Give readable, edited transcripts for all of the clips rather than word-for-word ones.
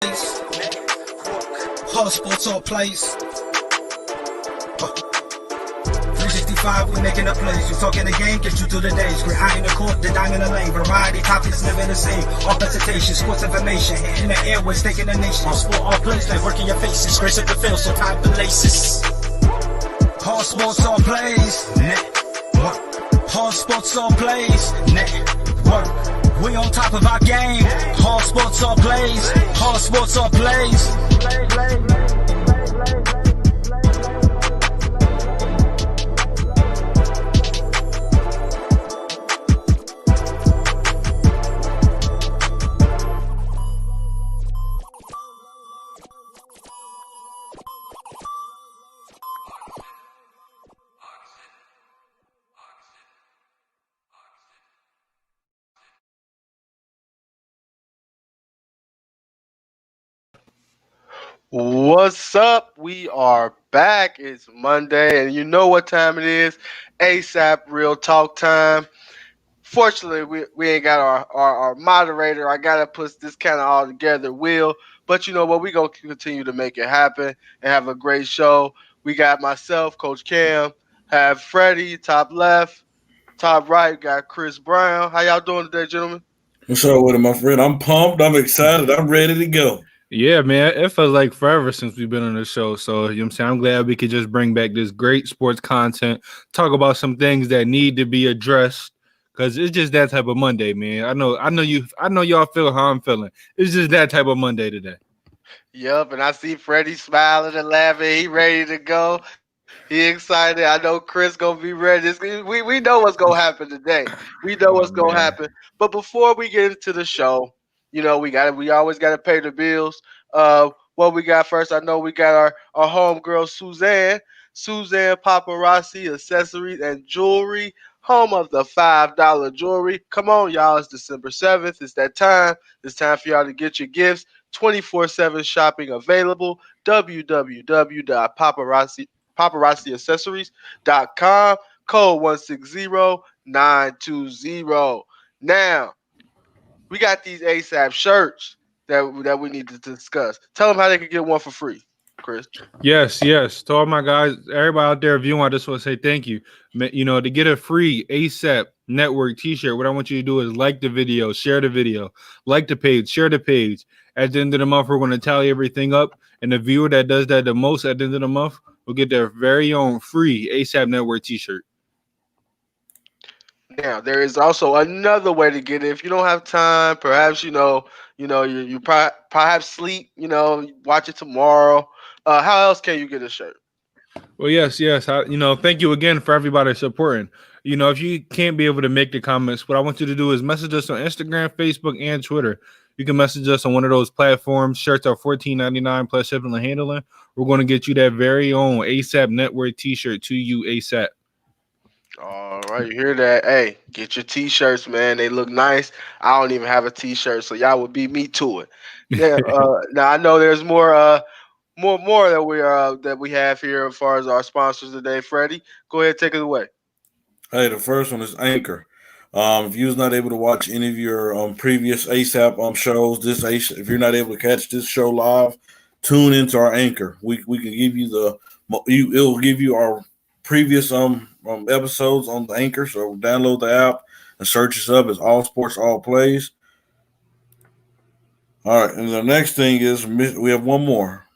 Hot sports all plays. 365, we making a plays. You talking the game, get you through the days. We're high in the court, the dime in the lane. Variety topics living the same. All presentation, sports information. In the airways, taking the nation. All sport, all plays, like working your faces. Grace at the field, so tie the laces. Hot sports all plays. Network. Hot sports all plays. Network. We on top of our game. Hard sports all plays. Hard sports all plays. What's up? We are back. It's Monday, and you know what time it is. ASAP Real Talk time. Fortunately, we ain't got our moderator. I got to put this kind of all together, Will. But you know what? We're going to continue to make it happen and have a great show. We got myself, Coach Cam, have Freddie, top left, top right, got Chris Brown. How y'all doing today, gentlemen? What's up with it, my friend? I'm pumped. I'm excited. I'm ready to go. Yeah, man, it feels like forever since we've been on the show. So, you know what I'm saying? I'm glad we could just bring back this great sports content, talk about some things that need to be addressed, because it's just that type of Monday, man. I know y'all feel how I'm feeling. It's just that type of Monday today. Yup, and I see Freddie smiling and laughing. He ready to go. He excited. I know Chris gonna be ready. We know what's gonna happen today. We know what's gonna happen. But before we get into the show, you know, we always gotta pay the bills. What we got first? I know we got our homegirl Suzanne Paparazzi Accessories and Jewelry, home of the $5 jewelry. Come on, y'all! It's December 7th. It's that time. It's time for y'all to get your gifts. 24/7 shopping available. www.paparazziaccessories.com. Code 160920. Now, we got these ASAP shirts that we need to discuss. Tell them how they can get one for free, Chris. Yes. To all my guys, everybody out there viewing, I just want to say thank you. You know, to get a free ASAP Network t-shirt, what I want you to do is like the video, share the video, like the page, share the page. At the end of the month, we're going to tally everything up, and the viewer that does that the most at the end of the month will get their very own free ASAP Network t-shirt. Now, there is also another way to get it. If you don't have time, perhaps you perhaps sleep, watch it tomorrow. How else can you get a shirt? Well, yes. Thank you again for everybody supporting. You know, if you can't be able to make the comments, what I want you to do is message us on Instagram, Facebook, and Twitter. You can message us on one of those platforms. Shirts are $14.99 plus shipping and handling. We're going to get you that very own ASAP Network t-shirt to you ASAP. All right, you hear that? Hey, get your t-shirts, man. They look nice. I don't even have a t-shirt, so y'all would beat me to it. Yeah. Now I know there's more that we have here as far as our sponsors today. Freddie, go ahead, take it away. Hey, the first one is Anchor. If you're not able to watch any of your previous ASAP shows, if you're not able to catch this show live, tune into our Anchor. We can give you it'll give you our previous episodes on the Anchor. So download the app and search us up as All Sports All Plays. All right, and the next thing is we have one more.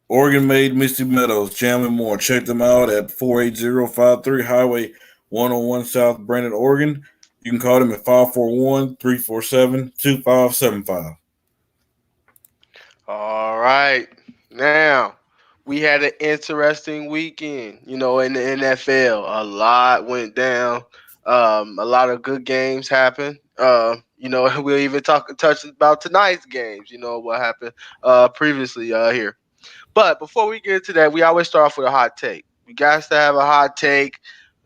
Oregon Made Misty Meadows, Jam and More. Check them out at 48053 Highway 101 South Brandon, Oregon. You can call them at 541-347-2575. All right. Now, we had an interesting weekend, in the NFL. A lot went down. A lot of good games happened. We'll even touch about tonight's games, what happened previously here. But before we get into that, we always start off with a hot take. We got to have a hot take.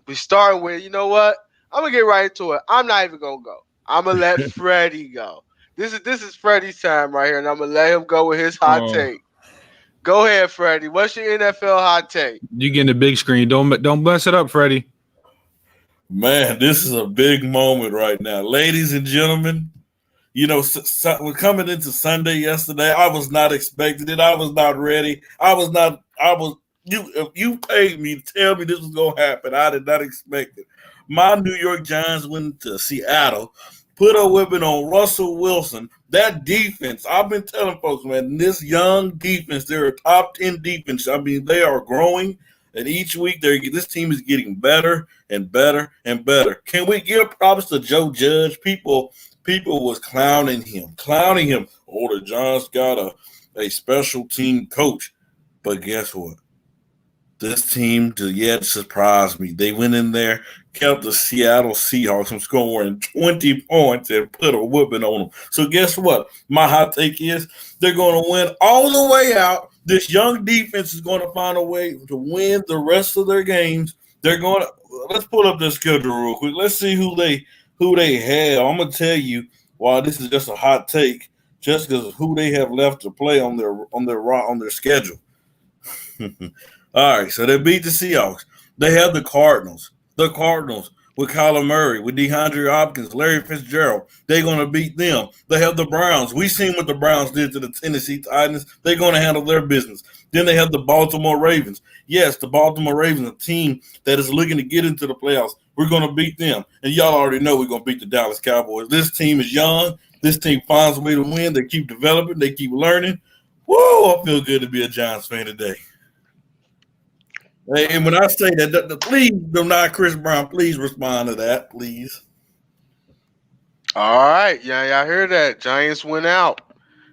We start with, you know what? I'm going to get right into it. I'm not even going to go. I'm going to let Freddie go. This is Freddie's time right here, and I'm going to let him go with his hot take. Go ahead, Freddie. What's your NFL hot take? You getting the big screen. Don't mess it up, Freddie. Man, this is a big moment right now. Ladies and gentlemen, we're coming into Sunday yesterday. I was not expecting it. I was not ready. If you paid me to tell me this was going to happen, I did not expect it. My New York Giants went to Seattle, put a whipping on Russell Wilson. That defense, I've been telling folks, man, this young defense, they're a top 10 defense. I mean, they are growing, and each week this team is getting better and better and better. Can we give props to Joe Judge? People was clowning him. Oh, the Giants got a special team coach. But guess what? This team yet surprised me. They went in there, kept the Seattle Seahawks from scoring 20 points and put a whipping on them. So guess what? My hot take is they're going to win all the way out. This young defense is going to find a way to win the rest of their games. Let's pull up their schedule real quick. Let's see who they have. I'm going to tell you why this is just a hot take, just because of who they have left to play on their schedule. All right, so they beat the Seahawks. They have the Cardinals. The Cardinals with Kyler Murray, with DeAndre Hopkins, Larry Fitzgerald. They're going to beat them. They have the Browns. We've seen what the Browns did to the Tennessee Titans. They're going to handle their business. Then they have the Baltimore Ravens. Yes, the Baltimore Ravens, a team that is looking to get into the playoffs. We're going to beat them. And y'all already know we're going to beat the Dallas Cowboys. This team is young. This team finds a way to win. They keep developing. They keep learning. Whoa, I feel good to be a Giants fan today. And when I say that, please do not, Chris Brown, please respond to that, please. All right. Yeah, y'all hear that. Giants went out.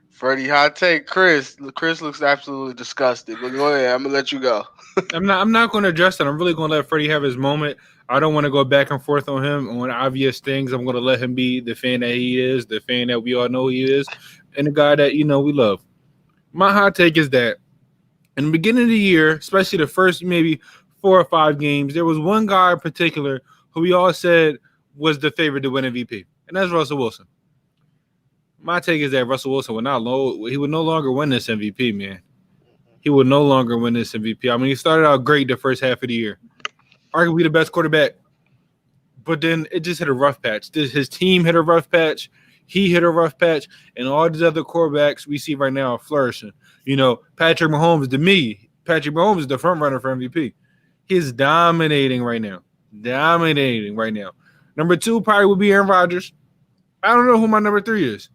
Freddie, hot take. Chris looks absolutely disgusted. But go ahead. I'm going to let you go. I'm not going to address that. I'm really going to let Freddie have his moment. I don't want to go back and forth on him on obvious things. I'm going to let him be the fan that he is, the fan that we all know he is, and the guy that, we love. My hot take is that in the beginning of the year, especially the first maybe 4 or 5 games, there was one guy in particular who we all said was the favorite to win MVP, and that's Russell Wilson. My take is that Russell Wilson he would no longer win this MVP, man. He would no longer win this MVP. I mean, he started out great the first half of the year, arguably the best quarterback, but then it just hit a rough patch. His team hit a rough patch. He hit a rough patch, and all these other quarterbacks we see right now are flourishing. Patrick Mahomes, Patrick Mahomes is the front runner for MVP. He's dominating right now. Number 2 probably would be Aaron Rodgers. I don't know who my number 3 is.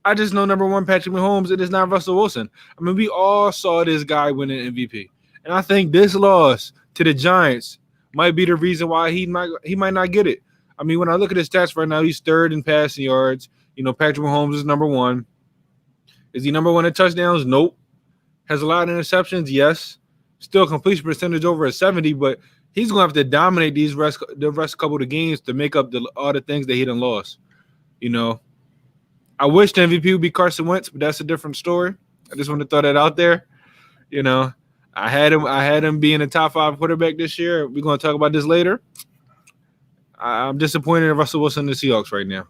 I just know number 1, Patrick Mahomes. It is not Russell Wilson. I mean, we all saw this guy win an MVP. And I think this loss to the Giants might be the reason why he might not get it. I mean, when I look at his stats right now, he's 3rd in passing yards. Patrick Mahomes is number 1. Is he number 1 in touchdowns? Nope. Has a lot of interceptions? Yes. Still completion percentage over a 70, but he's going to have to dominate the rest couple of games to make up all the things that he done lost. I wish the MVP would be Carson Wentz, but that's a different story. I just want to throw that out there. I had him being a top 5 quarterback this year. We're going to talk about this later. I'm disappointed in Russell Wilson and the Seahawks right now.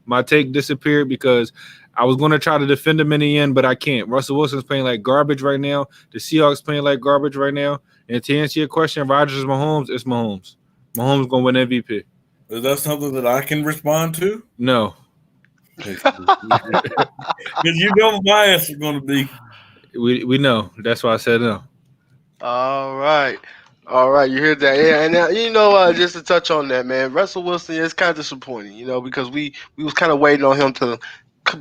My take disappeared because I was going to try to defend him in the end, but I can't. Russell Wilson's playing like garbage right now. The Seahawks playing like garbage right now. And to answer your question, Rodgers, Mahomes, it's Mahomes. Mahomes going to win MVP. Is that something that I can respond to? No. Because you know my answer is going to be. We know. That's why I said no. All right. You hear that? Yeah, and just to touch on that, man, Russell Wilson is kind of disappointing, because we was kind of waiting on him to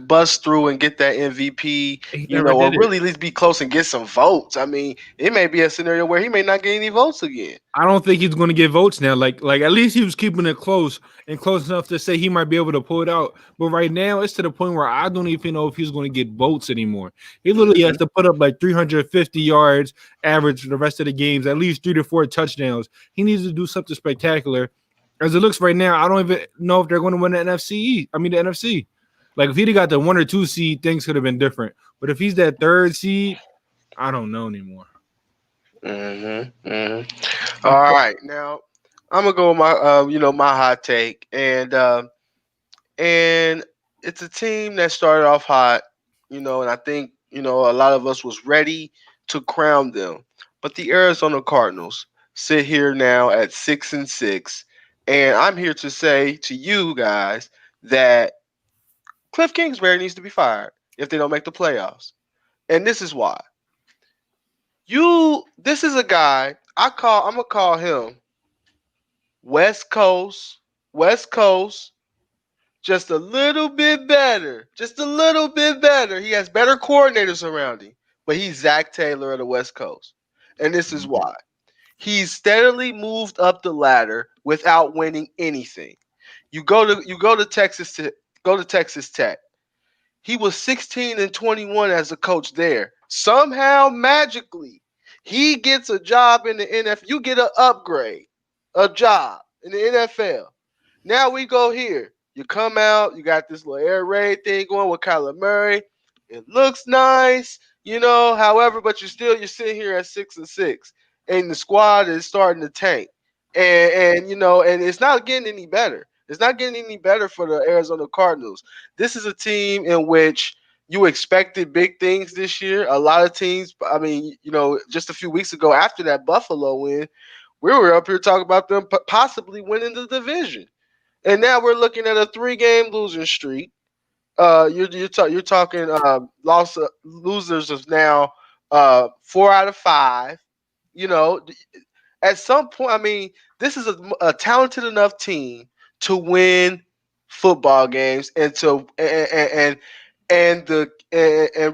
bust through and get that MVP, or really at least be close and get some votes. I mean, it may be a scenario where he may not get any votes again. I don't think he's going to get votes now. Like at least he was keeping it close enough to say he might be able to pull it out. But right now, it's to the point where I don't even know if he's going to get votes anymore. He literally has to put up like 350 yards average for the rest of the games, at least 3 to 4 touchdowns. He needs to do something spectacular. As it looks right now, I don't even know if they're going to win the NFC. Like, if he'd have got the 1 or 2 seed, things could have been different. But if he's that 3rd seed, I don't know anymore. All right, now I'm gonna go with my my hot take, and it's a team that started off hot, and I think a lot of us was ready to crown them, but the Arizona Cardinals sit here now at 6-6, and I'm here to say to you guys that Cliff Kingsbury needs to be fired if they don't make the playoffs. And this is why. This is a guy I'm gonna call him West Coast, just a little bit better. He has better coordinators around him, but he's Zach Taylor of the West Coast. And this is why. He's steadily moved up the ladder without winning anything. You go to Texas Tech. He was 16-21 as a coach there. Somehow, magically, he gets a job in the NFL. You get an upgrade, a job in the NFL. Now we go here. You come out, you got this little air raid thing going with Kyler Murray. It looks nice, however, but you're sitting here at 6-6, and the squad is starting to tank. And it's not getting any better. It's not getting any better for the Arizona Cardinals. This is a team in which you expected big things this year. A lot of teams, just a few weeks ago after that Buffalo win, we were up here talking about them possibly winning the division. And now we're looking at a 3-game losing streak. You're talking losers of now 4 out of 5. At some point, this is a talented enough team to win football games and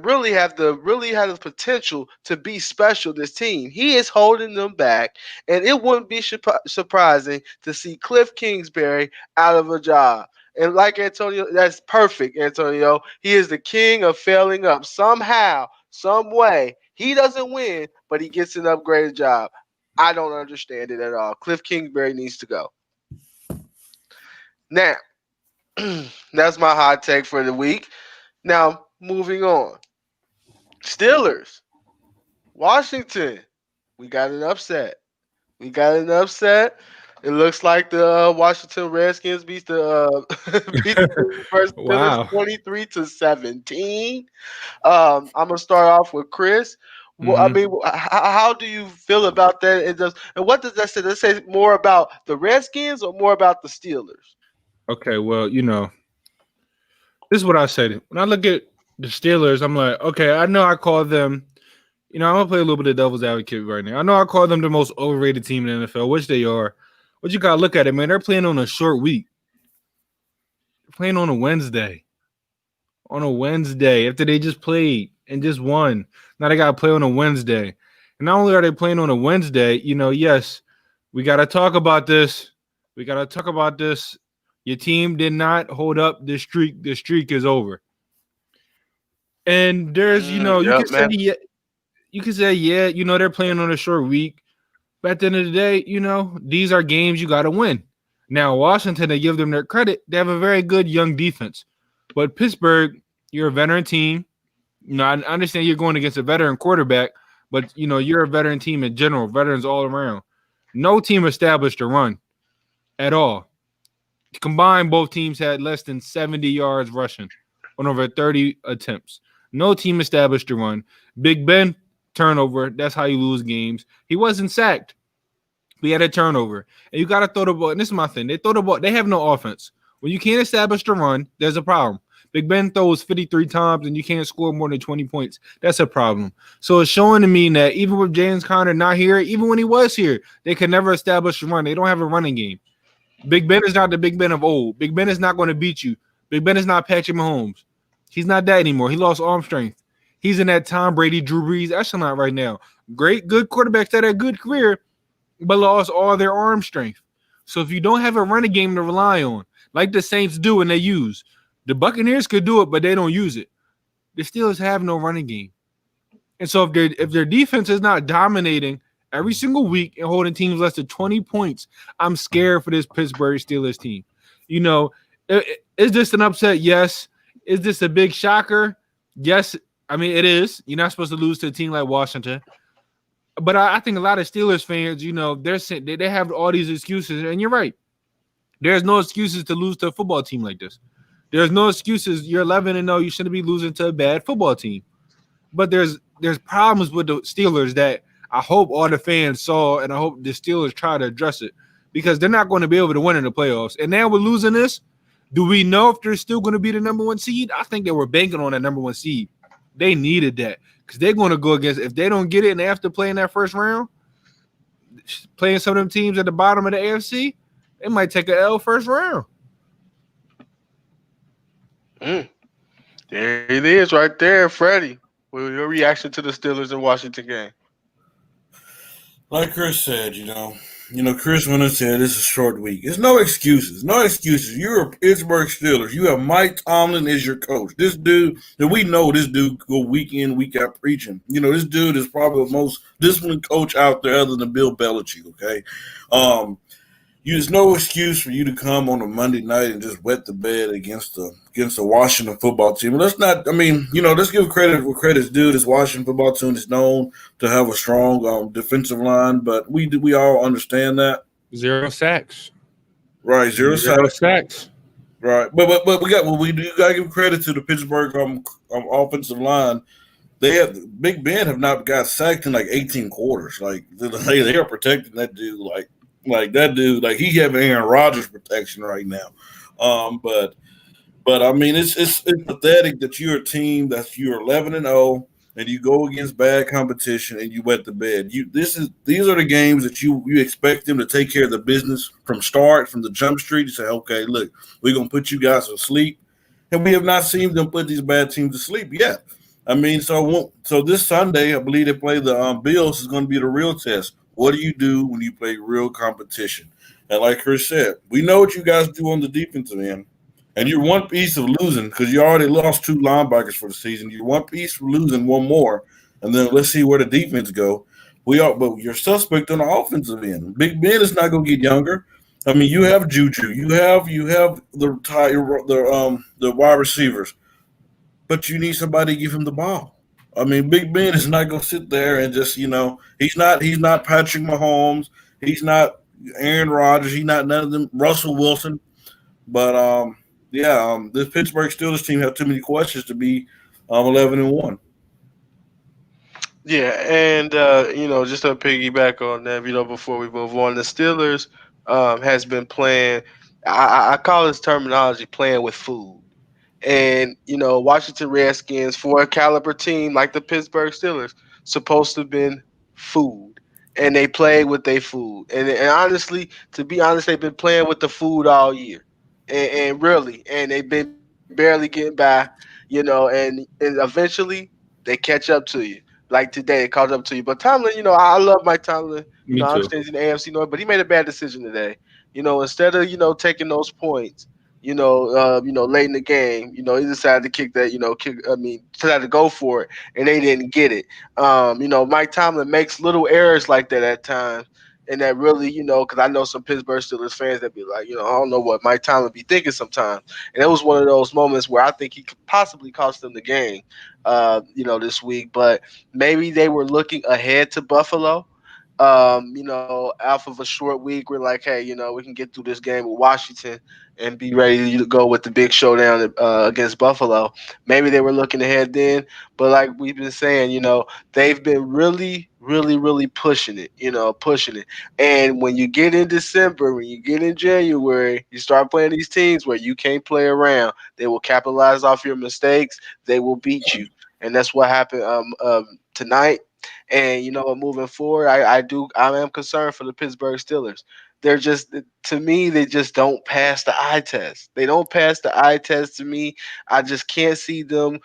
really have the potential to be special. This team, he is holding them back, and it wouldn't be surprising to see Cliff Kingsbury out of a job. And like Antonio, that's perfect, Antonio. He is the king of failing up somehow, some way. He doesn't win, but he gets an upgraded job. I don't understand it at all. Cliff Kingsbury needs to go. Now, that's my hot take for the week. Now, moving on. Steelers. Washington. We got an upset. It looks like the Washington Redskins beat the first Steelers 23-17. I'm gonna start off with Chris. Well, how do you feel about that? And what does that say? Does it say more about the Redskins or more about the Steelers? Okay, well, this is what I said. When I look at the Steelers, I'm like, okay, I know I call them, I'm going to play a little bit of devil's advocate right now. I know I call them the most overrated team in the NFL, which they are. But you got to look at it, man. They're playing on a short week. They're playing on a Wednesday. After they just played and just won. Now they got to play on a Wednesday. And not only are they playing on a Wednesday, yes, we got to talk about this. Your team did not hold up the streak. The streak is over. And there's, you can say, they're playing on a short week. But at the end of the day, these are games you got to win. Now, Washington, to give them their credit, they have a very good young defense. But Pittsburgh, you're a veteran team. I understand you're going against a veteran quarterback, but, you're a veteran team in general, veterans all around. No team established a run at all. Combined, both teams had less than 70 yards rushing on over 30 attempts. No team established a run. Big Ben, turnover. That's how you lose games. He wasn't sacked. He had a turnover. And you got to throw the ball. And this is my thing. They throw the ball. They have no offense. When you can't establish the run, there's a problem. Big Ben throws 53 times and you can't score more than 20 points. That's a problem. So it's showing to me that even with James Conner not here, even when he was here, they could never establish a run. They don't have a running game. Big Ben is not the Big Ben of old. Big Ben is not going to beat you. Big Ben is not Patrick Mahomes. He's not that anymore. He lost arm strength. He's in that Tom Brady, Drew Brees echelon right now. Great, good quarterbacks that had a good career, but lost all their arm strength. So if you don't have a running game to rely on, like the Saints do and they use, the Buccaneers could do it, but they don't use it. The Steelers have no running game. And so if their defense is not dominating every single week and holding teams less than 20 points, I'm scared for this Pittsburgh Steelers team. Is this an upset? Yes. Is this a big shocker? Yes. It is. You're not supposed to lose to a team like Washington. But I think a lot of Steelers fans, they have all these excuses. And you're right. There's no excuses to lose to a football team like this. There's no excuses. You're 11-0. You shouldn't be losing to a bad football team. But there's problems with the Steelers that I hope all the fans saw, and I hope the Steelers try to address it, because they're not going to be able to win in the playoffs. And now we're losing this. Do we know if they're still going to be the number one seed? I think they were banking on that number one seed. They needed that because they're going to go against. If they don't get it and they have to play in that first round, playing some of them teams at the bottom of the AFC, they might take a L first round. There it is, right there, Freddie. Well, your reaction to the Steelers and Washington game? Like Chris said, Chris went and said it's a short week. There's no excuses. No excuses. You're a Pittsburgh Steelers. You have Mike Tomlin as your coach. This dude, and we know this dude go week in, week out preaching. This dude is probably the most disciplined coach out there other than Bill Belichick, okay? There's no excuse for you to come on a Monday night and just wet the bed against the Washington football team. Let's give credit where credit's due. This Washington football team is known to have a strong defensive line, but we all understand that. 0 sacks. Right, zero sacks. Right, but we do gotta give credit to the Pittsburgh offensive line. Big Ben have not got sacked in like 18 quarters. Like they are protecting that dude like that dude, like he having Aaron Rodgers protection right now. But I mean, it's pathetic that you're a team you're 11-0 and you go against bad competition and you wet the bed. These are the games that you expect them to take care of the business from the jump street. You say, okay, look, we're gonna put you guys to sleep, and we have not seen them put these bad teams to sleep yet. I mean, so this Sunday, I believe they play the Bills is going to be the real test. What do you do when you play real competition? And like Chris said, we know what you guys do on the defensive end. And you're one piece of losing because you already lost 2 linebackers for the season. You're one piece from losing one more. And then let's see where the defense go. But you're suspect on the offensive end. Big Ben is not going to get younger. I mean, you have Juju. You have the wide receivers. But you need somebody to give him the ball. I mean, Big Ben is not going to sit there and just, he's not Patrick Mahomes. He's not Aaron Rodgers. He's not none of them, Russell Wilson. But, this Pittsburgh Steelers team have too many questions to be 11-1. Yeah, and, just to piggyback on that, before we move on, the Steelers has been playing, I call this terminology playing with food. And, Washington Redskins, for a caliber team like the Pittsburgh Steelers, supposed to have been food. And they played with their food. And honestly, to be honest, they've been playing with the food all year. And they've been barely getting by, and eventually they catch up to you. Like today, it caught up to you. But Tomlin, I love Mike Tomlin. I understand he's in the AFC North, but he made a bad decision today. Instead of, taking those points, late in the game, he decided to kick that, decided to go for it, and they didn't get it. Mike Tomlin makes little errors like that at times, and that really, because I know some Pittsburgh Steelers fans that be like, I don't know what Mike Tomlin be thinking sometimes, and it was one of those moments where I think he could possibly cost them the game, this week. But maybe they were looking ahead to Buffalo. Off of a short week, we're like, hey, we can get through this game with Washington and be ready to go with the big showdown against Buffalo. Maybe they were looking ahead then, but like we've been saying, they've been really, really, really pushing it. And when you get in December, when you get in January, you start playing these teams where you can't play around. They will capitalize off your mistakes. They will beat you, and that's what happened tonight. And moving forward, I am concerned for the Pittsburgh Steelers. They're just, to me, they just don't pass the eye test. They don't pass the eye test to me. I just can't see them,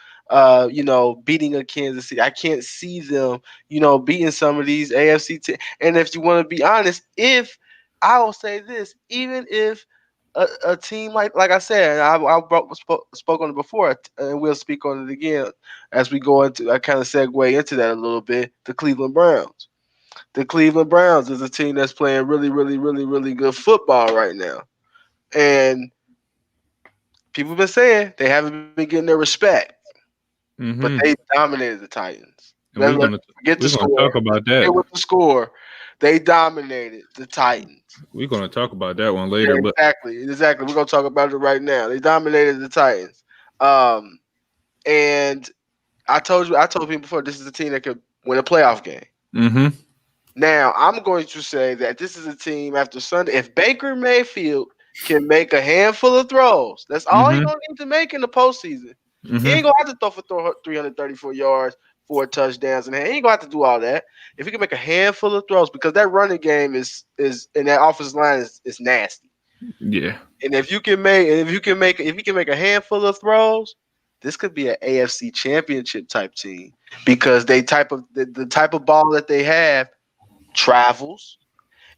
beating a Kansas City. I can't see them, beating some of these AFC teams. And if you want to be honest, I will say this, even if a team like I said, and I spoke on it before, and we'll speak on it again as we go into, I kind of segue into that a little bit, the Cleveland Browns. The Cleveland Browns is a team that's playing really, really, really, really good football right now. And people have been saying they haven't been getting their respect, but they dominated the Titans. We're going to talk about that. With the score, they dominated the Titans. We're going to talk about that one later. Yeah, exactly. We're going to talk about it right now. They dominated the Titans. And I told people before, this is a team that could win a playoff game. Now, I'm going to say that this is a team after Sunday. If Baker Mayfield can make a handful of throws, that's all he gonna need to make in the postseason. He ain't gonna have to throw for 334 yards, 4 touchdowns, and he ain't gonna have to do all that. If he can make a handful of throws, because that running game is and that offensive line is nasty. Yeah. And if he can make a handful of throws, this could be an AFC championship type team, because the type of ball that they have travels,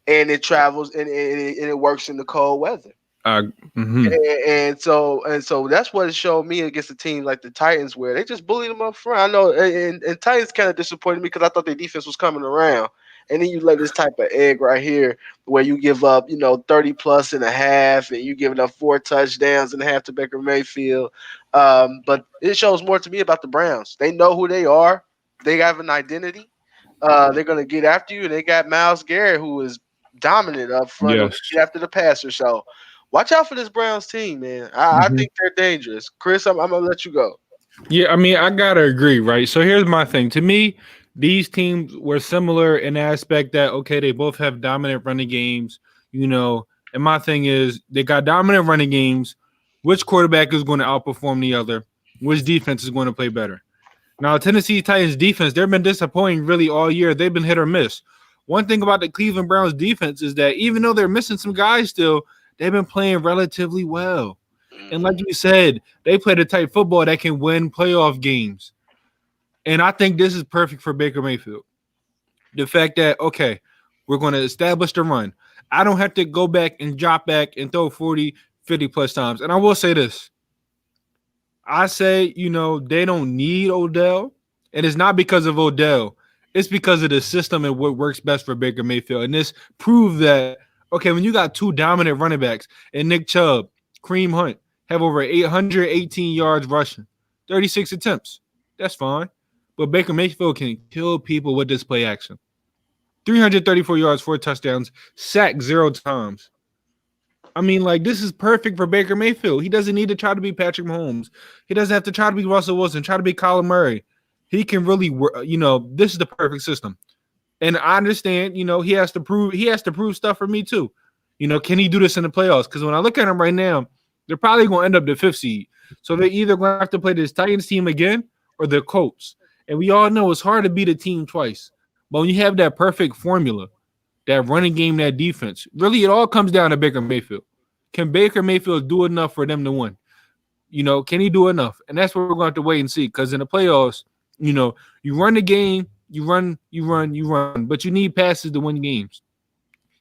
and it works in the cold weather. And so that's what it showed me against a team like the Titans, where they just bullied them up front. I know, and Titans kind of disappointed me because I thought their defense was coming around. And then you lay this type of egg right here where you give up, 30 plus and a half, and you giving up 4 touchdowns and a half to Baker Mayfield. But it shows more to me about the Browns. They know who they are. They have an identity. They're going to get after you. And they got Myles Garrett, who is dominant up front, get after the passer. So watch out for this Browns team, man. I think they're dangerous. Chris, I'm going to let you go. Yeah, I mean, I got to agree, right? So here's my thing. To me, these teams were similar in the aspect that, okay, they both have dominant running games, and my thing is they got dominant running games. Which quarterback is going to outperform the other? Which defense is going to play better? Now, Tennessee Titans defense, they've been disappointing really all year. They've been hit or miss. One thing about the Cleveland Browns defense is that even though they're missing some guys still, they've been playing relatively well. And like you said, they play the type football that can win playoff games. And I think this is perfect for Baker Mayfield. The fact that, okay, we're going to establish the run. I don't have to go back and drop back and throw 40, 50 plus times. And I will say this. I say, they don't need Odell. And it's not because of Odell. It's because of the system and what works best for Baker Mayfield. And this proved that, okay, when you got 2 dominant running backs and Nick Chubb, Kareem Hunt have over 818 yards rushing, 36 attempts. That's fine. But Baker Mayfield can kill people with this play action. 334 yards, 4 touchdowns, sacked 0 times. I mean, this is perfect for Baker Mayfield. He doesn't need to try to be Patrick Mahomes. He doesn't have to try to be Russell Wilson, try to be Kyler Murray. He can really, this is the perfect system. And I understand, he has to prove stuff for me too. Can he do this in the playoffs? Because when I look at him right now, they're probably going to end up the 5th seed. So they're either going to have to play this Titans team again or the Colts. And we all know it's hard to beat a team twice. But when you have that perfect formula, that running game, that defense, really it all comes down to Baker Mayfield. Can Baker Mayfield do enough for them to win? Can he do enough? And that's what we're going to have to wait and see. Because in the playoffs, you run the game, you run, but you need passes to win games.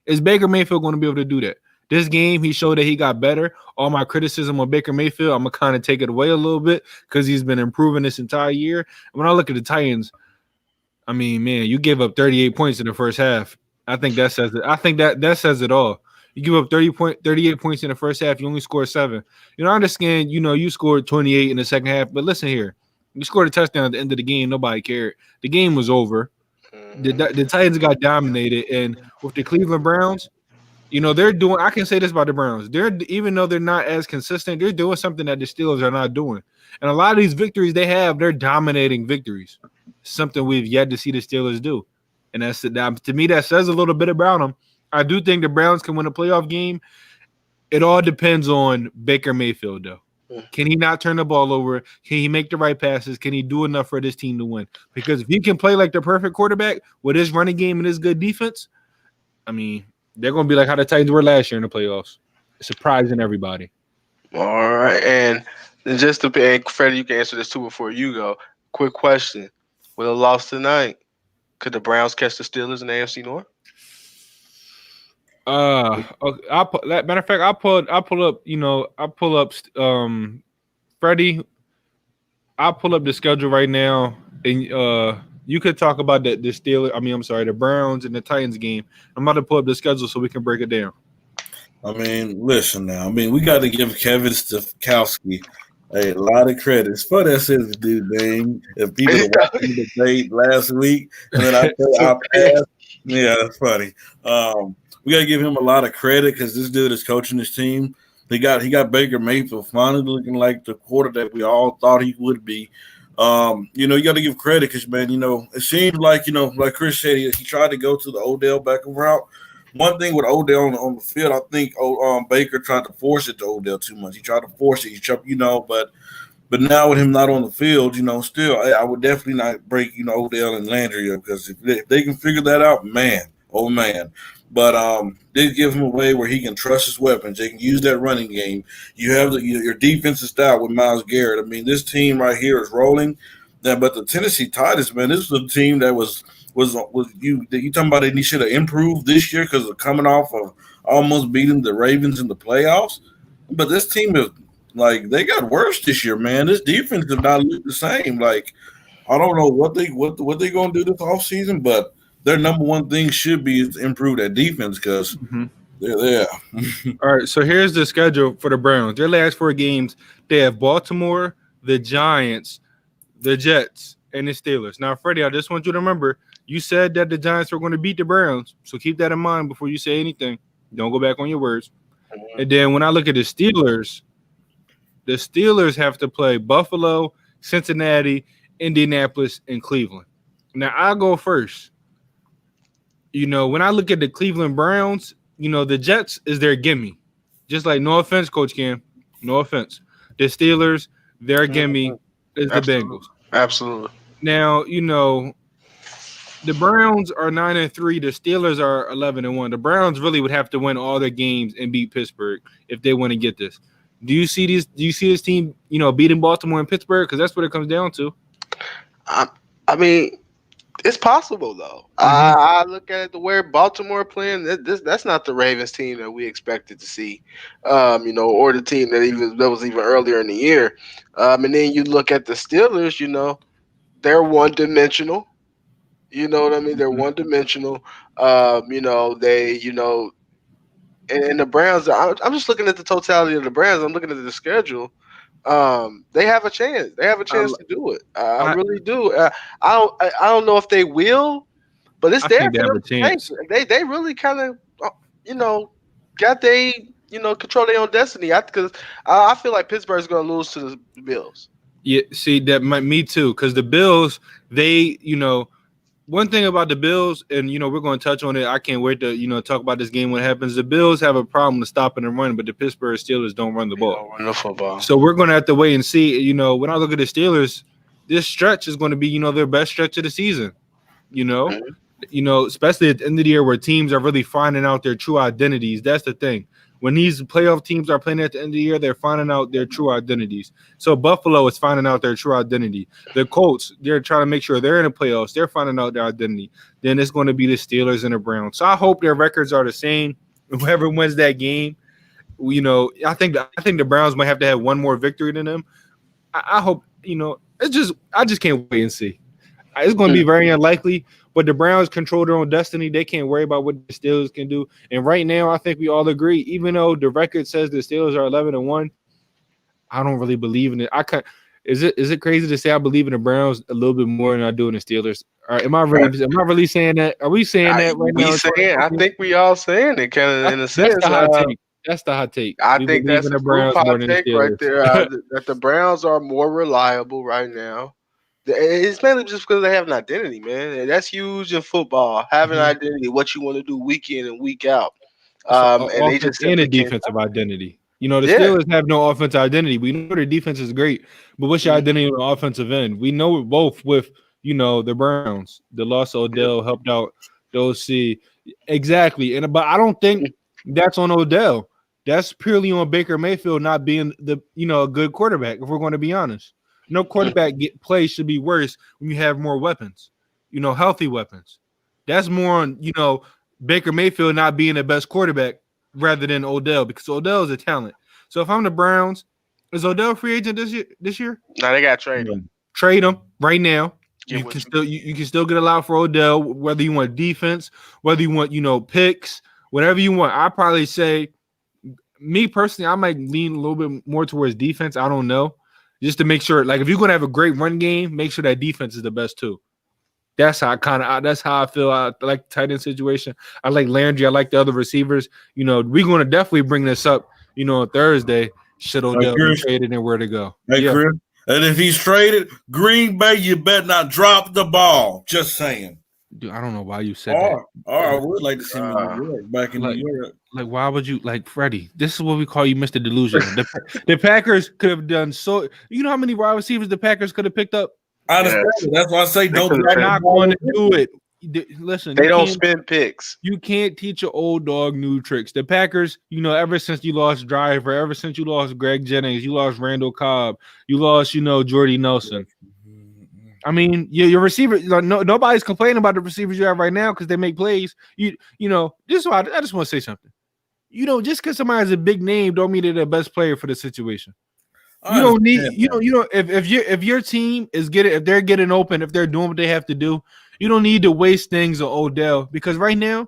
Is Baker Mayfield going to be able to do that? This game, he showed that he got better. All my criticism on Baker Mayfield, I'm going to kind of take it away a little bit because he's been improving this entire year. When I look at the Titans, I mean, man, you gave up 38 points in the first half. I think that says it. I think that says it all. You give up 38 points in the first half. You only scored 7. I understand, you scored 28 in the second half. But listen here. You scored a touchdown at the end of the game. Nobody cared. The game was over. The Titans got dominated. And with the Cleveland Browns, they're doing – I can say this about the Browns. Even though they're not as consistent, they're doing something that the Steelers are not doing. And a lot of these victories they have, they're dominating victories. Something we've yet to see the Steelers do. And to me, that says a little bit about them. I do think the Browns can win a playoff game. It all depends on Baker Mayfield, though. Can he not turn the ball over? Can he make the right passes? Can he do enough for this team to win? Because if he can play like the perfect quarterback with his running game and his good defense, I mean, they're going to be like how the Titans were last year in the playoffs, surprising everybody. All right. And just to be, and Freddie, you can answer this too before you go. Quick question. With a loss tonight, could the Browns catch the Steelers in the AFC North? Matter of fact, I'll pull up Freddie. I'll pull up the schedule right now, and you could talk about the Steelers. The Browns and the Titans game. I'm about to pull up the schedule so we can break it down. Listen now. We got to give Kevin Stefanski a lot of credit. It's funny I said this dude name. If people watched the debate last week, and then I passed. Yeah, that's funny. We got to give him a lot of credit because this dude is coaching his team. He got Baker Mayfield finally looking like the quarterback we all thought he would be. You got to give credit because, man, it seems like, like Chris said, he tried to go to the Odell Beckham route, one thing with Odell on the field, I think Baker tried to force it to Odell too much. He tried to force it, but now with him not on the field, still I would definitely not break, Odell and Landry up, because if they can figure that out, man, oh man. But they give him a way where he can trust his weapons. They can use that running game. You have your defensive style with Myles Garrett. I mean, this team right here is rolling. But the Tennessee Titans, man, this is a team that was you talking about they should have improved this year because of coming off of almost beating the Ravens in the playoffs. But this team is they got worse this year, man. This defense does not look the same. I don't know what they gonna do this offseason, but their number one thing should be is to improve that defense because they're there. All right, so here's the schedule for the Browns. Their last 4 games, they have Baltimore, the Giants, the Jets, and the Steelers. Now, Freddie, I just want you to remember, you said that the Giants were going to beat the Browns, so keep that in mind before you say anything. Don't go back on your words. And then when I look at the Steelers have to play Buffalo, Cincinnati, Indianapolis, and Cleveland. Now, I'll go first. When I look at the Cleveland Browns, the Jets is their gimme. Just like, no offense, Coach Cam, no offense. The Steelers, their gimme is the Bengals. Absolutely. Now, the Browns are 9-3. The Steelers are 11-1. The Browns really would have to win all their games and beat Pittsburgh if they want to get this. Do you see this team, beating Baltimore and Pittsburgh? Because that's what it comes down to. I mean, it's possible though. I look at it the way Baltimore playing. That's not the Ravens team that we expected to see, or the team that was even earlier in the year. And then you look at the Steelers. They're one-dimensional. You know what I mean? They're one-dimensional. And the Browns. I'm just looking at the totality of the Browns. I'm looking at the schedule. They have a chance. They have a chance to do it. I really do. I don't know if they will, but it's there. They have a chance. They really kind of, got control their own destiny. Because I feel like Pittsburgh's going to lose to the Bills. Yeah, see, me too. Because the Bills, one thing about the Bills, and we're going to touch on it. I can't wait to talk about this game when it happens. The Bills have a problem to stopping and running, but the Pittsburgh Steelers don't run the ball. They don't run the football. So we're going to have to wait and see. When I look at the Steelers, this stretch is going to be their best stretch of the season. Especially at the end of the year where teams are really finding out their true identities. That's the thing. When these playoff teams are playing at the end of the year, they're finding out their true identities. So Buffalo is finding out their true identity. The Colts, they're trying to make sure they're in the playoffs. They're finding out their identity. Then it's going to be the Steelers and the Browns. So I hope their records are the same. Whoever wins that game, I think the Browns might have to have one more victory than them. I hope, I just can't wait and see. It's going to be very unlikely, but the Browns control their own destiny. They can't worry about what the Steelers can do. And right now, I think we all agree, even though the record says the Steelers are 11-1, I don't really believe in it. Is it crazy to say I believe in the Browns a little bit more than I do in the Steelers? All right, am I really saying that? Are we saying that right now? I think we all saying it kind of in a sense. That's the hot take. That's the hot take. I think that's the Browns hot take right there. That the Browns are more reliable right now. It's mainly just because they have an identity, man. That's huge in football. Having an identity, what you want to do week in and week out. And they just a defensive identity. The Steelers have no offensive identity. We know their defense is great, but what's your identity on the offensive end? We know it both with the Browns. The loss of Odell helped out the OC. Exactly. But I don't think that's on Odell. That's purely on Baker Mayfield not being a good quarterback, if we're going to be honest. No quarterback play should be worse when you have more weapons, healthy weapons. That's more on, Baker Mayfield not being the best quarterback rather than Odell, because Odell is a talent. So if I'm the Browns, is Odell a free agent this year? No, they got to trade him. Trade him right now. You can still get a lot for Odell, whether you want defense, whether you want, picks, whatever you want. I probably say, me personally, I might lean a little bit more towards defense. I don't know. Just to make sure, if you're gonna have a great run game, make sure that defense is the best too. That's how I feel. I like the tight end situation. I like Landry. I like the other receivers. We're gonna definitely bring this up. On Thursday, should Odell be traded and where to go? Hey, Chris. And if he's traded, Green Bay, you better not drop the ball. Just saying. Dude, I don't know why you said that. I would like to see him in New York, back in like- New York. Like, why would you like Freddie? This is what we call you, Mr. Delusional. The Packers could have done so. You know how many wide receivers the Packers could have picked up? I understand. Yes. That's why I say don't. They're not going to do it. Listen, They you don't can't- spin picks. You can't teach an old dog new tricks. The Packers, you know, ever since you lost Driver, ever since you lost Greg Jennings, you lost Randall Cobb, you lost, you know, Jordy Nelson. I mean, your receiver. Nobody's complaining about the receivers you have right now because they make plays. You know, just I just want to say something. You know, just because somebody's a big name, don't mean they're the best player for the situation. You don't need, if your team is if they're getting open, if they're doing what they have to do, you don't need to waste things on Odell because right now,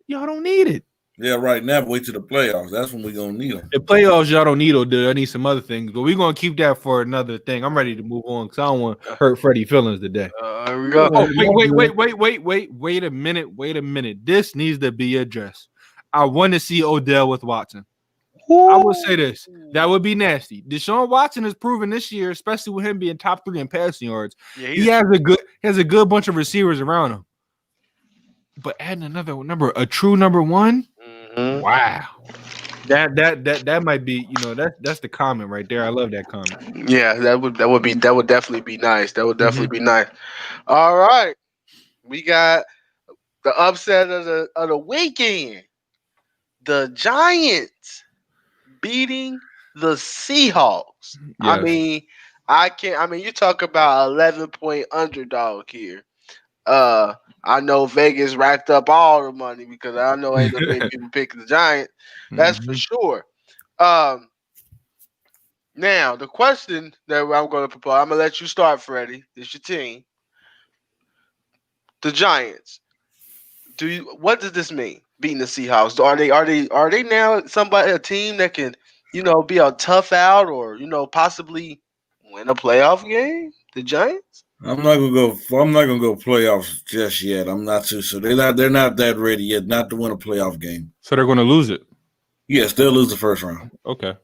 y'all don't need it. Yeah, right now, wait till the playoffs. That's when we're gonna need them. The playoffs, y'all don't need Odell. I need some other things, but we're gonna keep that for another thing. I'm ready to move on because I don't want to hurt Freddie's feelings today. Here we go. Oh, wait a minute. This needs to be addressed. I want to see Odell with Watson. I will say this. That would be nasty. Deshaun Watson has proven this year, especially with him being top 3 in passing yards. Yeah, He has a good bunch of receivers around him. But adding another number, a true number 1, wow. That might be, you know, that's the comment right there. I love that comment. Yeah, that would definitely be nice. That would definitely be nice. All right, we got the upset of the weekend. The Giants beating the Seahawks. Yes. I mean, you talk about 11-point underdog here. I know Vegas racked up all the money because I know ain't no many people picking the Giants. That's for sure. Now the question that I'm going to propose, I'm gonna let you start, Freddie. It's your team. The Giants. What does this mean? Beating the Seahawks? Are they now a team that can, you know, be a tough out or, you know, possibly win a playoff game? The Giants? I'm not gonna go playoffs just yet. I'm not too sure. They're not that ready yet, not to win a playoff game. So they're going to lose it. Yes, they'll lose the first round. Okay.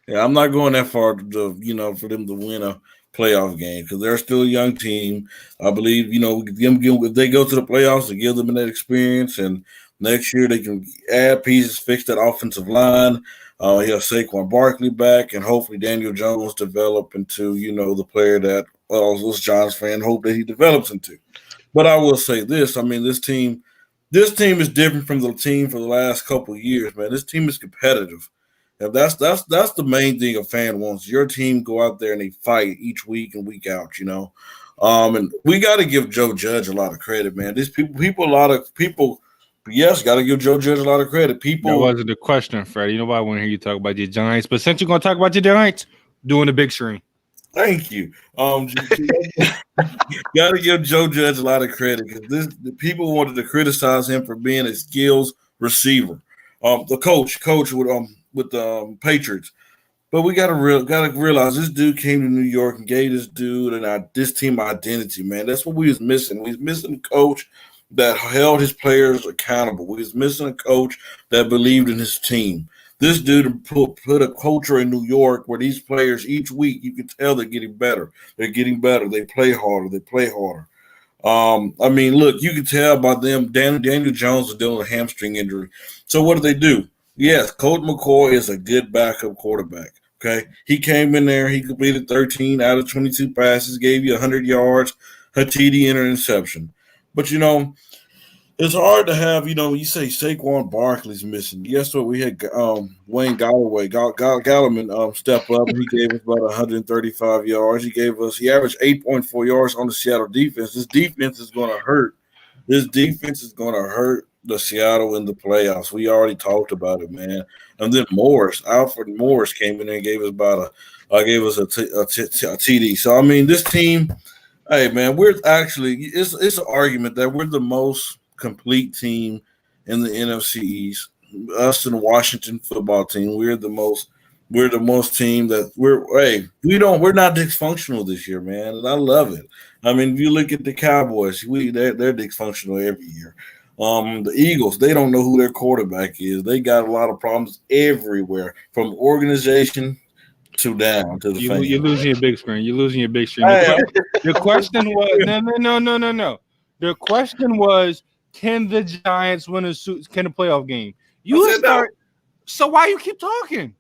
Yeah, I'm not going that far to, you know, for them to win a playoff game because they're still a young team. I believe, you know, if they go to the playoffs, to give them that experience, and next year they can add pieces, fix that offensive line. He'll Saquon Barkley back, and hopefully Daniel Jones develop into, you know, the player that us Giants fans hope that he develops into. But I will say this: I mean, this team is different from the team for the last couple of years, man. This team is competitive. And that's the main thing a fan wants. Your team go out there and they fight each week and week out, you know. And we got to give Joe Judge a lot of credit, man. These people, yes, got to give Joe Judge a lot of credit. That wasn't the question, Freddie. Nobody want to hear you talk about your Giants. But since you're going to talk about your Giants, doing the big screen. Thank you. Got to give Joe Judge a lot of credit because the people wanted to criticize him for being a skills receiver. The coach with the Patriots, but we gotta realize this dude came to New York and gave this dude this team identity. Man, that's what we was missing. We was missing a coach that held his players accountable. We was missing a coach that believed in his team. This dude put a culture in New York where these players each week, you can tell they're getting better. They're getting better. They play harder. They play harder. I mean, look, you can tell by them. Daniel Jones is dealing with a hamstring injury. So what do? Yes, Colt McCoy is a good backup quarterback. Okay, he came in there. He completed 13 out of 22 passes, gave you 100 yards, a TD interception. But, you know, it's hard to have, you know, you say Saquon Barkley's missing. Guess what? We had Wayne Gallman step up. He gave us about 135 yards. He averaged 8.4 yards on the Seattle defense. This defense is going to hurt. The Seattle in the playoffs. We already talked about it, man. And then Alfred Morris came in there and gave us a TD. So I mean, this team, hey man, it's an argument that we're the most complete team in the NFC East. Us and the Washington football team, we're the most team that we're not dysfunctional this year, man. And I love it. I mean, if you look at the Cowboys, they're dysfunctional every year. The Eagles, they don't know who their quarterback is. They got a lot of problems everywhere, from organization to down to the fans. You're losing your big screen. Your question was no. The question was, can the Giants win a playoff game? I said no. So why you keep talking?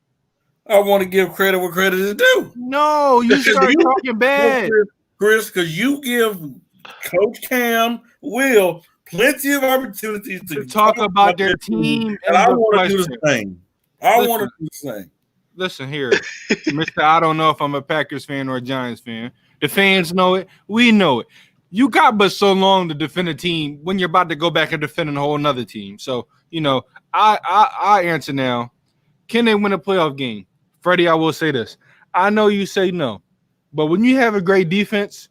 I want to give credit where credit is due. No, you start talking bad. Chris, because you give Coach Cam, Will, plenty of opportunities to talk about their team. And I want to do the same. I want to do the same. Listen here, Mr. I don't know if I'm a Packers fan or a Giants fan. The fans know it. We know it. You got but so long to defend a team when you're about to go back and defend a whole another team. So, I answer now. Can they win a playoff game? Freddie, I will say this. I know you say no, but when you have a great defense,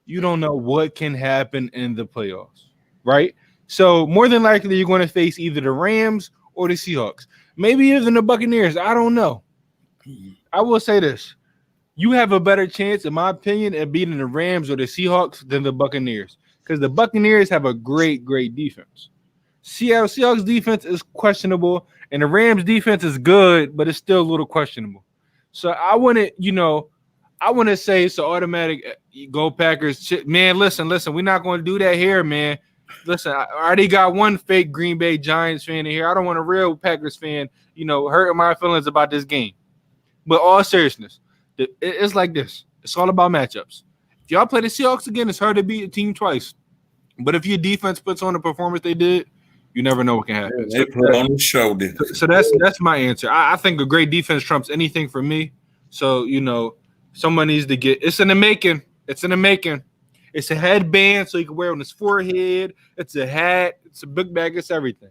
you don't know what can happen in the playoffs, right? So more than likely, you're going to face either the Rams or the Seahawks. Maybe even the Buccaneers. I don't know. I will say this. You have a better chance, in my opinion, at beating the Rams or the Seahawks than the Buccaneers because the Buccaneers have a great, great defense. Seahawks defense is questionable, and the Rams defense is good, but it's still a little questionable. So I wouldn't say it's an automatic go Packers. Man, listen, we're not going to do that here, man. Listen, I already got one fake Green Bay Giants fan in here. I don't want a real Packers fan, hurting my feelings about this game. But all seriousness, it's like this. It's all about matchups. If y'all play the Seahawks again, it's hard to beat a team twice. But if your defense puts on the performance they did, you never know what can happen. They put on the show, did. So that's my answer. I think a great defense trumps anything for me. So, someone needs to get – it's in the making. It's in the making. It's a headband so he can wear it on his forehead. It's a hat. It's a book bag. It's everything.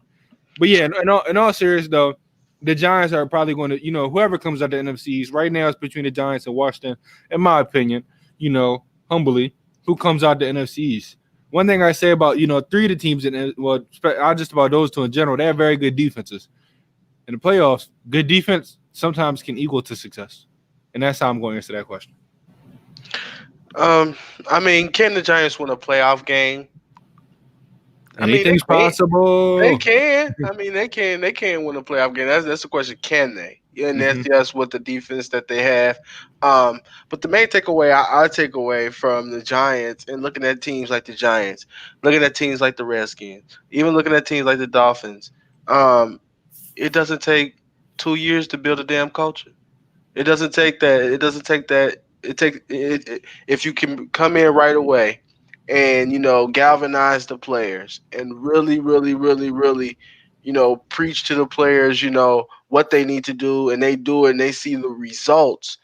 But, yeah, in all seriousness, though, the Giants are probably going to – whoever comes out the NFCs, right now it's between the Giants and Washington, in my opinion, humbly, who comes out the NFCs. One thing I say about, 3 of the teams, not just about those two in general, they have very good defenses. In the playoffs, good defense sometimes can equal to success. And that's how I'm going to answer that question. Can the Giants win a playoff game? Anything's possible. They can. They can win a playoff game. That's the question. Can they? And that's just with the defense that they have. But the main takeaway I take away from the Giants and looking at teams like the Giants, looking at teams like the Redskins, even looking at teams like the Dolphins, it doesn't take 2 years to build a damn culture. It doesn't take that. If you can come in right away and galvanize the players and really, really, really, really, preach to the players, what they need to do, and they do it and they see the results,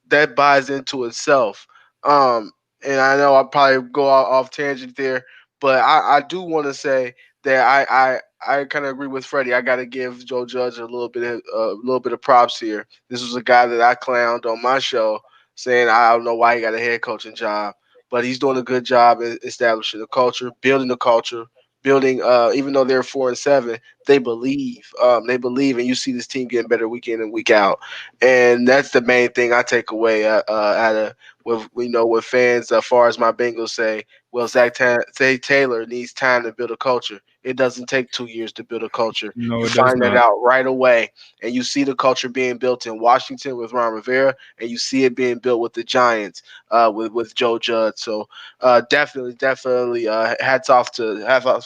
that buys into itself. And I know I probably go off tangent there, but I do want to say that I kind of agree with Freddie. I got to give Joe Judge a little bit of props here. This was a guy that I clowned on my show, saying I don't know why he got a head coaching job, but he's doing a good job in establishing the culture, building the culture, building. Even though they're 4-7, they believe. And you see this team getting better week in and week out, and that's the main thing I take away out of with fans. As far as my Bengals say, well, Zach Taylor needs time to build a culture. It doesn't take 2 years to build a culture. No, you find that out right away, and you see the culture being built in Washington with Ron Rivera, and you see it being built with the Giants with Joe Judge. So definitely, hats off to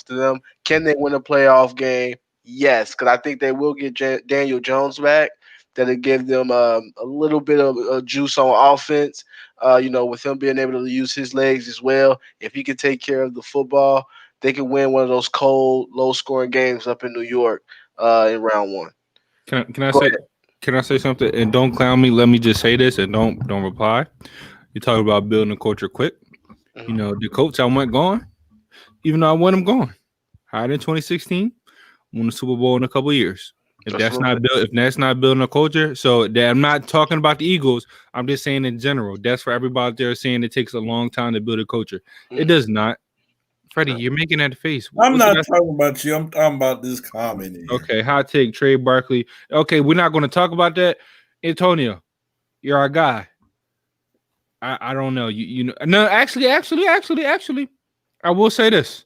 them. Can they win a playoff game? Yes, because I think they will get Daniel Jones back. That'll give them a little bit of juice on offense. With him being able to use his legs as well. If he can take care of the football, they can win one of those cold, low-scoring games up in New York in round one. Can I say something? And don't clown me. Let me just say this and don't reply. You talk about building a culture quick. Mm-hmm. The coach I want gone, even though I want him gone. Hired in 2016, won the Super Bowl in a couple of years. If that's not building a culture, so that I'm not talking about the Eagles. I'm just saying in general. That's for everybody out there saying it takes a long time to build a culture. It does not. Freddie, you're making that face. I'm not talking about you. I'm talking about this comment here. Okay, hot take, Trey Barkley. Okay, we're not going to talk about that. Antonio, you're our guy. I don't know. No, actually, I will say this.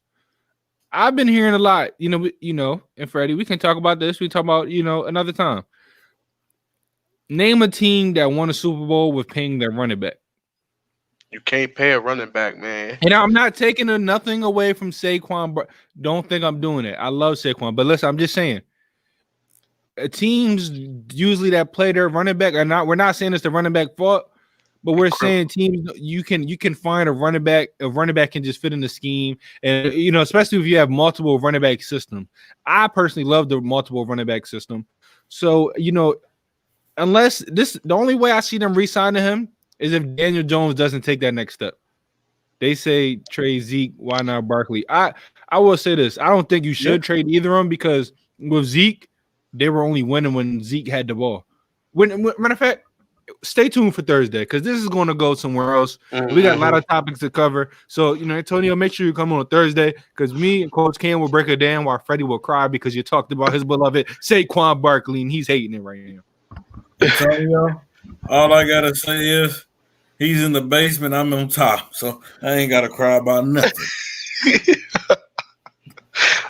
I've been hearing a lot, and Freddie, we can talk about this. We talk about, another time. Name a team that won a Super Bowl with paying their running back. You can't pay a running back, man. And I'm not taking nothing away from Saquon. But don't think I'm doing it. I love Saquon, but listen, I'm just saying. Teams usually that play their running back are not. We're not saying it's the running back fault, but we're saying teams you can find a running back. A running back can just fit in the scheme, and especially if you have multiple running back system. I personally love the multiple running back system. So unless the only way I see them re-signing him is if Daniel Jones doesn't take that next step. They say trade Zeke, why not Barkley? I will say this: I don't think you should trade either of them because with Zeke, they were only winning when Zeke had the ball. Matter of fact, stay tuned for Thursday because this is going to go somewhere else. Mm-hmm. We got a lot of topics to cover. So, Antonio, make sure you come on Thursday because me and Coach Cam will break it down while Freddie will cry because you talked about his beloved Saquon Barkley and he's hating it right now. Antonio, all I got to say is he's in the basement. I'm on top. So I ain't got to cry about nothing.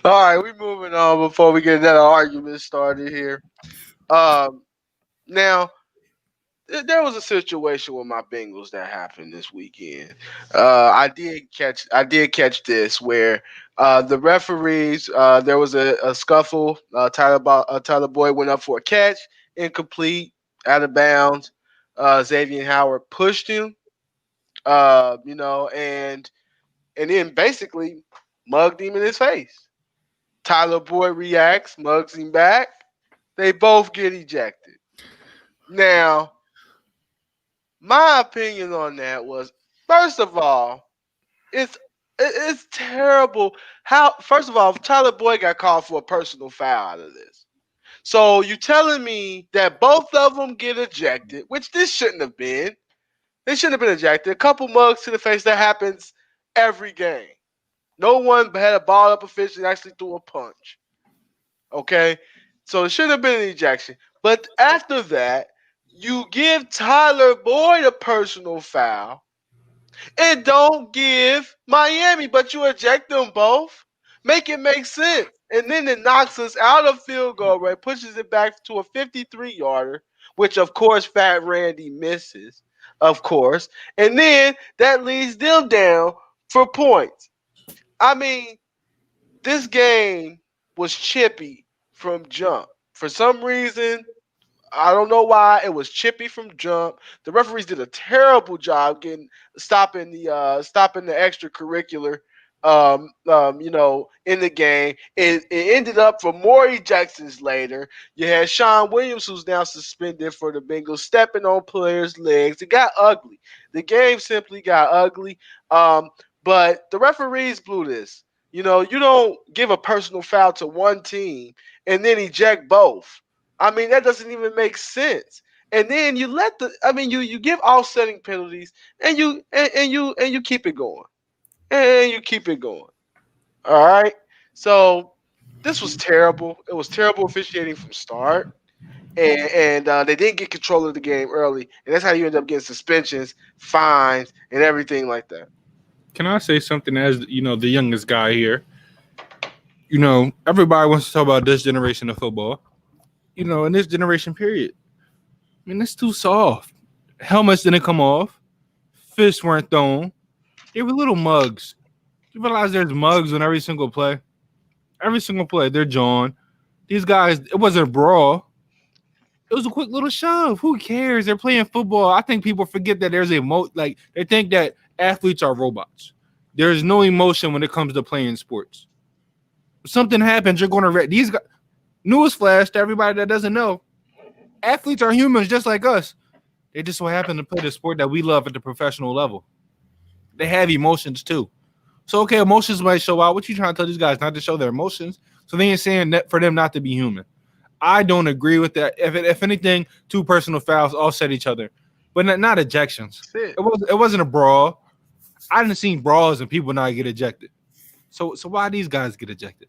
All right, we moving on before we get that argument started here. Now, there was a situation with my Bengals that happened this weekend. I did catch this where the referees there was a scuffle. Tyler Boyd went up for a catch, incomplete, out of bounds. Xavier Howard pushed him, and then basically mugged him in his face. Tyler Boyd reacts, mugs him back. They both get ejected. Now, my opinion on that was, first of all, it's terrible. First of all, Tyler Boyd got called for a personal foul out of this. So you telling me that both of them get ejected, which this shouldn't have been. They shouldn't have been ejected. A couple mugs to the face, that happens every game. No one had a ball up officially and actually threw a punch. Okay? So it should have been an ejection. But after that, you give Tyler Boyd a personal foul and don't give Miami, but you eject them both. Make it make sense. And then it knocks us out of field goal range, pushes it back to a 53-yarder, which, of course, Fat Randy misses, of course. And then that leads them down for points. I mean, this game was chippy from jump. For some reason, I don't know why, it was chippy from jump. The referees did a terrible job stopping the extracurricular, in the game. It ended up for more ejections later. You had Sean Williams, who's now suspended for the Bengals, stepping on players' legs. It got ugly. The game simply got ugly. But the referees blew this. You don't give a personal foul to one team and then eject both. I mean, that doesn't even make sense. And then you you give offsetting penalties and you keep it going. And you keep it going. All right. So this was terrible. It was terrible officiating from start. And they didn't get control of the game early. And that's how you end up getting suspensions, fines, and everything like that. Can I say something as, the youngest guy here? Everybody wants to talk about this generation of football. In this generation period. I mean, it's too soft. Helmets didn't come off. Fists weren't thrown. They were little mugs. You realize there's mugs on every single play? Every single play, they're jawing. These guys, it wasn't a brawl. It was a quick little shove. Who cares? They're playing football. I think people forget that there's they think that athletes are robots. There's no emotion when it comes to playing sports. If something happens, you're going to these guys. Newsflash to everybody that doesn't know: athletes are humans just like us. They just so happen to play the sport that we love at the professional level. They have emotions too. So okay, emotions might show out. What you trying to tell these guys not to show their emotions? So they ain't saying that for them not to be human. I don't agree with that. If anything, two personal fouls offset each other, but not ejections. It wasn't a brawl. I didn't see brawls and people not get ejected. So why these guys get ejected?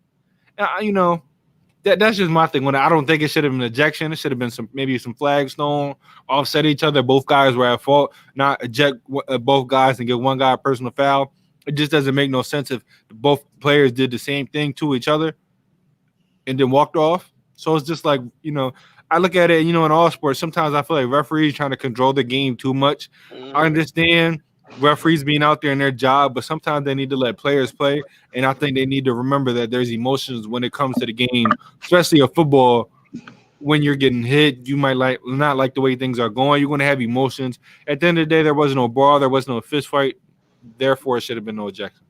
That's just my thing. When I don't think it should have been an ejection. It should have been maybe some flags thrown, offset each other. Both guys were at fault. Not eject both guys and give one guy a personal foul. It just doesn't make no sense if both players did the same thing to each other and then walked off. So it's just like, I look at it, in all sports, sometimes I feel like referees trying to control the game too much. I understand referees being out there in their job, but sometimes they need to let players play. And I think they need to remember that there's emotions when it comes to the game, especially a football. When you're getting hit, you might not like the way things are going. You're going to have emotions. At the end of the day, there was no brawl, there was no fist fight. Therefore, it should have been no ejection.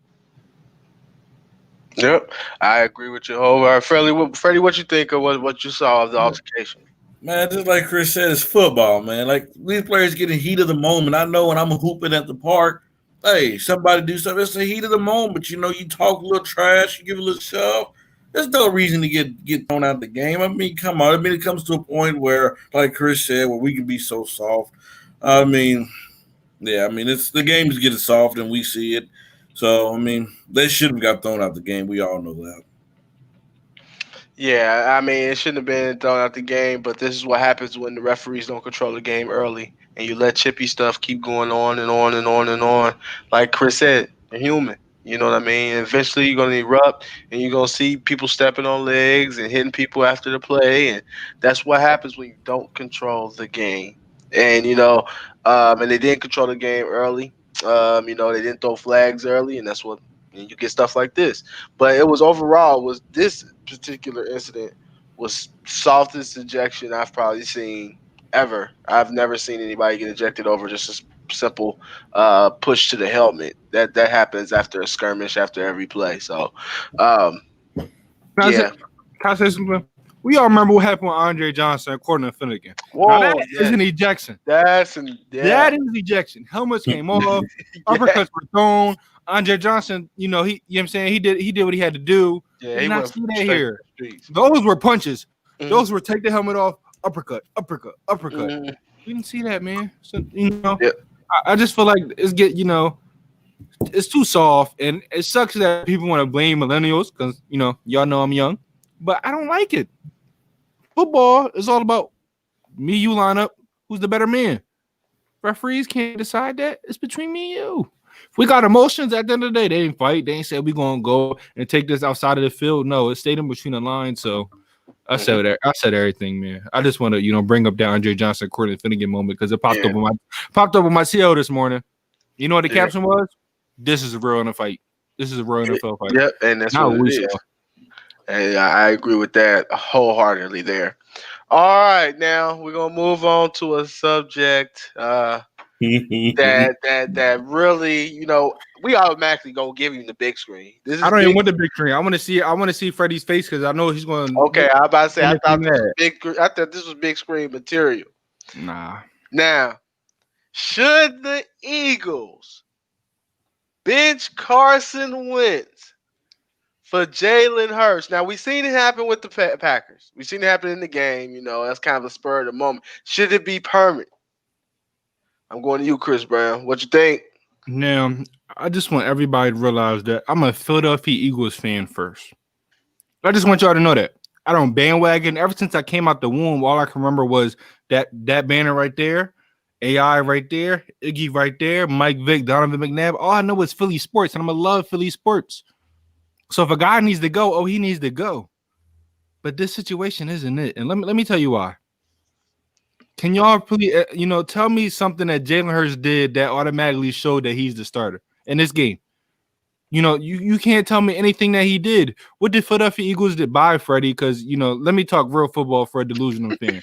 Yep, I agree with you. Freddie, what you think of what you saw of the altercation? Man, just like Chris said, it's football, man. Like, these players get in heat of the moment. I know when I'm hooping at the park, hey, somebody do something. It's the heat of the moment. You know, you talk a little trash, you give a little shove. There's no reason to get thrown out of the game. I mean, come on. I mean, it comes to a point where, like Chris said, where we can be so soft. I mean, yeah, I mean, it's the game is getting soft and we see it. So, I mean, they shouldn't have got thrown out the game. We all know that. Yeah, I mean, it shouldn't have been thrown out the game, but this is what happens when the referees don't control the game early and you let chippy stuff keep going on and on and on and on. Like Chris said, they're human. You know what I mean? And eventually you're going to erupt and you're going to see people stepping on legs and hitting people after the play. And that's what happens when you don't control the game. And, and they didn't control the game early. They didn't throw flags early, and that's what you get stuff like this. But it was this particular incident was softest ejection I've probably seen ever. I've never seen anybody get ejected over just a simple push to the helmet. That happens after a skirmish, after every play. So, Can I say something? We all remember what happened with Andre Johnson and Courtney Finnegan. Whoa, that is an ejection. That is ejection. Helmets came off, uppercuts were thrown. Andre Johnson, you know what I'm saying? He did what he had to do. Yeah, he went straight here. Those were punches. Mm-hmm. Those were take the helmet off, uppercut. Mm-hmm. We didn't see that, man. So, I just feel like it's too soft, and it sucks that people want to blame millennials because y'all know I'm young, but I don't like it. Football is all about me, you line up. Who's the better man? Referees can't decide that. It's between me and you. If we got emotions at the end of the day, they ain't fight. They ain't say we're going to go and take this outside of the field. No, it stayed in between the lines. So I said everything, man. I just want to, bring up that Andre Johnson, Courtney Finnegan moment because it popped up on my CO this morning. You know what the caption was? This is a real NFL fight. This is a real NFL fight. Yep, and that's what it is. And I agree with that wholeheartedly there. All right, now we're gonna move on to a subject that really, we automatically gonna give him the big screen. I don't even want the big screen. I want to see Freddie's face because I know he's going. Okay, I'm about to say I thought this was big screen material. Nah. Now, should the Eagles bench Carson Wentz for Jalen Hurts? Now, we've seen it happen with the Packers. We've seen it happen in the game. That's kind of a spur of the moment. Should it be permanent? I'm going to you, Chris Brown. What you think? Now, I just want everybody to realize that I'm a Philadelphia Eagles fan first. I just want y'all to know that. I don't bandwagon. Ever since I came out the womb, all I can remember was that banner right there, AI right there, Iggy right there, Mike Vick, Donovan McNabb. All I know is Philly sports, and I'm going to love Philly sports. So if a guy needs to go, he needs to go. But this situation isn't it. And let me tell you why. Can y'all please, tell me something that Jalen Hurts did that automatically showed that he's the starter in this game? You can't tell me anything that he did. What did Philadelphia Eagles buy, Freddie? Because, let me talk real football for a delusional fan.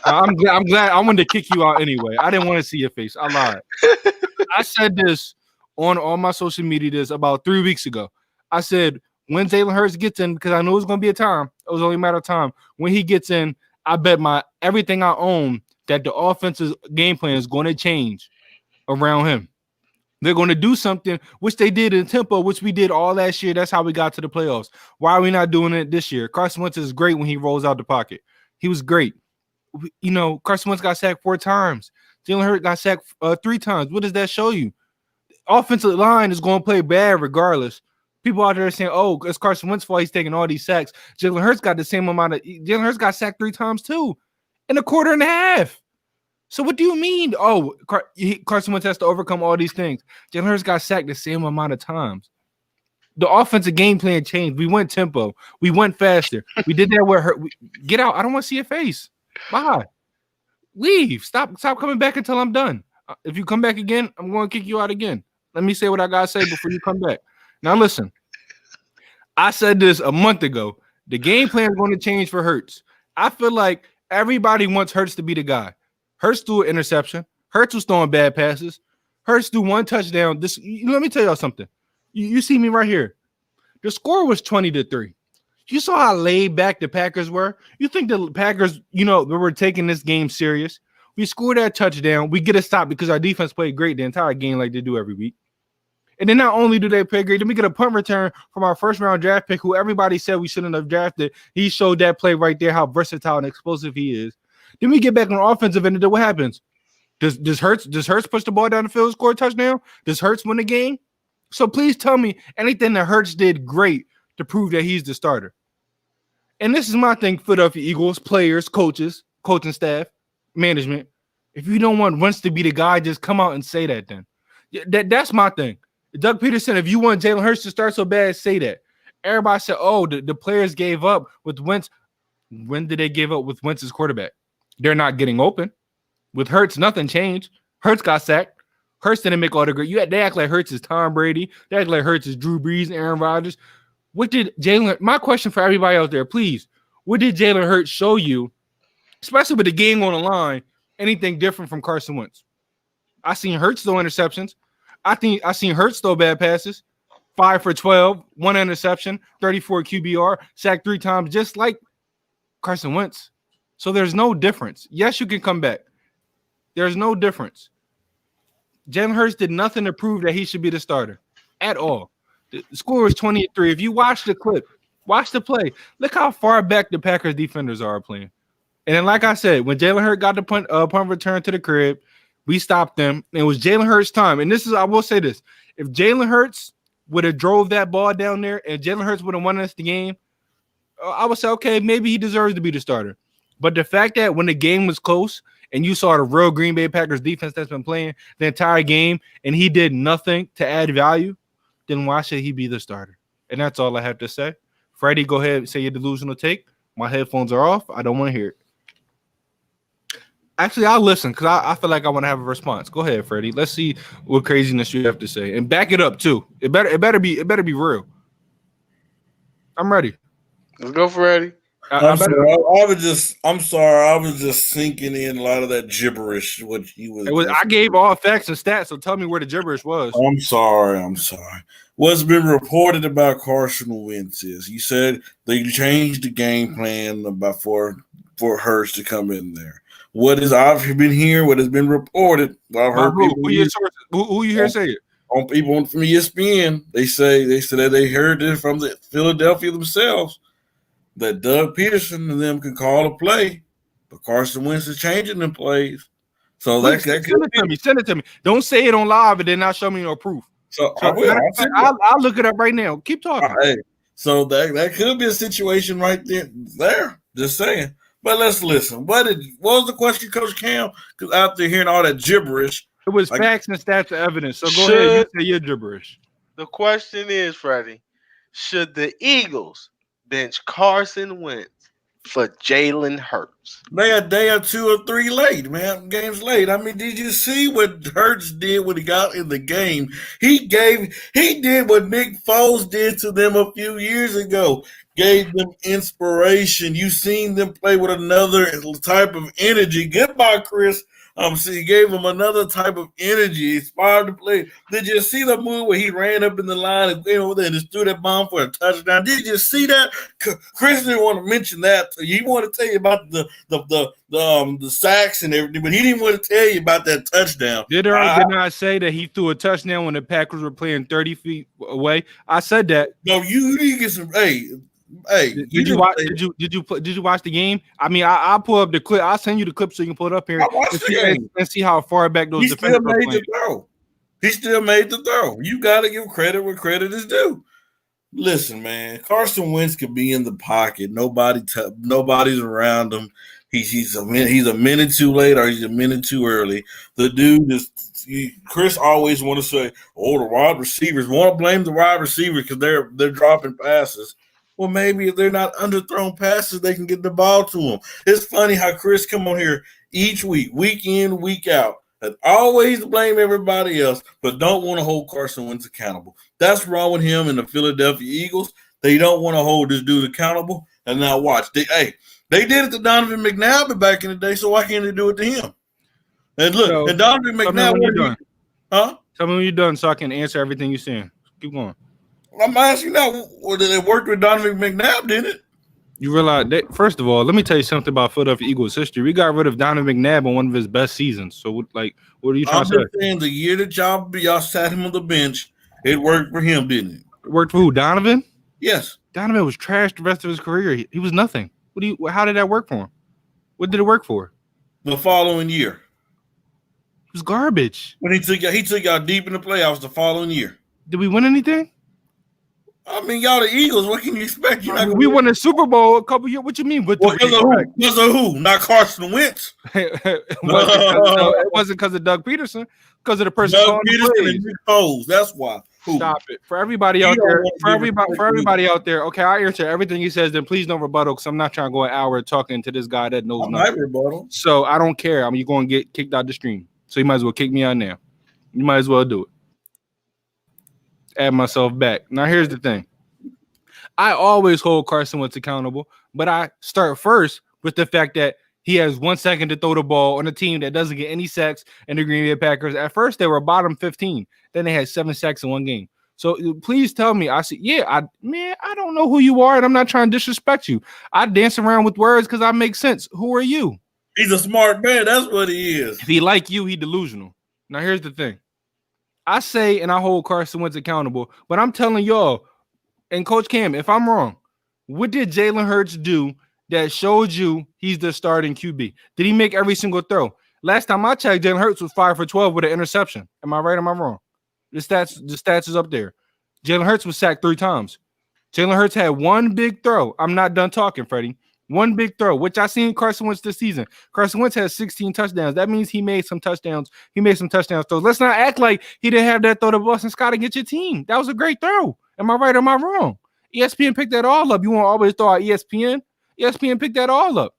I'm glad. I wanted to kick you out anyway. I didn't want to see your face. I lied. I said this on all my social media this about 3 weeks ago. I said, when Jalen Hurts gets in, because I knew it was going to be a time. It was only a matter of time. When he gets in, I bet my everything I own that the offensive game plan is going to change around him. They're going to do something, which they did in tempo, which we did all last year. That's how we got to the playoffs. Why are we not doing it this year? Carson Wentz is great when he rolls out the pocket. He was great. Carson Wentz got sacked 4 times. Jalen Hurts got sacked 3 times. What does that show you? Offensive line is going to play bad regardless. People out there saying, "Oh, it's Carson Wentz's fault. He's taking all these sacks." Jalen Hurts got the same amount of. Jalen Hurts got sacked 3 times too, in a quarter and a half. So what do you mean? Oh, Carson Wentz has to overcome all these things. Jalen Hurts got sacked the same amount of times. The offensive game plan changed. We went tempo. We went faster. We did that where get out. I don't want to see your face. Bye. Leave. Stop coming back until I'm done. If you come back again, I'm going to kick you out again. Let me say what I got to say before you come back. Now, listen. I said this a month ago. The game plan is going to change for Hurts. I feel like everybody wants Hurts to be the guy. Hurts threw an interception. Hurts was throwing bad passes. Hurts threw one touchdown. Let me tell y'all something. You see me right here. The score was 20-3. You saw how laid back the Packers were. You think the Packers, they were taking this game serious. We scored that touchdown. We get a stop because our defense played great the entire game like they do every week. And then not only do they play great, then we get a punt return from our first-round draft pick, who everybody said we shouldn't have drafted. He showed that play right there, how versatile and explosive he is. Then we get back on the offensive end, and what happens? Does Hurts push the ball down the field, score a touchdown? Does Hurts win the game? So please tell me anything that Hurts did great to prove that he's the starter. And this is my thing, Philadelphia Eagles, players, coaches, coaching staff, management. If you don't want Wentz to be the guy, just come out and say that then. That's my thing. Doug Peterson, if you want Jalen Hurts to start so bad, say that. Everybody said, the players gave up with Wentz. When did they give up with Wentz as quarterback? They're not getting open. With Hurts, nothing changed. Hurts got sacked. Hurts didn't make all the great. They act like Hurts is Tom Brady. They act like Hurts is Drew Brees and Aaron Rodgers. What did Jalen? My question for everybody out there, please. What did Jalen Hurts show you, especially with the game on the line, anything different from Carson Wentz? I seen Hurts throw interceptions. I seen Hurts throw bad passes. 5 for 12, 1 interception, 34 QBR, sacked 3 times, just like Carson Wentz. So there's no difference. Yes, you can come back. There's no difference. Jalen Hurts did nothing to prove that he should be the starter at all. The score was 20-3. If you watch the clip, watch the play, look how far back the Packers defenders are playing. And then, like I said, when Jalen Hurts got the punt return to the crib, we stopped them. It was Jalen Hurts' time. And I will say this. If Jalen Hurts would have drove that ball down there and Jalen Hurts would have won us the game, I would say, okay, maybe he deserves to be the starter. But the fact that when the game was close and you saw the real Green Bay Packers defense that's been playing the entire game and he did nothing to add value, then why should he be the starter? And that's all I have to say. Freddie, go ahead and say your delusional take. My headphones are off. I don't want to hear it. Actually, I'll listen because I feel like I want to have a response. Go ahead, Freddie. Let's see what craziness you have to say, and back it up too. It better be real. I'm ready. Let's go, Freddie. I'm sorry. I was just sinking in a lot of that gibberish. What he was. I gave all facts and stats, so tell me where the gibberish was. I'm sorry. What's been reported about Carson Wentz is you said they changed the game plan about for Hurts to come in there. What is I've been hearing, what has been reported. I've heard who you hear say it? On people from ESPN, they said that they heard it from the Philadelphia themselves that Doug Peterson and them could call a play, but Carson Wentz is changing them plays. So that send it to me. Don't say it on live and then not show me no proof. So I will. I'll look it up right now. Keep talking. Hey, so that could be a situation right there. Just saying. But let's listen. What was the question, Coach Cam? Because after hearing all that gibberish, it was facts and stats and evidence. So go ahead, you say your gibberish. The question is, Freddie, should the Eagles bench Carson Wentz for Jalen Hurts? They a day or 2 or 3 late, man. Game's late. I mean, did you see what Hurts did when he got in the game? He did what Nick Foles did to them a few years ago. Gave them inspiration. You seen them play with another type of energy. Goodbye, Chris. So he gave him another type of energy, inspired to play. Did you see the move where he ran up in the line and went over there and just threw that bomb for a touchdown? Did you see that? Chris didn't want to mention that. He wanted to tell you about the sacks and everything, but he didn't want to tell you about that touchdown. Did I say that he threw a touchdown when the Packers were playing 30 feet away? I said that. No, you need to get some. Hey, did you watch the game? I mean, I'll pull up the clip. I'll send you the clip so you can pull it up here and see how far back those defenders are playing. He still made the throw. You got to give credit where credit is due. Listen, man, Carson Wentz could be in the pocket. Nobody's around him. He's a minute too late or he's a minute too early. The dude is. Chris always want to say, "Oh, the wide receivers." Want to blame the wide receivers because they're dropping passes. Well, maybe if they're not underthrown passes, they can get the ball to them. It's funny how Chris come on here each week in, week out, that always blame everybody else, but don't want to hold Carson Wentz accountable. That's wrong with him and the Philadelphia Eagles. They don't want to hold this dude accountable. And now watch. They did it to Donovan McNabb back in the day, so why can't they do it to him? And look, and Donovan McNabb. Tell me when you're done so I can answer everything you're saying. Keep going. I'm asking now, it worked with Donovan McNabb, didn't it? You realize that, first of all, let me tell you something about Philadelphia Eagles history. We got rid of Donovan McNabb on one of his best seasons. So, what are you trying to say? Saying the year that y'all sat him on the bench, it worked for him, didn't it? It worked for who? Donovan? Yes. Donovan was trashed the rest of his career. He was nothing. How did that work for him? What did it work for? The following year. It was garbage. When he took y'all deep in the playoffs the following year. Did we win anything? I mean, y'all the Eagles. What can you expect? We won the Super Bowl a couple years. What you mean? Because of who? Not Carson Wentz. It wasn't because of Doug Peterson. Because of the person Doug Peterson and Nick Foles. That's why. Who? Stop it. For everybody out there. For everybody out there. Okay, I answer everything he says. Then please don't rebuttal because I'm not trying to go an hour talking to this guy that knows nothing. Rebuttal. So I don't care. You're going to get kicked out the stream. So you might as well kick me out now. You might as well do it. Add myself back. Now here's the thing. I always hold Carson Wentz accountable, but I start first with the fact that he has 1 second to throw the ball on a team that doesn't get any sacks in the Green Bay Packers. At first, they were bottom 15. Then they had 7 sacks in one game. So please tell me. I said, I don't know who you are, and I'm not trying to disrespect you. I dance around with words because I make sense. Who are you? He's a smart man. That's what he is. If he like you, he delusional. Now, here's the thing. I say and I hold Carson Wentz accountable, but I'm telling y'all, and Coach Cam, if I'm wrong, what did Jalen Hurts do that showed you he's the starting QB? Did he make every single throw? Last time I checked, Jalen Hurts was 5 for 12 with an interception. Am I right or am I wrong? The stats is up there. Jalen Hurts was sacked 3 times. Jalen Hurts had one big throw. I'm not done talking, Freddie. One big throw, which I seen Carson Wentz this season. Carson Wentz has 16 touchdowns. That means he made some touchdowns. He made some touchdowns throws. Let's not act like he didn't have that throw to Boston Scott to get your team. That was a great throw. Am I right or am I wrong? ESPN picked that all up. You want to always throw out ESPN? ESPN picked that all up.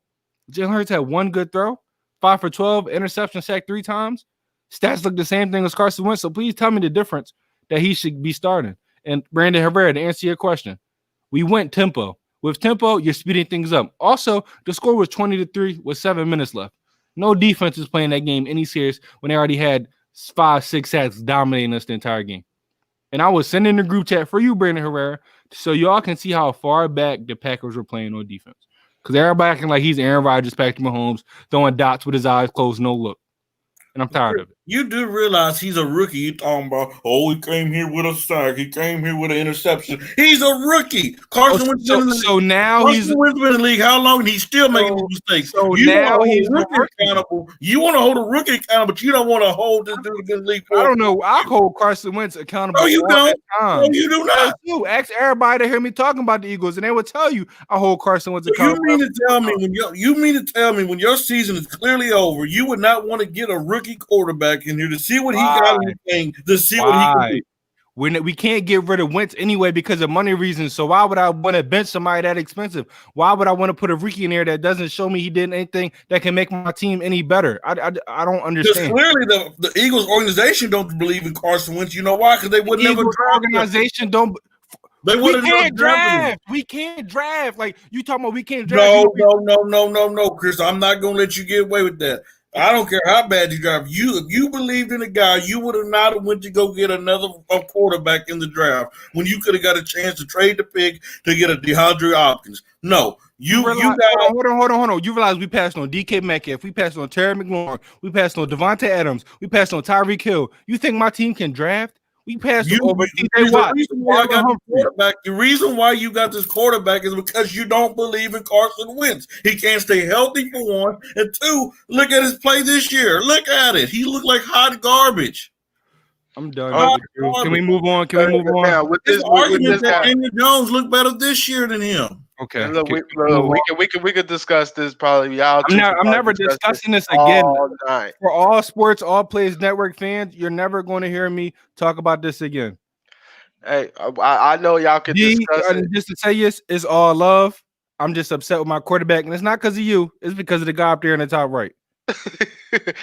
Jalen Hurts had one good throw, 5 for 12, interception, sacked 3 times. Stats look the same thing as Carson Wentz. So please tell me the difference that he should be starting. And Brandon Herrera, to answer your question, we went tempo. With tempo, you're speeding things up. Also, the score was 20-3 with 7 minutes left. No defense is playing that game any serious when they already had 5-6 sacks dominating us the entire game. And I was sending the group chat for you, Brandon Herrera, so y'all can see how far back the Packers were playing on defense. Because everybody acting like he's Aaron Rodgers, Patrick Mahomes, throwing dots with his eyes closed, no look. And I'm tired of it. You do realize he's a rookie. You talking about, he came here with a sack. He came here with an interception. He's a rookie. Carson Wentz been in the league. So now Carson Wentz been in the league how long? And he's still making these mistakes. So now he's accountable. You want to hold a rookie accountable, but you don't want to hold this dude in the league. I don't know. I hold Carson Wentz accountable. No, you don't. No, you do not. You ask everybody to hear me talking about the Eagles, and they will tell you I hold Carson Wentz accountable. You mean to tell me when your season is clearly over, you would not want to get a rookie quarterback in here to see what he got in the game, to see what he can do. We can't get rid of Wentz anyway because of money reasons. So why would I want to bench somebody that expensive? Why would I want to put a rookie in there that doesn't show me he did anything that can make my team any better? I don't understand. Because clearly the Eagles organization don't believe in Carson Wentz. You know why? Because they would never organization don't. They we can't draft. We can't draft. Like you talking about, we can't draft. No, Chris. I'm not gonna let you get away with that. I don't care how bad you draft. If you believed in a guy, you would have not went to go get another quarterback in the draft when you could have got a chance to trade the pick to get a DeAndre Hopkins. No, hold on. You realize we passed on DK Metcalf, we passed on Terry McLaurin, we passed on Devontae Adams, we passed on Tyreek Hill. You think my team can draft? We passed over TJ Watt. The reason why you got this quarterback is because you don't believe in Carson Wentz. He can't stay healthy for one, and two, look at his play this year. Look at it. He looked like hot garbage. I'm done. Can we move on? Now, with this argument that Daniel Jones looked better this year than him. Okay. Look, we could discuss this probably. I'm never discussing this again. For all sports, all plays network fans, you're never going to hear me talk about this again. Hey, I know y'all can discuss it. Just to say yes, it's all love. I'm just upset with my quarterback, and it's not because of you. It's because of the guy up there in the top right. It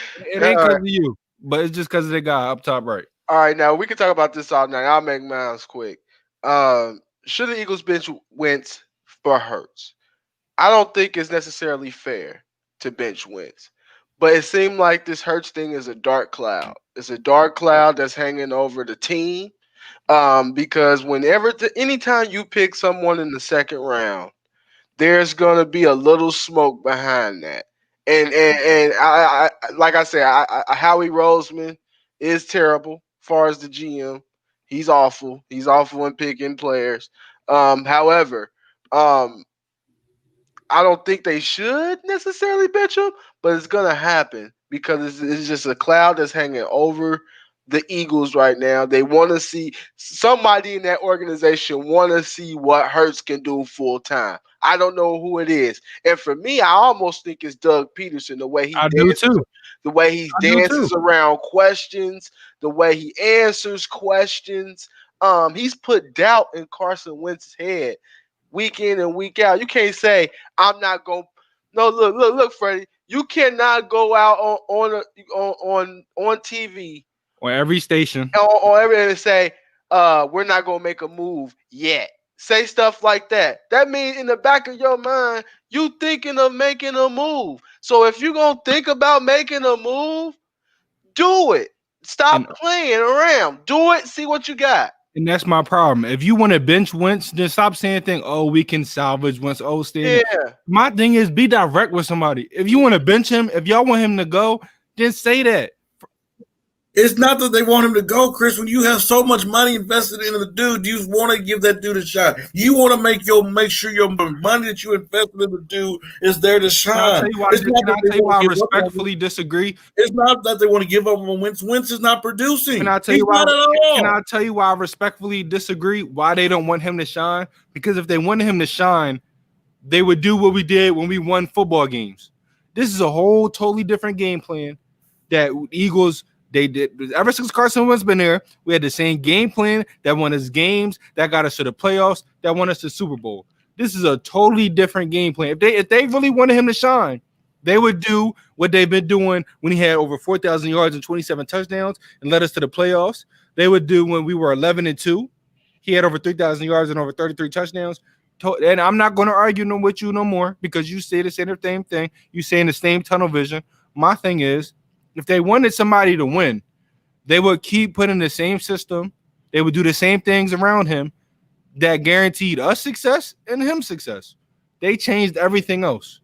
ain't because of you. but it's just because of the guy up top right. All right, now we can talk about this all night. I'll make mine quick. Should the Eagles bench Wentz for Hurts? I don't think it's necessarily fair to bench Wentz, but it seemed like this Hurts thing is a dark cloud. It's a dark cloud that's hanging over the team. Because anytime you pick someone in the second round, there's gonna be a little smoke behind that. And I like I said, Howie Roseman is terrible as far as the GM. He's awful. He's awful in picking players. However, I don't think they should necessarily bench him, but it's gonna happen because it's just a cloud that's hanging over the Eagles right now. They want to see somebody in that organization want to see what Hurts can do full time. I don't know who it is, and for me, I almost think it's Doug Peterson. The way he the way he dances around questions, the way he answers questions. He's put doubt in Carson Wentz's head week in and week out. You can't say I'm not going. No, look, Freddie. You cannot go out on TV on every station on every and say we're not gonna make a move yet. Say stuff like that. That means in the back of your mind, you thinking of making a move. So if you're gonna think about making a move, do it. Stop playing around. Do it. See what you got. And that's my problem. If you want to bench Wentz, then stop saying things. Oh, we can salvage Wentz. Oh, stay. Yeah. My thing is be direct with somebody. If you want to bench him, if y'all want him to go, then say that. It's not that they want him to go, Chris. When you have so much money invested in the dude, you want to give that dude a shot. You want to make sure your money that you invested in the dude is there to shine. Can I tell you why I respectfully disagree? It's not that they want to give up on Wentz. Wentz is not producing. Can I tell you why I respectfully disagree? Why they don't want him to shine? Because if they wanted him to shine, they would do what we did when we won football games. This is a whole totally different game plan that Eagles. They did ever since Carson Wentz been there. We had the same game plan that won us games, that got us to the playoffs, that won us the Super Bowl. This is a totally different game plan. If they really wanted him to shine, they would do what they've been doing when he had over 4,000 yards and 27 touchdowns and led us to the playoffs. They would do when we were 11-2. He had over 3,000 yards and over 33 touchdowns. And I'm not going to argue with you no more because you say the same thing. You say in the same tunnel vision. My thing is, if they wanted somebody to win, they would keep putting the same system. They would do the same things around him that guaranteed us success and him success. They changed everything else.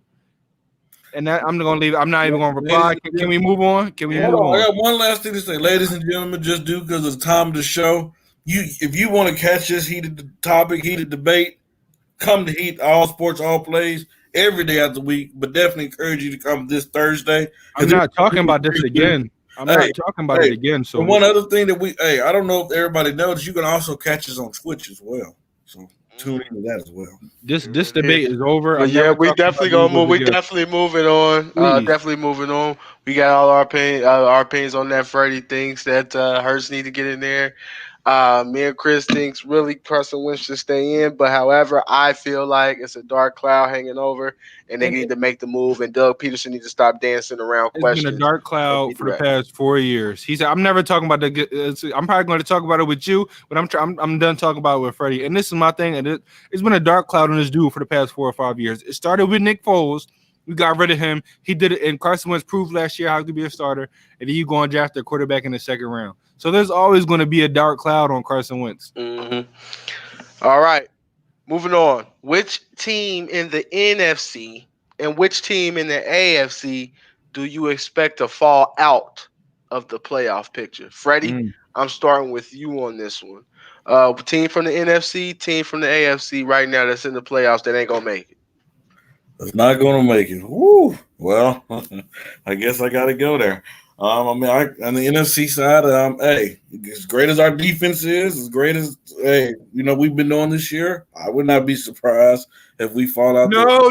And that I'm going to leave. I'm not even going to reply. Can we move on? Can we move on? I got one last thing to say. Ladies and gentlemen, just do because of the time of the show. If you want to catch this heated topic, heated debate, come to Heat All Sports, All Plays every day of the week, but definitely encourage you to come this Thursday. I'm not talking about this again. I'm not talking about it again. So one other thing that I don't know if everybody knows, you can also catch us on Twitch as well. So tune into that as well. This debate is over. We definitely gonna move. We definitely moving on. Definitely moving on. We got all our opinions on that. Freddie thinks that Hurts need to get in there. Me and Chris thinks really Carson Wentz should stay in, but however, I feel like it's a dark cloud hanging over, and they need to make the move. And Doug Peterson needs to stop dancing around questions. It's been a dark cloud for the past 4 years. He said, "I'm never talking about I'm probably going to talk about it with you, but I'm done talking about it with Freddie." And this is my thing. And it's been a dark cloud on this dude for the past 4 or 5 years. It started with Nick Foles. We got rid of him. He did it, and Carson Wentz proved last year how he could be a starter. And then you go and draft a quarterback in the second round. So there's always going to be a dark cloud on Carson Wentz. Mm-hmm. All right, moving on. Which team in the NFC and which team in the AFC do you expect to fall out of the playoff picture? Freddie, I'm starting with you on this one. Team from the NFC, team from the AFC right now that's in the playoffs that ain't going to make it. It's not going to make it. Woo. Well, I guess I got to go there. On the NFC side, as great as our defense is, as great as we've been doing this year, I would not be surprised if we fall out. No.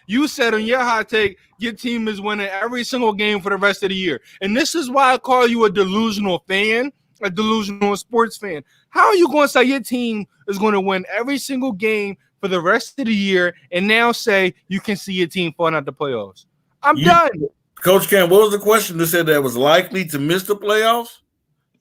You said on your hot take, your team is winning every single game for the rest of the year, and this is why I call you a delusional fan, a delusional sports fan. How are you going to say your team is going to win every single game for the rest of the year and now say you can see your team falling out the playoffs? I'm done. Coach Cam, what was the question that said that was likely to miss the playoffs?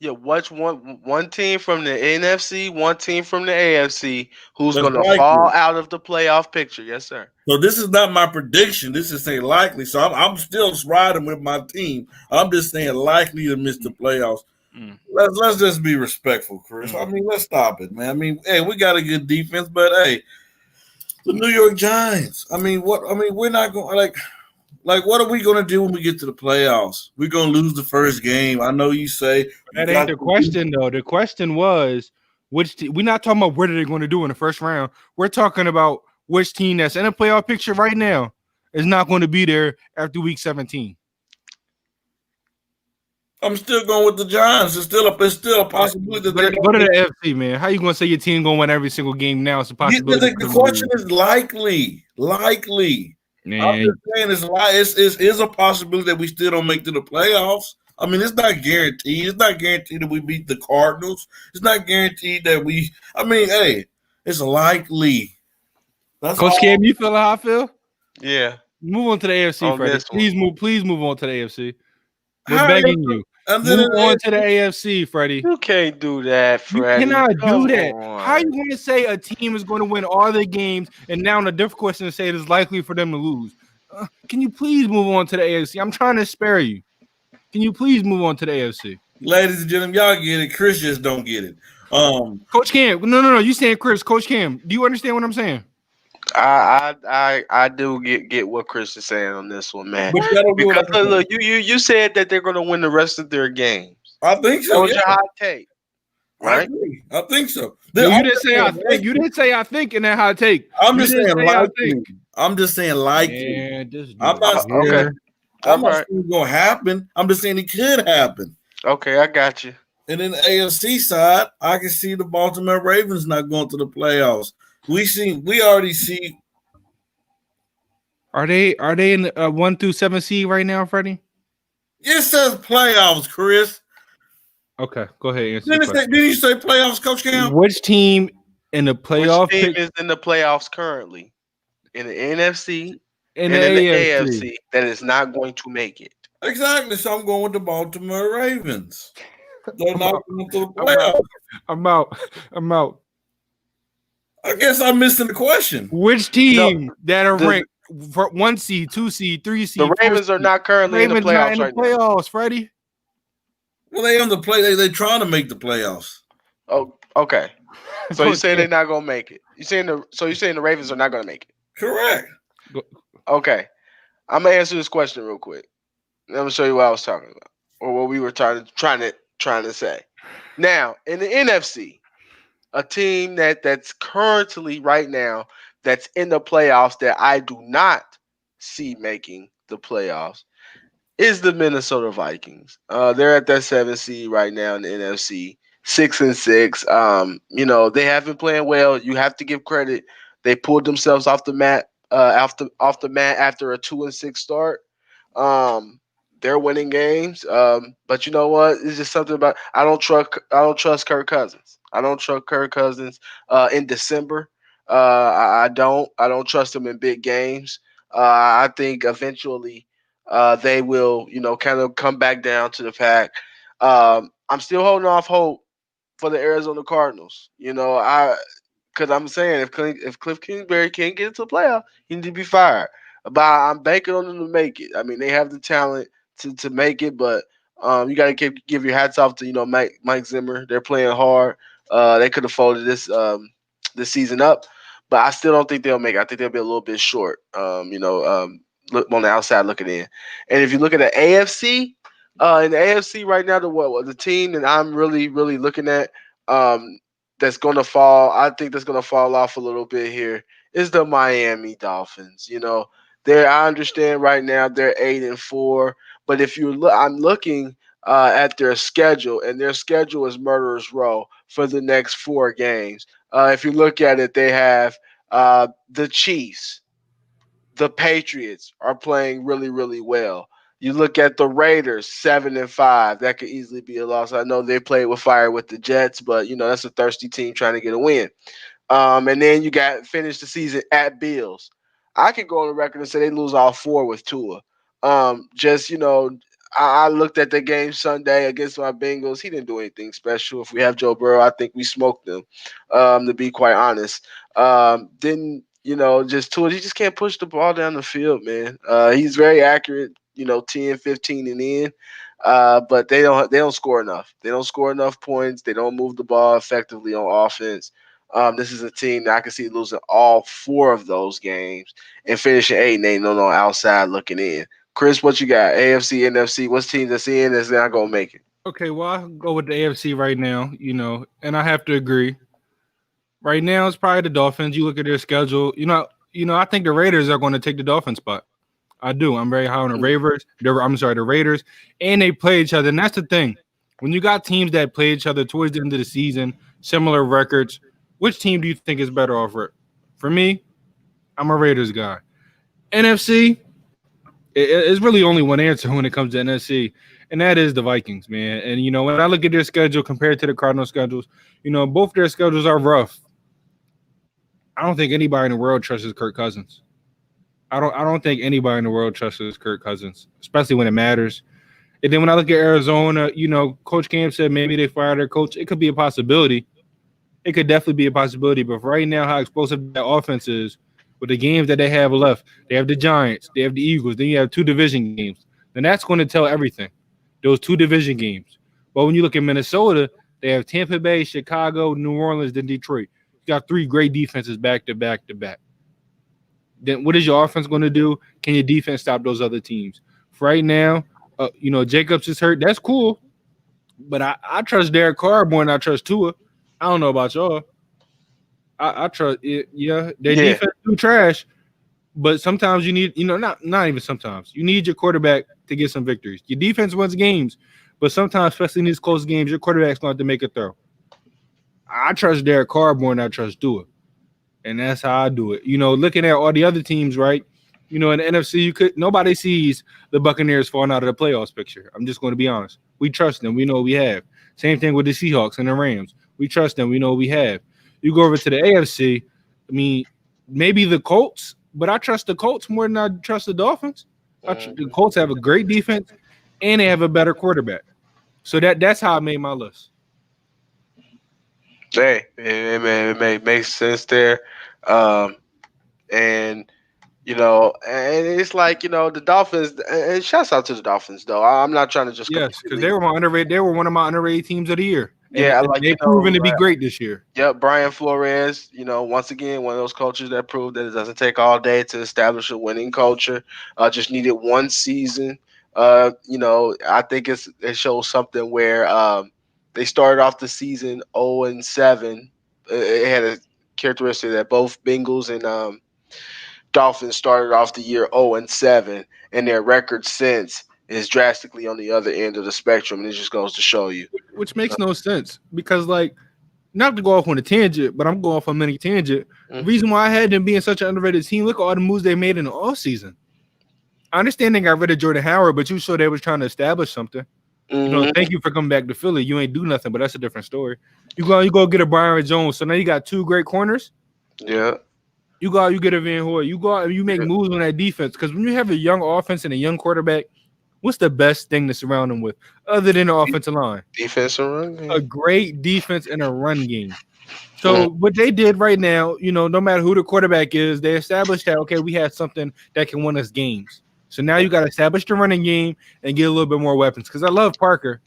Yeah, watch one team from the NFC, one team from the AFC who's That's going to likely. fall out of the playoff picture. Yes, sir. So this is not my prediction. This is saying likely. So I'm still riding with my team. I'm just saying likely to miss the playoffs. Let's just be respectful, Chris. I mean, let's stop it, man. I mean, hey, we got a good defense, but hey, the New York Giants. I mean, we're not going like what are we going to do when we get to the playoffs? We're going to lose the first game. I know you say that ain't the question though. The question was we're not talking about what are they going to do in the first round. We're talking about which team that's in the playoff picture right now is not going to be there after week 17. I'm still going with the Giants. It's still a possibility that go to the NFC, man. How you going to say your team going to win every single game now? It's a possibility. The question is likely. Man. I'm just saying it's a possibility that we still don't make to the playoffs. I mean, it's not guaranteed. It's not guaranteed that we beat the Cardinals. It's not guaranteed that we. I mean, hey, it's likely. That's Coach Cam, you feel how I feel? Yeah. Move on to the AFC, Freddie. Please move on to the AFC. We're begging you. Move on to the AFC, Freddie. You can't do that, Freddie. You cannot do that. How are you going to say a team is going to win all their games and now the different question to say it is likely for them to lose? Can you please move on to the AFC? I'm trying to spare you. Can you please move on to the AFC? Ladies and gentlemen, y'all get it. Chris just don't get it. Coach Cam, no. You saying Chris? Coach Cam, do you understand what I'm saying? I do get what Chris is saying on this one, man. Because look, you said that they're going to win the rest of their games. I think so. That was your hot take, right? I think so. You didn't say I think. You didn't say I think in that hot take. I'm just saying likely. I'm just saying likely. I'm not okay. I'm not saying it's going to happen. I'm just saying it could happen. Okay, I got you. And then the AFC side, I can see the Baltimore Ravens not going to the playoffs. We already see. Are they in the 1 through 7 seed right now, Freddie? It says playoffs, Chris. Okay, go ahead. Did you say playoffs, Coach Cam? Which team in the playoff? Which team is in the playoffs currently? In the NFC and in the AFC that is not going to make it. Exactly. So I'm going with the Baltimore Ravens. They're not going to the playoffs. I'm out. I guess I'm missing the question. Which team that are ranked for 1 seed, 2 seed, 3 seed? The Ravens are not currently in the playoffs right now. Playoffs, Freddie. Well, they on the play. They trying to make the playoffs. Oh, okay. So you say they're not gonna make it. You're saying the Ravens are not gonna make it. Correct. Okay. I'm gonna answer this question real quick. I'm gonna show you what I was talking about, or what we were trying to say. Now, in the NFC, a team that's currently right now that's in the playoffs that I do not see making the playoffs is the Minnesota Vikings. They're at that 7 seed right now in the NFC, 6-6. They have been playing well. You have to give credit. They pulled themselves off the mat off the mat after a 2-6 start. They're winning games. But you know what? It's just something about I don't trust Kirk Cousins. I don't trust Kirk Cousins in December. I don't trust him in big games. I think eventually they will, kind of come back down to the fact. I'm still holding off hope for the Arizona Cardinals. Because I'm saying if Cliff Kingsbury can't get into the playoff, he needs to be fired. But I'm banking on them to make it. I mean, they have the talent to make it, but you got to give your hats off to Mike Zimmer. They're playing hard. They could have folded this season up, but I still don't think they'll make it. I think they'll be a little bit short. Look on the outside looking in, and if you look at the AFC, in the AFC right now, the team that I'm really looking at, that's going to fall. I think that's going to fall off a little bit here is the Miami Dolphins. I understand right now they're 8-4, but if you look, I'm looking at their schedule, and their schedule is murderer's row for the next 4 games. If you look at it, they have the Chiefs, the Patriots are playing really well. You look at the Raiders, 7-5. That could easily be a loss. I know they played with fire with the Jets, but that's a thirsty team trying to get a win. And then you got finished the season at Bills. I could go on the record and say they lose all 4 with Tua, Just I looked at the game Sunday against my Bengals. He didn't do anything special. If we have Joe Burrow, I think we smoked them. To be quite honest, then just Tua, he just can't push the ball down the field, man. He's very accurate, 10, 15 and in. But they don't score enough. They don't score enough points. They don't move the ball effectively on offense. This is a team that I can see losing all 4 of those games and finishing 8-8 on the outside looking in. Chris, what you got? AFC, NFC. What's teams that's in that's not gonna make it? Okay, well, I'll go with the AFC right now, and I have to agree. Right now, it's probably the Dolphins. You look at their schedule, I think the Raiders are going to take the Dolphins spot. I do. I'm very high on the Raiders. The Raiders, and they play each other. And that's the thing. When you got teams that play each other towards the end of the season, similar records, which team do you think is better off? For me, I'm a Raiders guy. NFC, it's really only one answer when it comes to NFC, and that is the Vikings, man. And, when I look at their schedule compared to the Cardinals' schedules, both their schedules are rough. I don't think anybody in the world trusts Kirk Cousins. I don't think anybody in the world trusts Kirk Cousins, especially when it matters. And then when I look at Arizona, Coach Cam said maybe they fire their coach. It could be a possibility. It could definitely be a possibility. But right now, how explosive that offense is with the games that they have left, they have the Giants, they have the Eagles, then you have 2 division games. Then that's going to tell everything, those 2 division games. But when you look at Minnesota, they have Tampa Bay, Chicago, New Orleans, then Detroit. You got 3 great defenses back to back to back. Then what is your offense going to do? Can your defense stop those other teams? For right now, Jacobs is hurt. That's cool. But I trust Derek Carr more than I trust Tua. I don't know about y'all. I trust it. Yeah, their defense do trash. But sometimes you need, not even sometimes. You need your quarterback to get some victories. Your defense wins games. But sometimes, especially in these close games, your quarterback's going to have to make a throw. I trust Derek Carr more than I trust Tua. And that's how I do it. Looking at all the other teams, right? In the NFC, nobody sees the Buccaneers falling out of the playoffs picture. I'm just going to be honest. We trust them. We know what we have. Same thing with the Seahawks and the Rams. We trust them. We know what we have. You go over to the AFC, maybe the Colts, but I trust the Colts more than I trust the Dolphins. The Colts have a great defense, and they have a better quarterback. So that's how I made my list. Hey, it makes sense there. And it's like, the Dolphins, and shouts out to the Dolphins, though. I'm not trying to just because they were my underrated. They were one of my underrated teams of the year. And they've proven to be great this year. Yep, Brian Flores, once again, one of those coaches that proved that it doesn't take all day to establish a winning culture. Just needed 1 season. I think it shows something where they started off the season 0-7. It had a characteristic that both Bengals and Dolphins started off the year 0-7, and their record since is drastically on the other end of the spectrum, and it just goes to show you. Which makes no sense because, not to go off on a tangent, but I'm going off on a mini tangent. The reason why I had them being such an underrated team, look at all the moves they made in the offseason. I understand they got rid of Jordan Howard, but you saw they was trying to establish something. Thank you for coming back to Philly. You ain't do nothing, but that's a different story. You go get a Byron Jones. So now you got 2 great corners. Yeah. You go out, you get a Van Hoy. You go out, you make moves on that defense. Because when you have a young offense and a young quarterback, what's the best thing to surround them with other than the offensive line? Defense and run game. A great defense and a run game. So what they did right now, no matter who the quarterback is, they established that, okay, we have something that can win us games. So now you got to establish the running game and get a little bit more weapons. Because I love Parker.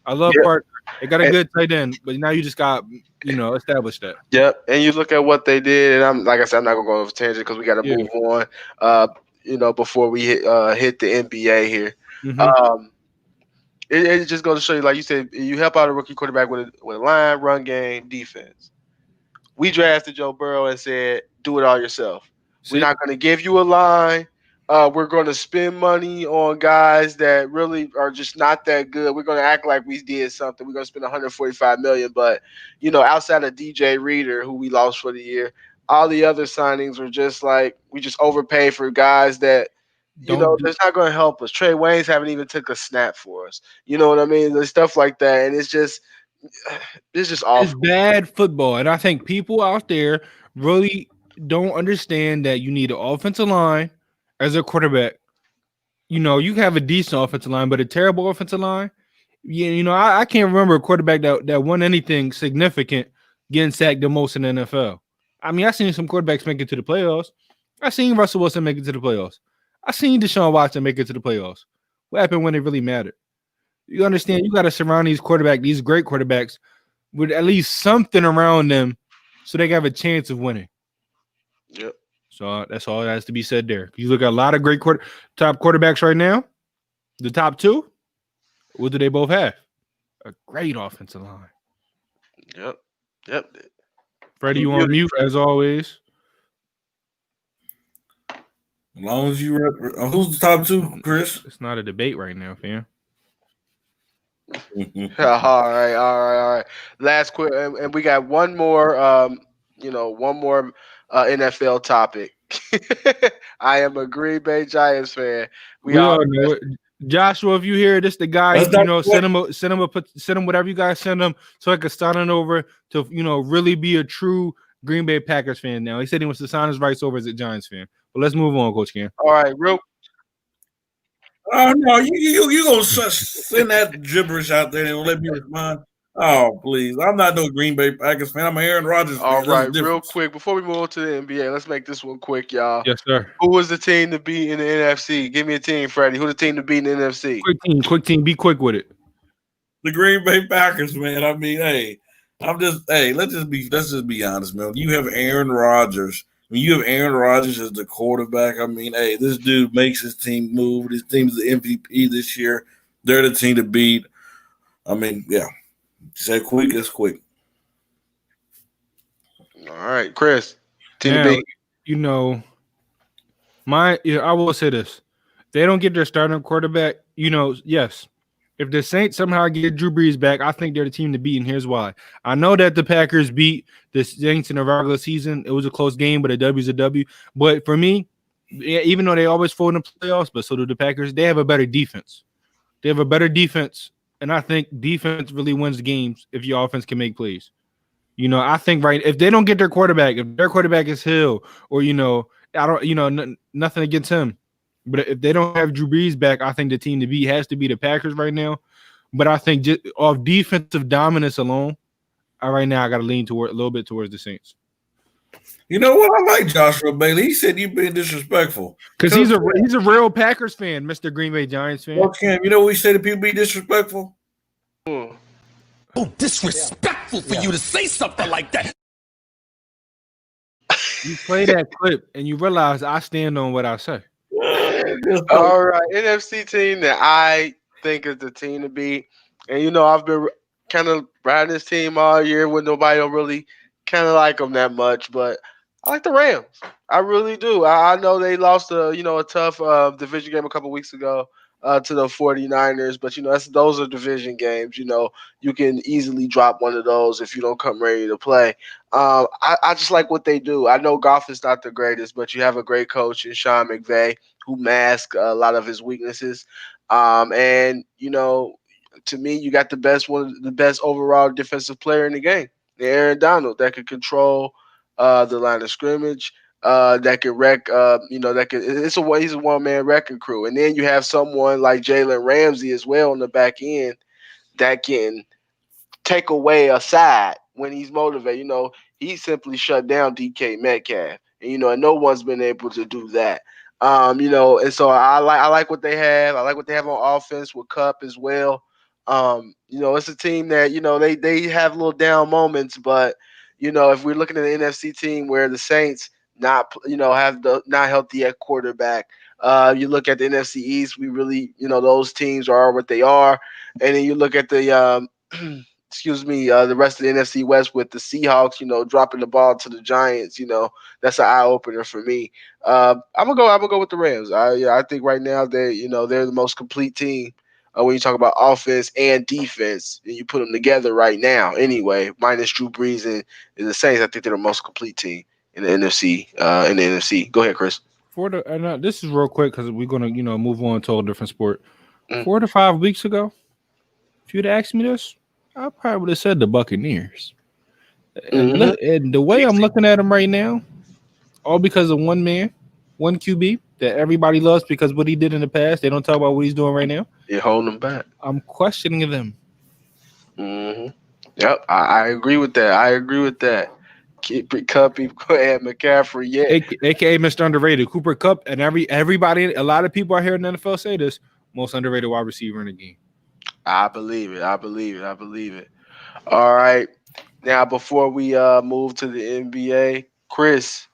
Parker. They got a good tight end, but now you just got, establish that. Yep. And you look at what they did, and I'm not gonna go off a tangent because we got to move on. Before we hit the NBA here. It just goes to show you, like you said, you help out a rookie quarterback with a line, run game, defense. We drafted Joe Burrow and said, do it all yourself. We're not going to give you a line. We're going to spend money on guys that really are just not that good. We're going to act like we did something. We're going to spend $145 million. But, outside of DJ Reader, who we lost for the year, all the other signings were just like we just overpaid for guys that, that's not going to help us. Trey Waynes haven't even took a snap for us. You know what I mean? There's stuff like that. And it's just awful. It's bad football. And I think people out there really don't understand that you need an offensive line as a quarterback. you know, you can have a decent offensive line, but a terrible offensive line. Yeah, you know, I can't remember a quarterback that won anything significant getting sacked the most in the NFL. I mean, I've seen some quarterbacks make it to the playoffs. I've seen Russell Wilson make it to the playoffs. I've seen Deshaun Watson make it to the playoffs. What happened when it really mattered? You understand? You got to surround these great quarterbacks, with at least something around them so they can have a chance of winning. Yep. So that's all that has to be said there. You look at a lot of great top quarterbacks right now. The top two, what do they both have? A great offensive line. Yep. Freddie, you on mute as always. As long as you who's the top two, Chris? It's not a debate right now, fam. All right. Last quick, and we got one more. One more NFL topic. I am a Green Bay Giants fan. We all know it. Joshua, if you hear this, the guy, send him whatever you guys send him, so I can sign it over to, really be a true Green Bay Packers fan. Now he said he wants to sign his rights over as a Giants fan. But let's move on, Coach Cam. All right, real. Oh no, you gonna send that gibberish out there and let me respond? Oh please, I'm not no Green Bay Packers fan. I'm an Aaron Rodgers fan. All right, real quick before we move on to the NBA, let's make this one quick, y'all. Yes, sir. Who was the team to beat in the NFC? Give me a team, Freddie. Who the team to beat in the NFC? Quick team. Be quick with it. The Green Bay Packers, man. I mean, let's just be honest, man. You have Aaron Rodgers. When you have Aaron Rodgers as the quarterback, I mean, this dude makes his team move. His team's the MVP this year. They're the team to beat. I mean, yeah. Say quick, it's quick. All right, Chris. Team to beat. I will say this. They don't get their starting quarterback, yes. If the Saints somehow get Drew Brees back, I think they're the team to beat, and here's why. I know that the Packers beat the Saints in the regular season. It was a close game, but a W's a W. But for me, even though they always fold in the playoffs, but so do the Packers, they have a better defense. They have a better defense, and I think defense really wins games if your offense can make plays. I think if they don't get their quarterback, if their quarterback is Hill or, nothing against him. But if they don't have Drew Brees back, I think the team to beat has to be the Packers right now. But I think just off defensive dominance alone, right now I got to lean a little bit towards the Saints. You know what? I like Joshua Bailey. He said you've been disrespectful because he's a real Packers fan, Mr. Green Bay Giants fan. Well, Cam, you know what we say to people be disrespectful? Oh, disrespectful for you to say something like that. You play that clip and you realize I stand on what I say. All right, NFC team that I think is the team to beat. And, I've been kind of riding this team all year with nobody don't really kind of like them that much. But I like the Rams. I really do. I know they lost a tough division game a couple weeks ago to the 49ers. But, those are division games. You can easily drop one of those if you don't come ready to play. I just like what they do. I know Goff is not the greatest, but you have a great coach in Sean McVay who masks a lot of his weaknesses. And, to me, you got the best overall defensive player in the game, Aaron Donald, that could control the line of scrimmage, that can wreck, he's a one-man wrecking crew. And then you have someone like Jalen Ramsey as well on the back end that can take away a side when he's motivated. He simply shut down DK Metcalf. And, and no one's been able to do that. And so I like what they have. I like what they have on offense with Kupp as well. It's a team that, they have little down moments, but, if we're looking at the NFC team where the Saints have the not healthy at quarterback, you look at the NFC East, we really, those teams are what they are. And then you look at the, the rest of the NFC West with the Seahawks, dropping the ball to the Giants, that's an eye opener for me. I'm gonna go with the Rams. I think right now they're the most complete team when you talk about offense and defense, and you put them together right now. Anyway, minus Drew Brees and the Saints, I think they're the most complete team in the NFC. Go ahead, Chris. This is real quick because we're gonna move on to a different sport. 4 to 5 weeks ago, if you'd asked me this, I probably would have said the Buccaneers. And the way I'm looking at them right now, all because of one man, one QB, that everybody loves because what he did in the past. They don't talk about what he's doing right now. You're holding them back. I'm questioning them. Mm-hmm. Yep, I agree with that. I agree with that. Keep it Cuppy, and McCaffrey. Yeah, AKA Mr. Underrated, Cooper Kupp, and everybody, a lot of people out here in the NFL say this, most underrated wide receiver in the game. I believe it. I believe it. I believe it. All right. Now, before we move to the NBA, Chris,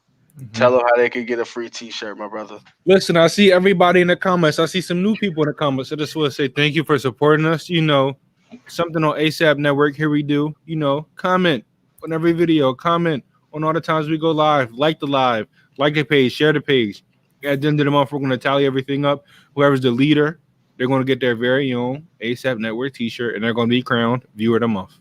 tell them how they could get a free T-shirt, my brother. Listen, I see everybody in the comments. I see some new people in the comments. I just want to say thank you for supporting us. You know, something on ASAP Network. Here we do. You know, comment on every video. Comment on all the times we go live. Like the page, share the page. At the end of the month, we're going to tally everything up. Whoever's the leader, they're going to get their very own ASAP Network T-shirt, and they're going to be crowned Viewer of the Month.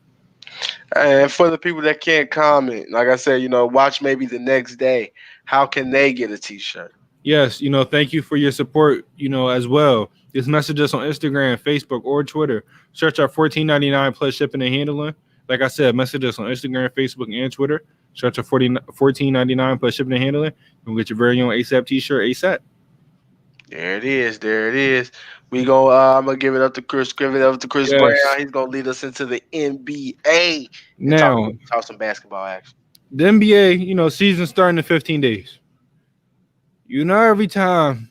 And for the people that can't comment, like I said, you know, watch maybe the next day. How can they get a T-shirt? Yes, you know, thank you for your support, you know, as well. Just message us on Instagram, Facebook, or Twitter. Search our $14.99 plus shipping and handling. Like I said, message us on Instagram, Facebook, and Twitter. Search our $14.99 plus shipping and handling. You'll get your very own ASAP T-shirt ASAP. There it is. There it is. We go. I'm gonna give it up to Chris. Give it up to Chris Yes. Brown. He's gonna lead us into the NBA. Now, talk some basketball action. the NBA, you know, season starting in 15 days. You know, every time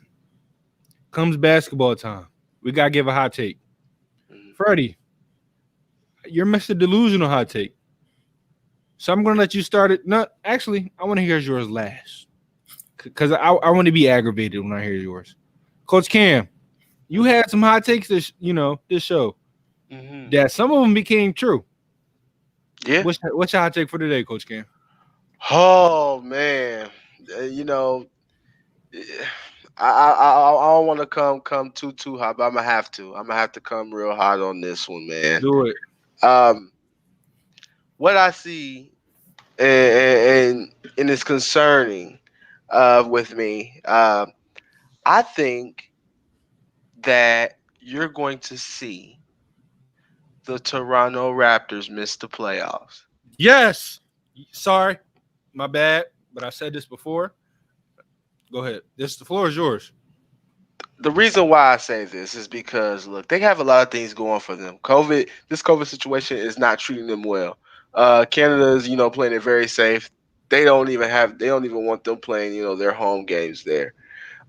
comes basketball time, we gotta give a hot take. Freddie, you're Mr. Delusional hot take. So I'm gonna let you start it. No, actually, I want to hear yours last. Because I want to be aggravated when I hear yours. Coach Cam, you had some hot takes this show. Mm-hmm. That some of them became true. Yeah. What's your hot take for today, Coach Cam? Oh man, you know, I don't want to come too hot, but I'm gonna have to. I'm gonna have to come real hot on this one, man. Do it. What I see and it's concerning with me. I think that you're going to see the Toronto Raptors miss the playoffs. Yes. Sorry, my bad, but I said this before. Go ahead. The floor is yours. The reason why I say this is because, look, they have a lot of things going for them. This COVID situation is not treating them well. Canada is, you know, playing it very safe. They don't even want them playing, you know, their home games there.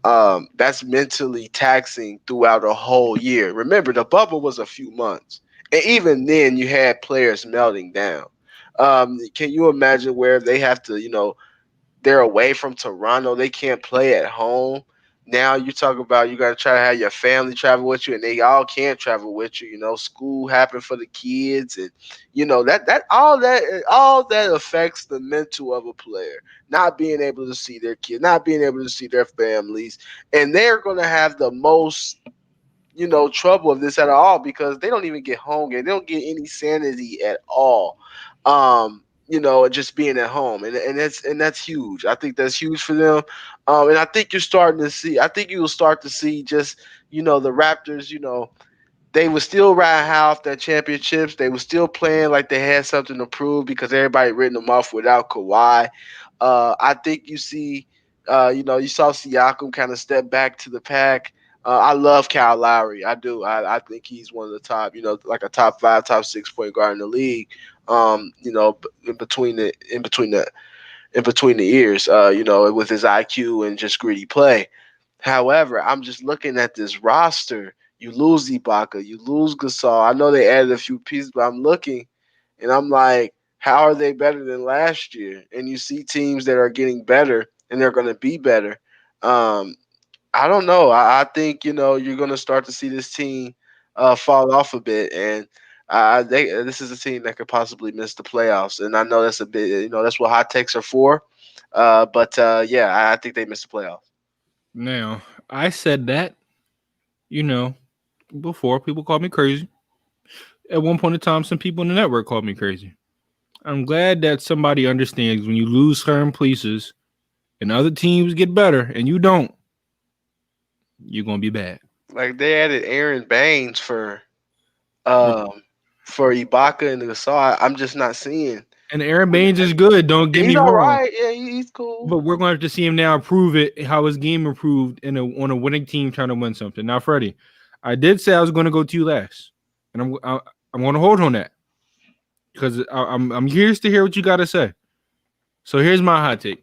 That's mentally taxing throughout a whole year. Remember, the bubble was a few months, and even then, you had players melting down. Can you imagine where they have to, you know, they're away from Toronto, they can't play at home. Now you talk about you got to try to have your family travel with you, and they all can't travel with you. You know, school happened for the kids, and you know that all that affects the mental of a player. Not being able to see their kids, not being able to see their families, and they're going to have the most, you know, trouble of this at all because they don't even get home games. They don't get any sanity at all. You know, just being at home, and that's huge. I think that's huge for them, and I think you'll start to see just, you know, the Raptors. You know, they were still riding high off that championships. They were still playing like they had something to prove because everybody written them off without Kawhi. I think you see, you know, you saw Siakam kind of step back to the pack. I love Kyle Lowry. I do. I think he's one of the top, you know, like a top 5, top 6 point guard in the league. You know, in between the ears, you know, with his IQ and just gritty play. However, I'm just looking at this roster. You lose Ibaka, you lose Gasol. I know they added a few pieces, but I'm looking and I'm like, how are they better than last year? And you see teams that are getting better and they're going to be better. I don't know. I think, you know, you're going to start to see this team fall off a bit, and this is a team that could possibly miss the playoffs. And I know that's a bit, you know, that's what hot takes are for. But yeah, I think they missed the playoffs. Now, I said that, you know, before people called me crazy. At one point in time, some people in the network called me crazy. I'm glad that somebody understands when you lose certain pieces and other teams get better and you don't, you're going to be bad. Like they added Aaron Baines for Ibaka and Gasol. I'm just not seeing. And Aaron Baines is good. Don't get me He's wrong. all right. Yeah, He's cool. But we're going to have to see him now prove it, how his game improved on a winning team trying to win something. Now, Freddie, I did say I was going to go to you last, and I'm going to hold on that because I'm curious to hear what you got to say. So here's my hot take.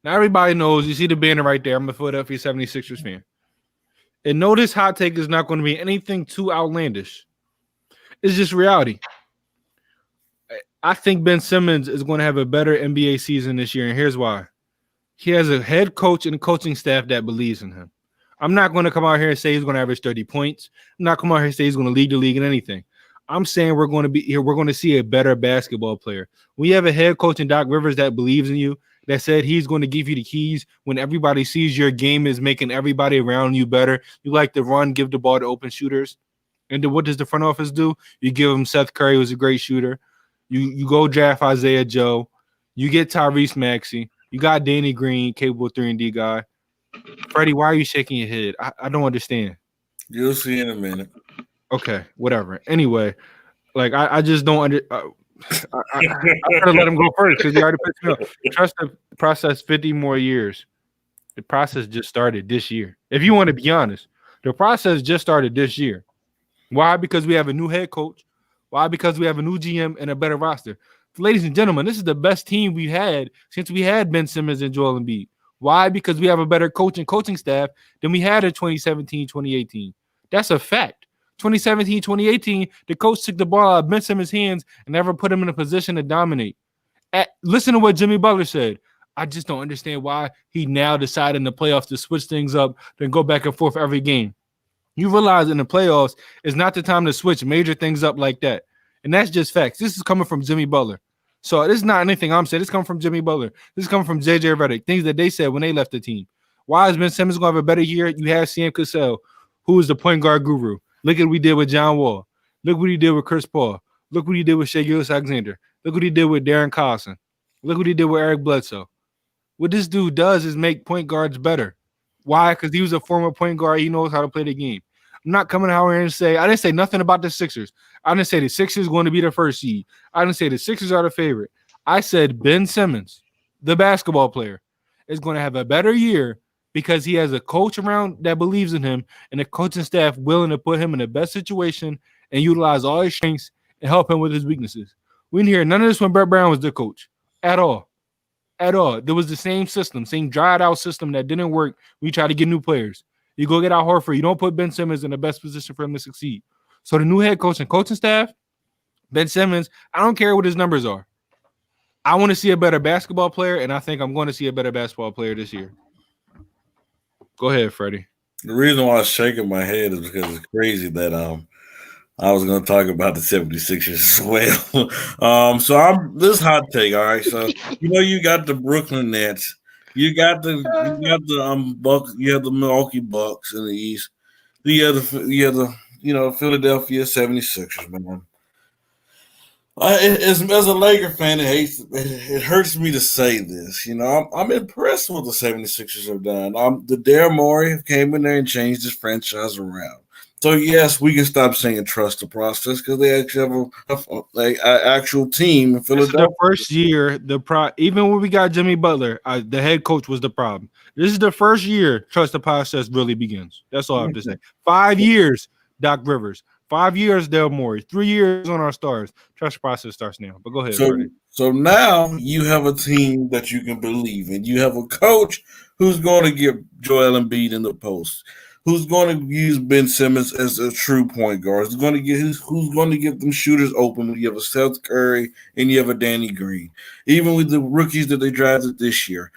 Now everybody knows, you see the banner right there, I'm a Philadelphia 76ers fan. And no, this hot take is not going to be anything too outlandish. It's just reality. I think Ben Simmons is going to have a better NBA season this year, and here's why. He has a head coach and a coaching staff that believes in him. I'm not going to come out here and say he's going to average 30 points. I'm not coming out here and say he's going to lead the league in anything. I'm saying we're going to be here. We're going to see a better basketball player. We have a head coach in Doc Rivers that believes in you, that said he's going to give you the keys when everybody sees your game is making everybody around you better. You like to run, give the ball to open shooters. And then what does the front office do? You give him Seth Curry, who's a great shooter. You go draft Isaiah Joe. You get Tyrese Maxey. You got Danny Green, capable 3-and-D guy. Freddie, why are you shaking your head? I don't understand. You'll see in a minute. Okay, whatever. Anyway, like I just don't I gotta let him go first because he already pissed me off. Trust the process 50 more years. The process just started this year. If you want to be honest, the process just started this year. Why? Because we have a new head coach. Why? Because we have a new GM and a better roster. Ladies and gentlemen, this is the best team we've had since we had Ben Simmons and Joel Embiid. Why? Because we have a better coaching staff than we had in 2017, 2018. That's a fact. 2017, 2018, the coach took the ball out of Ben Simmons' hands and never put him in a position to dominate. Listen to what Jimmy Butler said. I just don't understand why he now decided in the playoffs to switch things up, then go back and forth every game. You realize in the playoffs, it's not the time to switch major things up like that. And that's just facts. This is coming from Jimmy Butler. So this is not anything I'm saying. This is coming from Jimmy Butler. This is coming from JJ Redick, things that they said when they left the team. Why is Ben Simmons going to have a better year? You have Sam Cassell, who is the point guard guru. Look at what he did with John Wall. Look what he did with Chris Paul. Look what he did with Shai Gilgeous-Alexander. Look what he did with Darren Collison. Look what he did with Eric Bledsoe. What this dude does is make point guards better. Why? Because he was a former point guard. He knows how to play the game. I'm not coming out here and say, I didn't say nothing about the Sixers. I didn't say the Sixers going to be the first seed. I didn't say the Sixers are the favorite. I said Ben Simmons, the basketball player, is going to have a better year because he has a coach around that believes in him and a coaching staff willing to put him in the best situation and utilize all his strengths and help him with his weaknesses. We didn't hear none of this when Brett Brown was the coach at all. At all. There was the same system, same dried out system that didn't work. We tried to get new players. You go get Al Horford. You don't put Ben Simmons in the best position for him to succeed. So the new head coach and coaching staff, Ben Simmons, I don't care what his numbers are. I want to see a better basketball player, and I think I'm going to see a better basketball player this year. Go ahead, Freddie. The reason why I was shaking my head is because it's crazy that I was going to talk about the 76ers as well. So I'm this hot take, all right? So you got the Brooklyn Nets. You got the Bucks. You have the Milwaukee Bucks in the East. You have the Philadelphia 76ers, man. As a Laker fan, it hurts me to say this. I'm impressed with the 76ers have done. The Daryl Morey came in there and changed his franchise around. So, yes, we can stop saying trust the process because they actually have an actual team in Philadelphia. This is the first year, even when we got Jimmy Butler, the head coach was the problem. This is the first year trust the process really begins. That's all I have to say. 5 years, Doc Rivers. 5 years, Daryl Morey. 3 years on our stars. Trust the process starts now. But go ahead. So now you have a team that you can believe in. You have a coach who's going to get Joel Embiid in the post, who's going to use Ben Simmons as a true point guard, who's going to get them shooters open. You have a Seth Curry and you have a Danny Green. Even with the rookies that they drafted this year,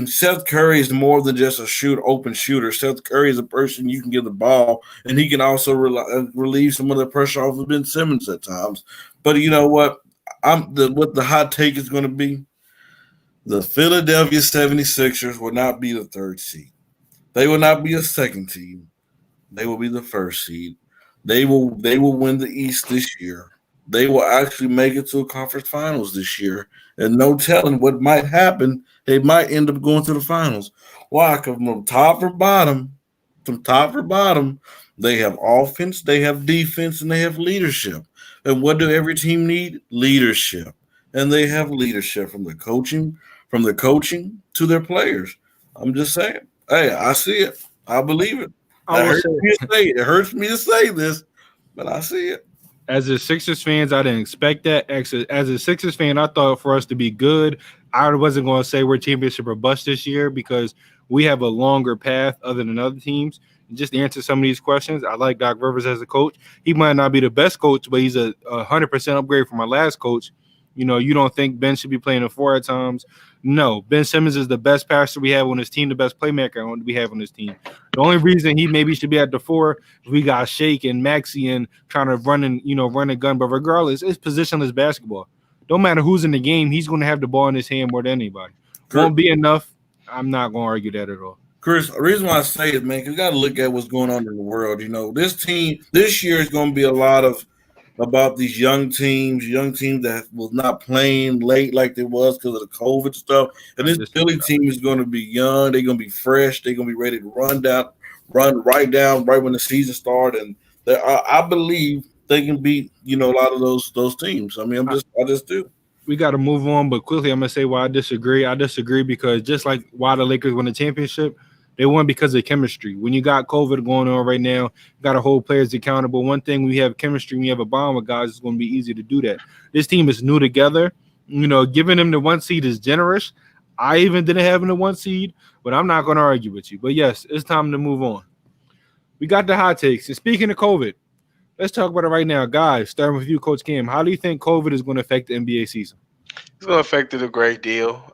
Seth Curry is more than just a open shooter. Seth Curry is a person you can give the ball, and he can also relieve some of the pressure off of Ben Simmons at times. But you know what? What the hot take is going to be, the Philadelphia 76ers will not be the third seed. They will not be a second team. They will be the first seed. They will win the East this year. They will actually make it to a conference finals this year. And no telling what might happen. They might end up going to the finals. Why? Because from top to bottom, they have offense, they have defense, and they have leadership. And what do every team need? Leadership. and they have leadership from the coaching to their players. I'm just saying. Hey, I see it. I believe it. I will say, It hurts me to say this, but I see it. as a Sixers fans, I didn't expect that. As a Sixers fan, I thought for us to be good. I wasn't going to say we're championship or bust this year because we have a longer path other than other teams. And just to answer some of these questions, I like Doc Rivers as a coach. He might not be the best coach, but he's a 100% upgrade from our last coach. You know, you don't think Ben should be playing a 4 at times. No, Ben Simmons is the best passer we have on this team, the best playmaker we have on this team. The only reason he maybe should be at the 4 is we got Shake and Maxey and trying to run a gun. But regardless, it's positionless basketball. Don't matter who's in the game, he's going to have the ball in his hand more than anybody. Won't be enough. I'm not going to argue that at all. Chris, the reason why I say it, man, because you got to look at what's going on in the world. You know, this team this year is going to be a lot of about these young teams that was not playing late like they was because of the COVID stuff. And this Philly team is going to be young. They're going to be fresh. They're going to be ready to run right when the season starts. And I believe they can beat, a lot of those teams. I mean, I just do. We got to move on, but quickly I'm going to say why I disagree. I disagree because just like why the Lakers won the championship, they won because of chemistry. When you got COVID going on right now, you got to hold players accountable. One thing, we have chemistry, we have a bond with guys, it's going to be easy to do that. This team is new together. Giving them the 1 seed is generous. I even didn't have them the 1 seed, but I'm not going to argue with you. But yes, it's time to move on. We got the hot takes. And speaking of COVID, let's talk about it right now. Guys, starting with you, Coach Cam, how do you think COVID is going to affect the NBA season? It's going to affect it a great deal.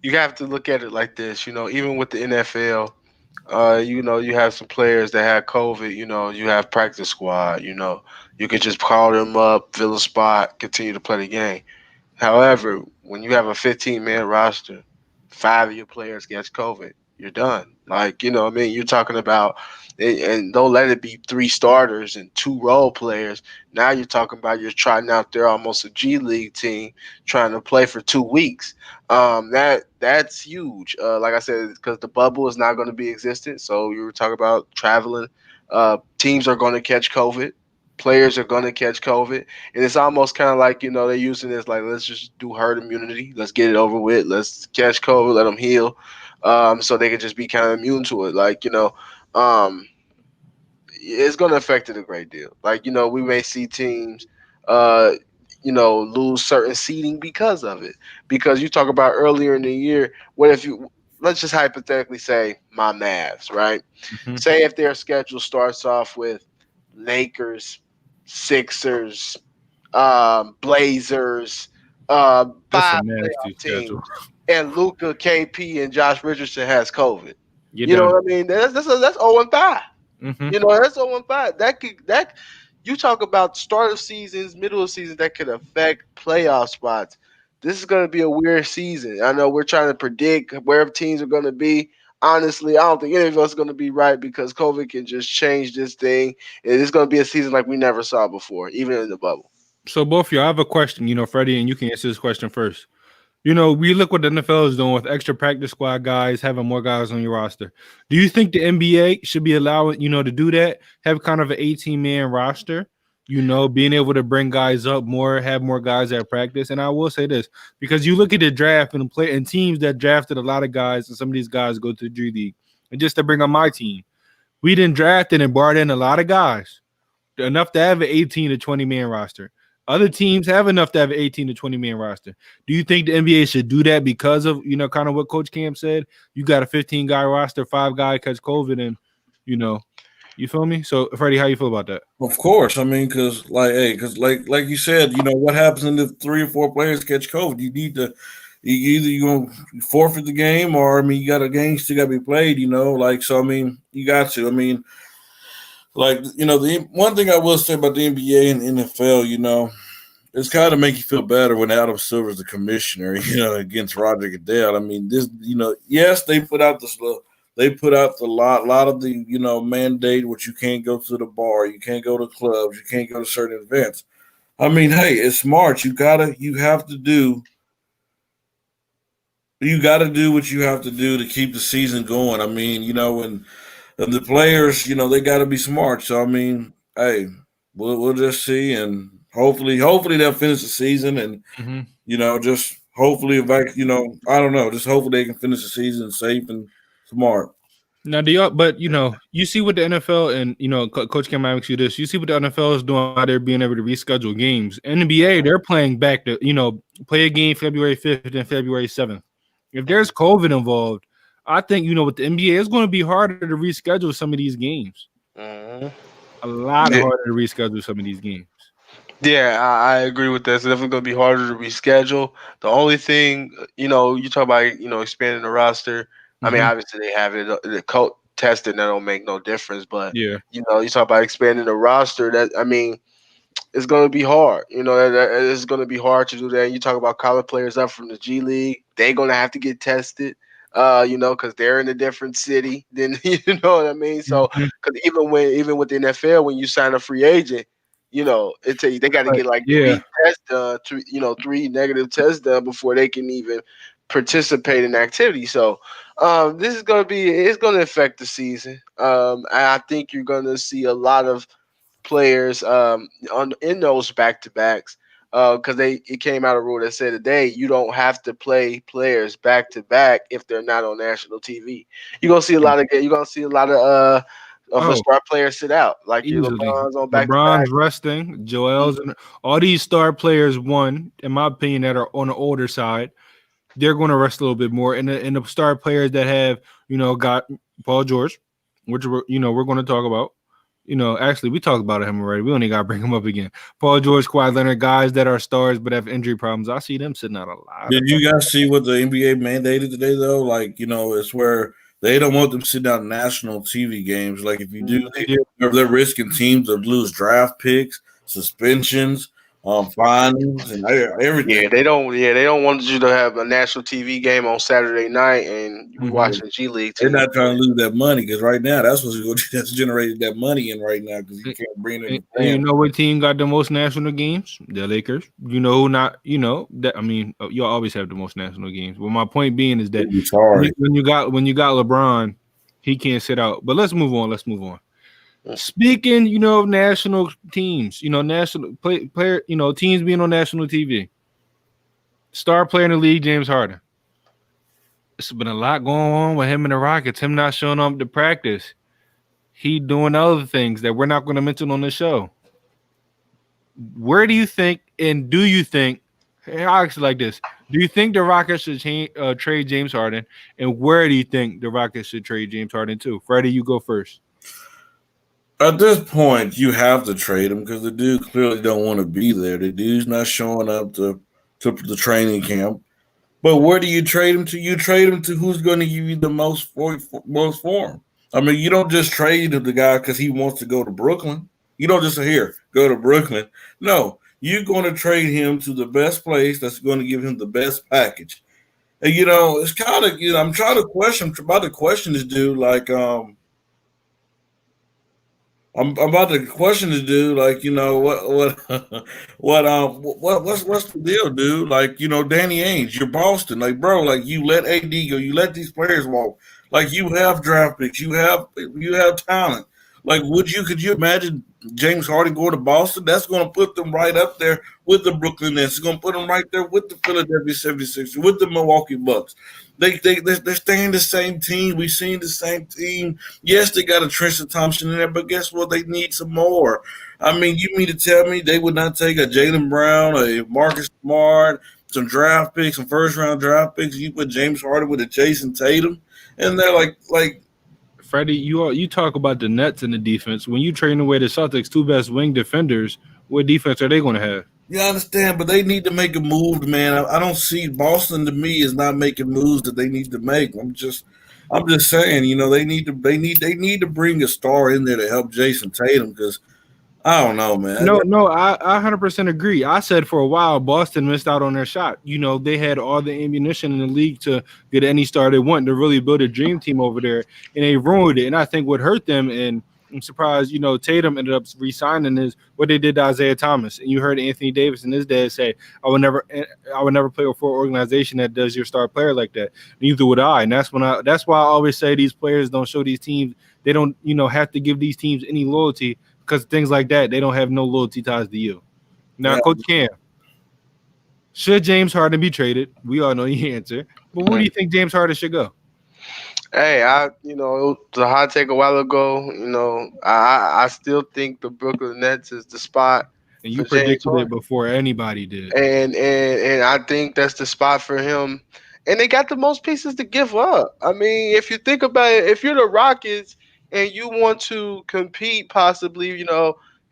You have to look at it like this, even with the NFL, you have some players that had COVID, you have practice squad, you can just call them up, fill a spot, continue to play the game. However, when you have a 15-man roster, 5 of your players gets COVID, you're done. You're talking about, and don't let it be 3 starters and 2 role players. Now you're talking about you're trotting out there almost a G League team trying to play for 2 weeks. That's huge. Like I said, because the bubble is not going to be existent. So you were talking about traveling. Teams are going to catch COVID. Players are going to catch COVID. And it's almost kind of like, they're using this like, let's just do herd immunity. Let's get it over with. Let's catch COVID, let them heal. So they can just be kind of immune to it. It's going to affect it a great deal. We may see teams, lose certain seeding because of it. Because you talk about earlier in the year, let's just hypothetically say my Mavs, right? Mm-hmm. Say if their schedule starts off with Lakers, Sixers, Blazers, 5 playoff teams, and Luka, KP, and Josh Richardson has COVID. You know what I mean? That's 0-5. Mm-hmm. That's 0-5. You talk about start of seasons, middle of seasons that could affect playoff spots. This is going to be a weird season. I know we're trying to predict where teams are going to be. Honestly, I don't think any of us are going to be right because COVID can just change this thing. And it's going to be a season like we never saw before, even in the bubble. So both of you, I have a question, Freddie, and you can answer this question first. We look what the NFL is doing with extra practice squad guys, having more guys on your roster. Do you think the NBA should be allowed, to do that? Have kind of an 18-man roster, being able to bring guys up more, have more guys at practice. And I will say this, because you look at the draft and teams that drafted a lot of guys, and some of these guys go to the G League. And just to bring up my team, we didn't draft and brought in a lot of guys, enough to have an 18 to 20-man roster. Other teams have enough to have an 18 to 20-man roster. Do you think the NBA should do that because of, kind of what Coach Cam said? You got a 15-guy roster, 5 guys catch COVID, and, you feel me? So, Freddie, how you feel about that? Of course. I mean, because like you said, what happens when the 3 or 4 players catch COVID? You need to you're going to forfeit the game or, you got a game still got to be played, So, you got to. The one thing I will say about the NBA and NFL, it's kind of make you feel better when Adam Silver's the commissioner, against Roger Goodell. Yes, they put out a lot of the, mandate, which you can't go to the bar, you can't go to clubs, you can't go to certain events. Hey, it's smart. You have to do what you have to do to keep the season going. And the players, they got to be smart. So, hey, we'll just see. And hopefully they'll finish the season and just hopefully I don't know, just hopefully they can finish the season safe and smart. Now, but you see what the NFL and Coach Cam asks you this. You see what the NFL is doing, how they're being able to reschedule games. NBA, they're playing back to play a game February 5th and February 7th. If there's COVID involved, I think with the NBA, it's going to be harder to reschedule some of these games. A lot harder to reschedule some of these games. Yeah, I agree with that. It's definitely going to be harder to reschedule. The only thing, you talk about, expanding the roster. I mean, obviously they have it. The coach testing, that don't make no difference. But yeah, you talk about expanding the roster. It's going to be hard. It's going to be hard to do that. You talk about college players up from the G League. They're going to have to get tested. Because they're in a different city. Then you know what I mean. So, because even with the NFL, when you sign a free agent, they got to get like 3 tests done, 3 negative tests done before they can even participate in activity. So this is going to affect the season. And I think you're going to see a lot of players in those back-to-backs because it came out a rule that said today you don't have to play players back-to-back if they're not on national TV. You're going to see a lot of star players sit out, like your LeBron's on back-to-back. LeBron's resting, Joel's, and all these star players, in my opinion, that are on the older side, they're going to rest a little bit more. And the star players that have, got Paul George, which we're going to talk about. Actually, we talked about him already. We only got to bring him up again. Paul George, Kawhi Leonard, guys that are stars but have injury problems. I see them sitting out a lot. Did you guys see what the NBA mandated today, though? Like, it's where they don't want them sitting out national TV games. Like, if you do, they're risking teams to lose draft picks, suspensions, fines, and everything. Yeah, they don't want you to have a national TV game on Saturday night and you watching G League. They're not trying to lose that money because right now that's generated that money in right now because you can't bring it. And you know what team got the most national games? The Lakers. You know who not? That I mean, you'll always have the most national games. But my point being is that when you got LeBron, he can't sit out. But let's move on. Speaking, of national teams, national player, teams being on national TV. Star player in the league, James Harden. It's been a lot going on with him and the Rockets. Him not showing up to practice. He doing other things that we're not going to mention on the show. Where do you think, and do you think, I'll ask you like this. Do you think the Rockets should trade James Harden? And where do you think the Rockets should trade James Harden to? Freddie, you go first. At this point, you have to trade him because the dude clearly don't want to be there. The dude's not showing up to the training camp. But where do you trade him to? You trade him to who's going to give you the most for him. I mean, you don't just trade the guy because he wants to go to Brooklyn. You don't just say, go to Brooklyn. No, you're going to trade him to the best place that's going to give him the best package. And, it's kind of, I'm trying to question this dude like, I'm about to question this dude, like, what's the deal, dude? Like, Danny Ainge, you're Boston, like, bro, like you let AD go, you let these players walk, like you have draft picks, you have talent. Like, could you imagine James Harden going to Boston? That's going to put them right up there with the Brooklyn Nets. It's going to put them right there with the Philadelphia 76ers, with the Milwaukee Bucks. They're staying the same team. We've seen the same team. Yes, they got a Tristan Thompson in there, but guess what? They need some more. I mean, you mean to tell me they would not take a Jaylen Brown, a Marcus Smart, some draft picks, some first-round draft picks? You put James Harden with a Jason Tatum, and they're like. Freddie, you talk about the Nets and the defense. When you trade away the Celtics' 2 best wing defenders, what defense are they going to have? You understand, but they need to make a move, man. I don't see Boston to me is not making moves that they need to make. I'm just saying, they need to bring a star in there to help Jason Tatum because I don't know, man. No, I 100% agree. I said for a while Boston missed out on their shot. They had all the ammunition in the league to get any star they want to really build a dream team over there, and they ruined it. And I think what hurt them, and I'm surprised, Tatum ended up re-signing is what they did to Isaiah Thomas. And you heard Anthony Davis and his dad say, I would never play for an organization that does your star player like that. Neither would I. And that's why I always say these players don't show these teams. They don't, have to give these teams any loyalty because things like that, they don't have no loyalty ties to you. Now, Yeah. Coach Cam, should James Harden be traded? We all know the answer. But where do you think James Harden should go? Hey, it was a hot take a while ago. I still think the Brooklyn Nets is the spot And you for James predicted it Harden, before anybody did. and I think that's the spot for him. And they got the most pieces to give up. I mean, if you think about it, if you're the Rockets and you want to compete, possibly,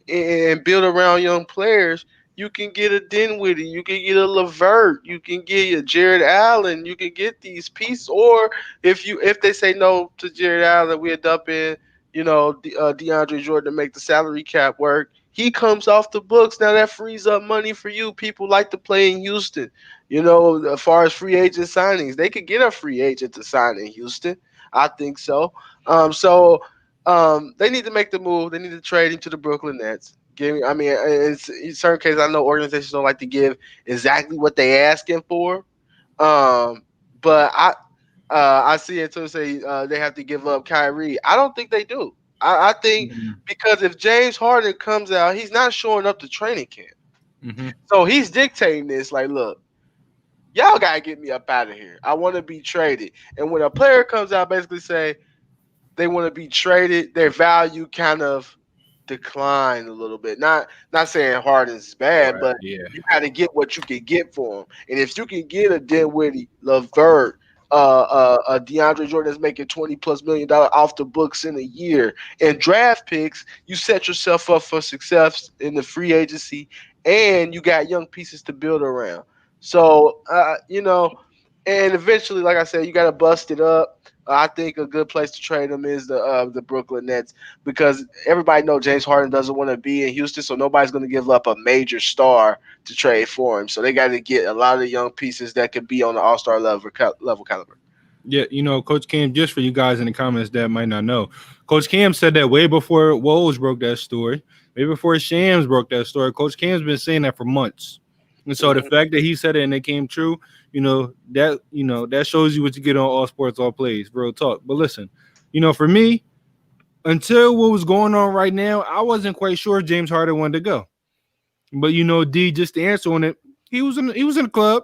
and build around young players, you can get a Dinwiddie, you can get a Levert, you can get a Jared Allen, you can get these pieces. Or if they say no to Jared Allen, we end up in DeAndre Jordan to make the salary cap work. He comes off the books. Now that frees up money for you. People like to play in Houston. As far as free agent signings, they could get a free agent to sign in Houston. I think so. They need to make the move. They need to trade him to the Brooklyn Nets. It's in certain cases, I know organizations don't like to give exactly what they asking for. But I see it too. Say they have to give up Kyrie. I don't think they do. I think because if James Harden comes out, he's not showing up to training camp. Mm-hmm. So he's dictating this. Like, look, y'all gotta get me up out of here. I want to be traded. And when a player comes out, basically say they want to be traded, their value kind of decline a little bit. Not saying Harden's bad, but you got to get what you can get for him. And if you can get a Dinwiddie, Levert, a DeAndre Jordan that's making $20+ million off the books in a year, and draft picks, you set yourself up for success in the free agency, and you got young pieces to build around. So, and eventually, like I said, you got to bust it up. I think a good place to trade him is the Brooklyn Nets, because everybody knows James Harden doesn't want to be in Houston, so nobody's going to give up a major star to trade for him. So they got to get a lot of young pieces that could be on the all-star level caliber. Yeah, Coach Cam, just for you guys in the comments that might not know, Coach Cam said that way before Woj broke that story, way before Shams broke that story. Coach Cam's been saying that for months. And so the fact that he said it and it came true, that shows you what you get on All Sports, All Plays, real talk. But listen, for me, until what was going on right now, I wasn't quite sure James Harden wanted to go. But D, just to answer on it, he was in the club.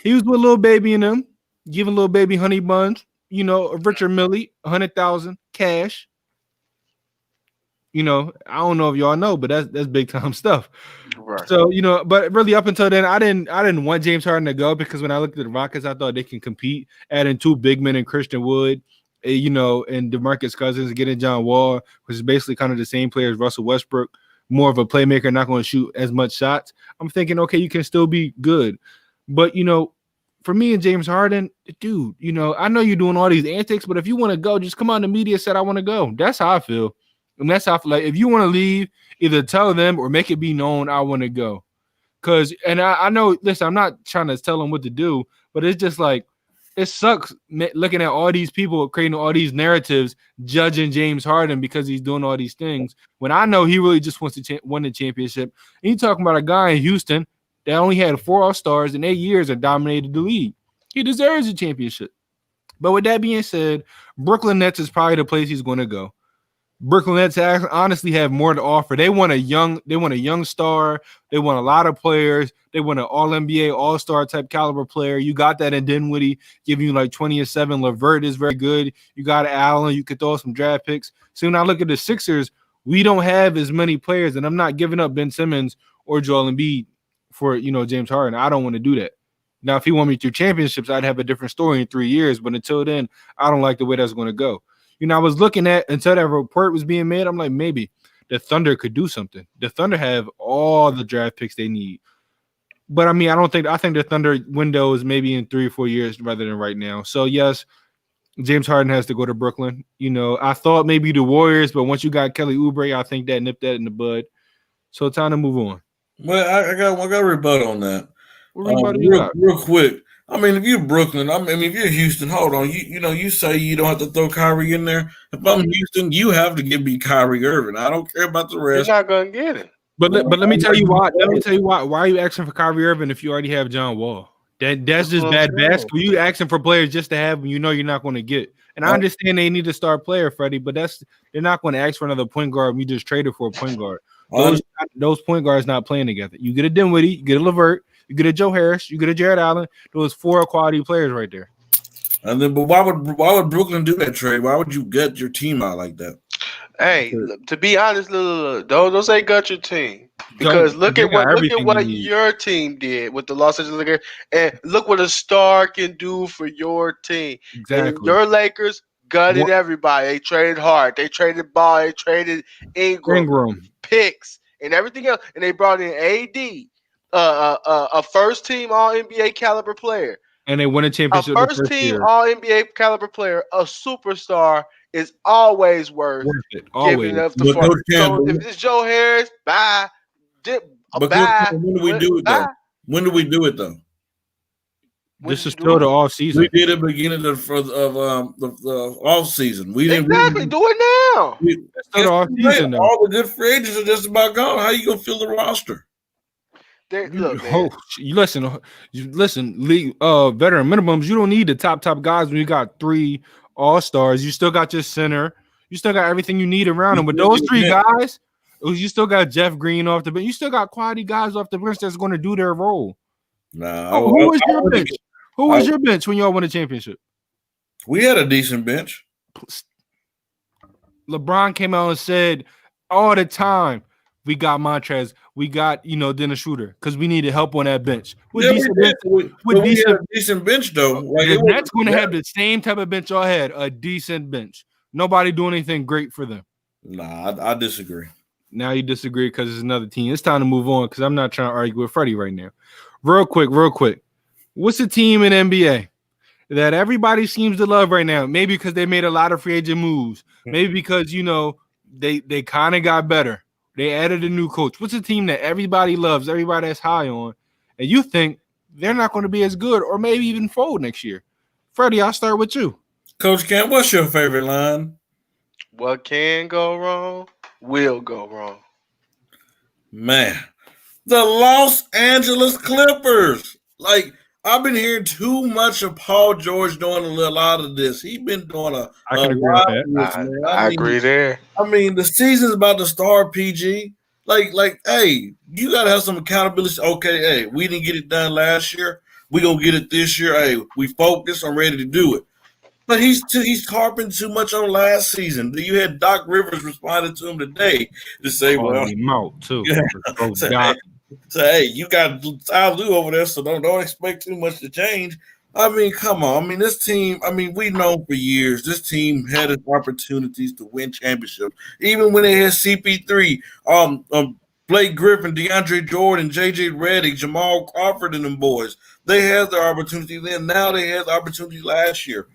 He was with Lil Baby and them, giving Lil Baby honey buns, Richard Millie, 100,000 cash. I don't know if y'all know, but that's big time stuff. Right. So, but really up until then, I didn't want James Harden to go, because when I looked at the Rockets, I thought they can compete, adding two big men in Christian Wood, and DeMarcus Cousins, getting John Wall, which is basically kind of the same player as Russell Westbrook, more of a playmaker, not going to shoot as much shots. I'm thinking, okay, you can still be good. But, for me and James Harden, dude, I know you're doing all these antics, but if you want to go, just come on the media, said I want to go. That's how I feel. And that's how I feel like if you want to leave, either tell them or make it be known I want to go. I know, listen, I'm not trying to tell them what to do, but it's just like, it sucks looking at all these people creating all these narratives, judging James Harden because he's doing all these things, when I know he really just wants to win the championship. And you're talking about a guy in Houston that only had 4 All-Stars in 8 years and dominated the league. He deserves a championship. But with that being said, Brooklyn Nets is probably the place he's going to go. Brooklyn Nets honestly have more to offer. They want a young star. They want a lot of players. They want an All-NBA, All-Star type caliber player. You got that in Dinwiddie, giving you like 20 and 7. Levert is very good. You got Allen. You could throw some draft picks. So when I look at the Sixers, we don't have as many players, and I'm not giving up Ben Simmons or Joel Embiid for James Harden. I don't want to do that. Now, if he wanted me to championships, I'd have a different story in 3 years. But until then, I don't like the way that's going to go. I was looking at, until that report was being made, I'm like, maybe the Thunder could do something. The Thunder have all the draft picks they need. But I think the Thunder window is maybe in 3 or 4 years rather than right now. So yes, James Harden has to go to Brooklyn. I thought maybe the Warriors, but once you got Kelly Oubre, I think that nipped that in the bud. So time to move on. Well, I got a rebuttal on that. Real quick. If you're Brooklyn, if you're Houston, hold on. You say you don't have to throw Kyrie in there. If I'm Houston, you have to give me Kyrie Irving. I don't care about the rest. You're not gonna get it. But let me tell you why. Let me tell you why. Why are you asking for Kyrie Irving if you already have John Wall? That's just what bad I'm saying. basketball. You asking for players just to have them you know you're not going to get. And I understand they need a star player, Freddie, but they're not going to ask for another point guard. You just traded for a point guard. Those point guards not playing together. You get a Dinwiddie, you get a LeVert, you get a Joe Harris, you get a Jared Allen. Those 4 quality players right there. And then, but why would Brooklyn do that trade? Why would you gut your team out like that? Hey, to be honest, look, don't say gut your team because look at what your team did with the Los Angeles Lakers, and look what a star can do for your team. Exactly. And your Lakers gutted everybody. They traded Hart, they traded Ball, they traded Ingram, picks, and everything else, and they brought in AD, a first team All NBA caliber player. And they won a championship. A first team All NBA caliber player, a superstar, is always worth it. Always. Giving up the farm. So if it's Joe Harris, bye. When do we do it though? When do we do it though? This is still the off season. We did it beginning of the off season. We didn't exactly do it now. It's still the off season. All the good free agents are just about gone. How you gonna fill the roster? You listen, league veteran minimums. You don't need the top guys when you got 3 all-stars. You still got your center. You still got everything you need around them. But those 3 guys, you still got Jeff Green off the bench. You still got quality guys off the bench that's going to do their role. Nah, who was your bench? Who was your bench when y'all won a championship? We had a decent bench. LeBron came out and said all the time, we got Montrez, we got Dennis Schroeder because we needed help on that bench. We had a decent bench though. That's going to have the same type of bench y'all had, a decent bench. Nobody doing anything great for them. Nah, I disagree. Now you disagree because it's another team. It's time to move on because I'm not trying to argue with Freddie right now. Real quick. What's the team in NBA that everybody seems to love right now? Maybe because they made a lot of free agent moves. Maybe because, they kind of got better. They added a new coach. What's a team that everybody loves, everybody that's high on, and you think they're not going to be as good or maybe even fold next year? Freddie, I'll start with you. Coach Cam, what's your favorite line? What can go wrong will go wrong. Man, the Los Angeles Clippers. I've been hearing too much of Paul George doing a lot of this. He's been doing a lot of this. I agree there. I mean, the season's about to start, PG. Hey, you got to have some accountability. Okay, hey, we didn't get it done last year. We're going to get it this year. Hey, we focused. I'm ready to do it. But he's harping too much on last season. You had Doc Rivers responding to him today to say, too. Hey, you got Ty Lue over there, so don't expect too much to change. I mean, come on. I mean, this team, we've known for years, this team had its opportunities to win championships. Even when they had CP3, Blake Griffin, DeAndre Jordan, JJ Redick, Jamal Crawford, and them boys. They had their opportunity then. Now they had the opportunity last year.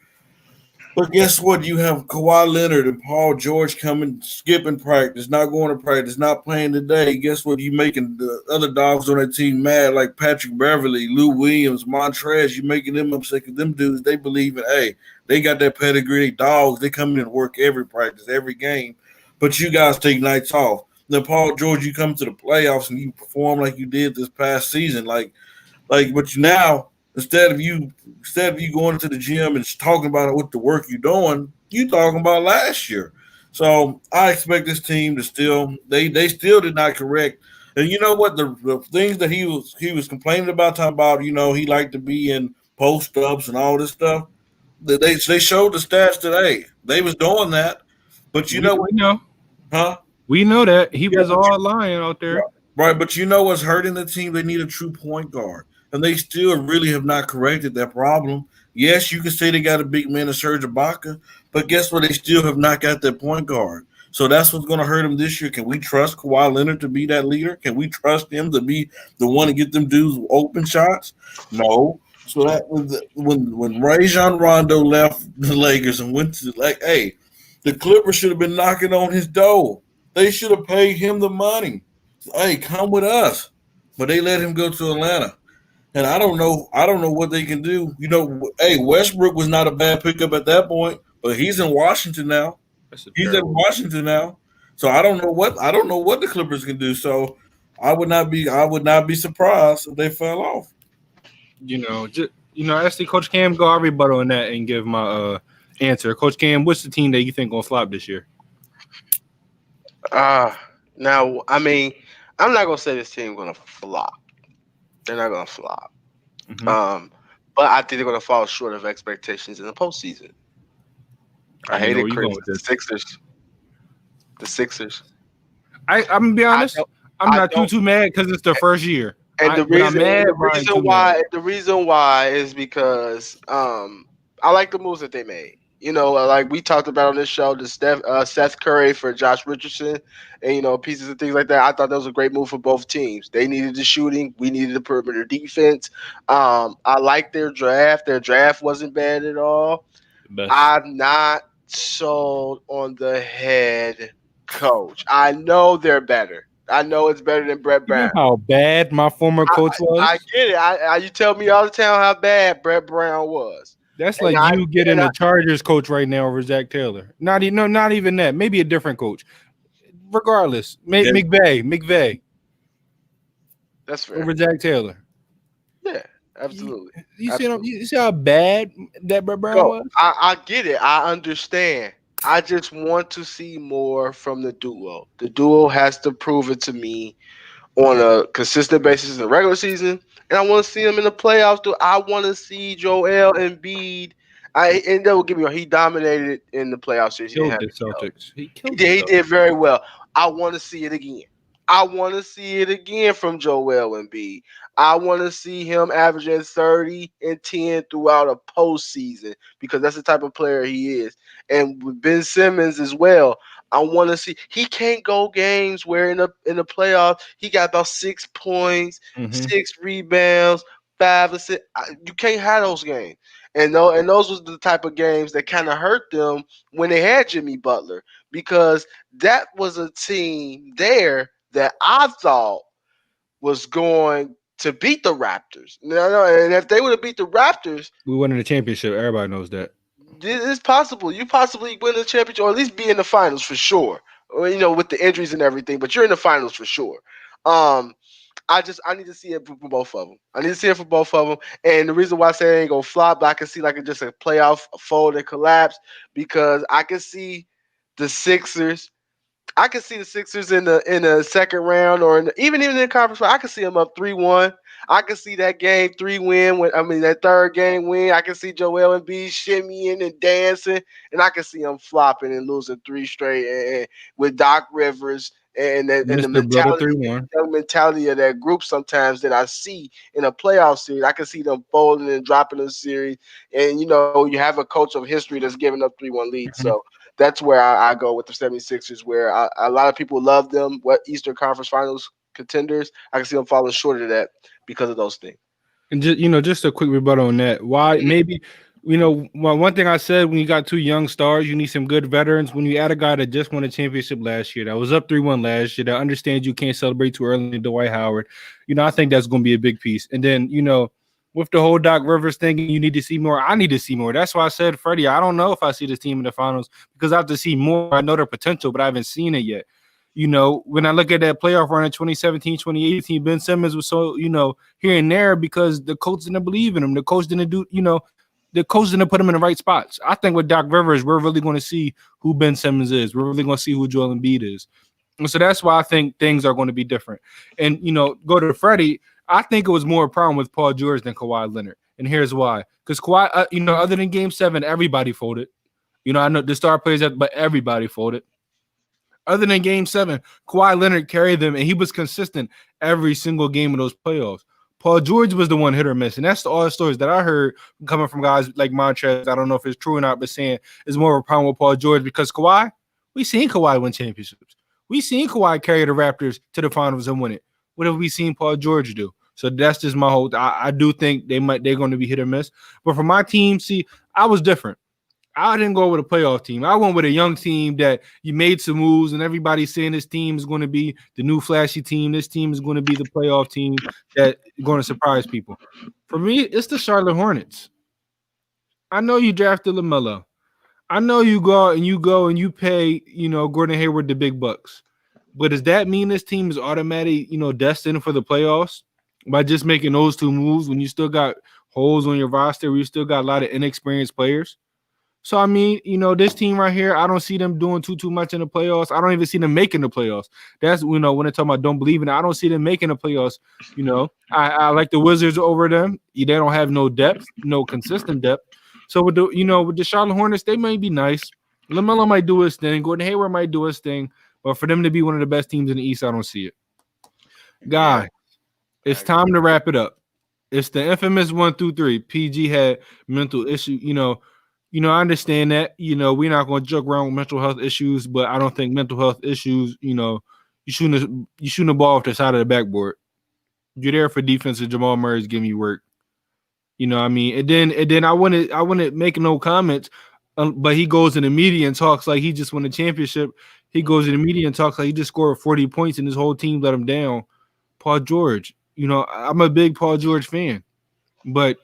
But guess what? You have Kawhi Leonard and Paul George skipping practice, not going to practice, not playing today. Guess what? You making the other dogs on that team mad, like Patrick Beverly, Lou Williams, Montrez. You making them upset because them dudes, they believe in, hey, they got that pedigree. They dogs. They come in and work every practice, every game. But you guys take nights off. Then Paul George, you come to the playoffs and you perform like you did this past season. But now, Instead of you going to the gym and talking about it with the work you're doing, you talking about last year. So I expect this team to still still did not correct. And you know what? The things that he was complaining about, talking about, he liked to be in post ups and all this stuff. They showed the stats today. They was doing that, but we know, huh? We know that he was all lying out there, right? But you know what's hurting the team? They need a true point guard. And they still really have not corrected that problem. Yes, you can say they got a big man in Serge Ibaka, but guess what? They still have not got that point guard. So that's what's going to hurt them this year. Can we trust Kawhi Leonard to be that leader? Can we trust him to be the one to get them dudes open shots? No. So that when Rajon Rondo left the Lakers and went to the Clippers should have been knocking on his door. They should have paid him the money. Hey, come with us. But they let him go to Atlanta. And I don't know what they can do. Westbrook was not a bad pickup at that point, but he's in Washington now. So I don't know what the Clippers can do. So I would not be surprised if they fell off. Actually, Coach Cam, go I'll rebuttal on that and give my answer. Coach Cam, what's the team that you think gonna flop this year? Now, I mean, I'm not gonna say this team gonna flop. They're not gonna flop. Mhm. But I think they're gonna fall short of expectations in the postseason. I hate know it, where you Chris. going with The this. Sixers. The Sixers. I'm gonna be I honest. don't. I'm I not don't. too mad because it's the first year. And the But I'm reason, mad, but I ain't too mad. the reason why is because I like the moves that they made. Like we talked about on this show, the Seth Curry for Josh Richardson, and pieces and things like that. I thought that was a great move for both teams. They needed the shooting, we needed the perimeter defense. I like their draft. Their draft wasn't bad at all. Best. I'm not sold on the head coach. I know they're better. I know it's better than Brett You know Brown. how bad my former coach was? I get it. You tell me all the time how bad Brett Brown was. That's And like you getting a Chargers coach right now over Zach Taylor. Not even that. Maybe a different coach. Regardless, McVay That's fair. over Zach Taylor. Yeah, absolutely. You see how bad that Brett Brown was? I get it. I understand. I just want to see more from the duo. The duo has to prove it to me on a consistent basis in the regular season, and I want to see them in the playoffs. I want to see Joel Embiid. And that will give me. He dominated in the playoff series. Killed the Celtics. He did very well. I want to see it again. I want to see it again from Joel Embiid. I want to see him averaging 30 and 10 throughout a postseason because that's the type of player he is. And with Ben Simmons as well, I want to see. He can't go games where in the playoffs he got about 6 points, 6 rebounds, 5 assists. You can't have those games. And those was the type of games that kind of hurt them when they had Jimmy Butler, because that was a team there that I thought was going to beat the Raptors. And if they would have beat the Raptors, we won the championship. Everybody knows that. It's possible. You possibly win the championship or at least be in the finals for sure. With the injuries and everything, but you're in the finals for sure. I need to see it for both of them. And the reason why I say it ain't gonna flop, but I can see just a playoff fold and collapse, because I can see the Sixers. I can see the Sixers in the second round, or even in the conference. I can see them up 3-1. I can see that game 3 win. That third game win. I can see Joel Embiid shimmying and dancing, and I can see them flopping and losing 3 straight. And with Doc Rivers and the mentality of that group sometimes that I see in a playoff series, I can see them folding and dropping a series. And you have a coach of history that's giving up 3-1 leads, so. That's where I go with the 76ers, where a lot of people love them. What Eastern Conference Finals contenders, I can see them falling short of that because of those things. And just a quick rebuttal on that. Why maybe one thing I said, when you got 2 young stars, you need some good veterans. When you add a guy that just won a championship last year, that was up 3-1 last year, that understands you can't celebrate too early in Dwight Howard, I think that's going to be a big piece. And then with the whole Doc Rivers thing, you need to see more. I need to see more. That's why I said, Freddie, I don't know if I see this team in the finals, because I have to see more. I know their potential, but I haven't seen it yet. When I look at that playoff run in 2017, 2018, Ben Simmons was so, here and there because the coach didn't believe in him. The coach didn't the coach didn't put him in the right spots. I think with Doc Rivers, we're really going to see who Ben Simmons is. We're really going to see who Joel Embiid is. And so that's why I think things are going to be different. And, go to Freddie, I think it was more a problem with Paul George than Kawhi Leonard. And here's why. Because Kawhi, other than Game 7, everybody folded. I know the star players, but everybody folded. Other than Game 7, Kawhi Leonard carried them, and he was consistent every single game of those playoffs. Paul George was the one hit or miss, and that's all the stories that I heard coming from guys like Montrez. I don't know if it's true or not, but saying it's more of a problem with Paul George because Kawhi, we seen Kawhi win championships. We seen Kawhi carry the Raptors to the finals and win it. What have we seen Paul George do? So that's just my whole. I do think they're going to be hit or miss. But for my team, see, I was different. I didn't go with a playoff team. I went with a young team that you made some moves, and everybody's saying this team is going to be the new flashy team. This team is going to be the playoff team that is going to surprise people. For me, it's the Charlotte Hornets. I know you drafted LaMelo. I know you go and you pay, Gordon Hayward the big bucks. But does that mean this team is automatically, destined for the playoffs? by just making those two moves when you still got holes on your roster, where you still got a lot of inexperienced players. So I mean, this team right here, I don't see them doing too much in the playoffs. I don't even see them making the playoffs. That's when they're talking about don't believe in it. I don't see them making the playoffs. I like the Wizards over them. They don't have no depth, no consistent depth. So with the Charlotte Hornets, they may be nice. LaMelo might do his thing. Gordon Hayward might do his thing. But for them to be one of the best teams in the East, I don't see it. Guy, it's time to wrap it up. It's the infamous 1 through 3. PG had mental issue. I understand that. We're not going to joke around with mental health issues, but I don't think mental health issues. You shouldn't the ball off the side of the backboard. You're there for defense, and Jamal Murray's giving you work. And then I wouldn't make no comments, but he goes in the media and talks like he just won a championship. He goes in the media and talks like he just scored 40 points and his whole team let him down. Paul George, I'm a big Paul George fan, but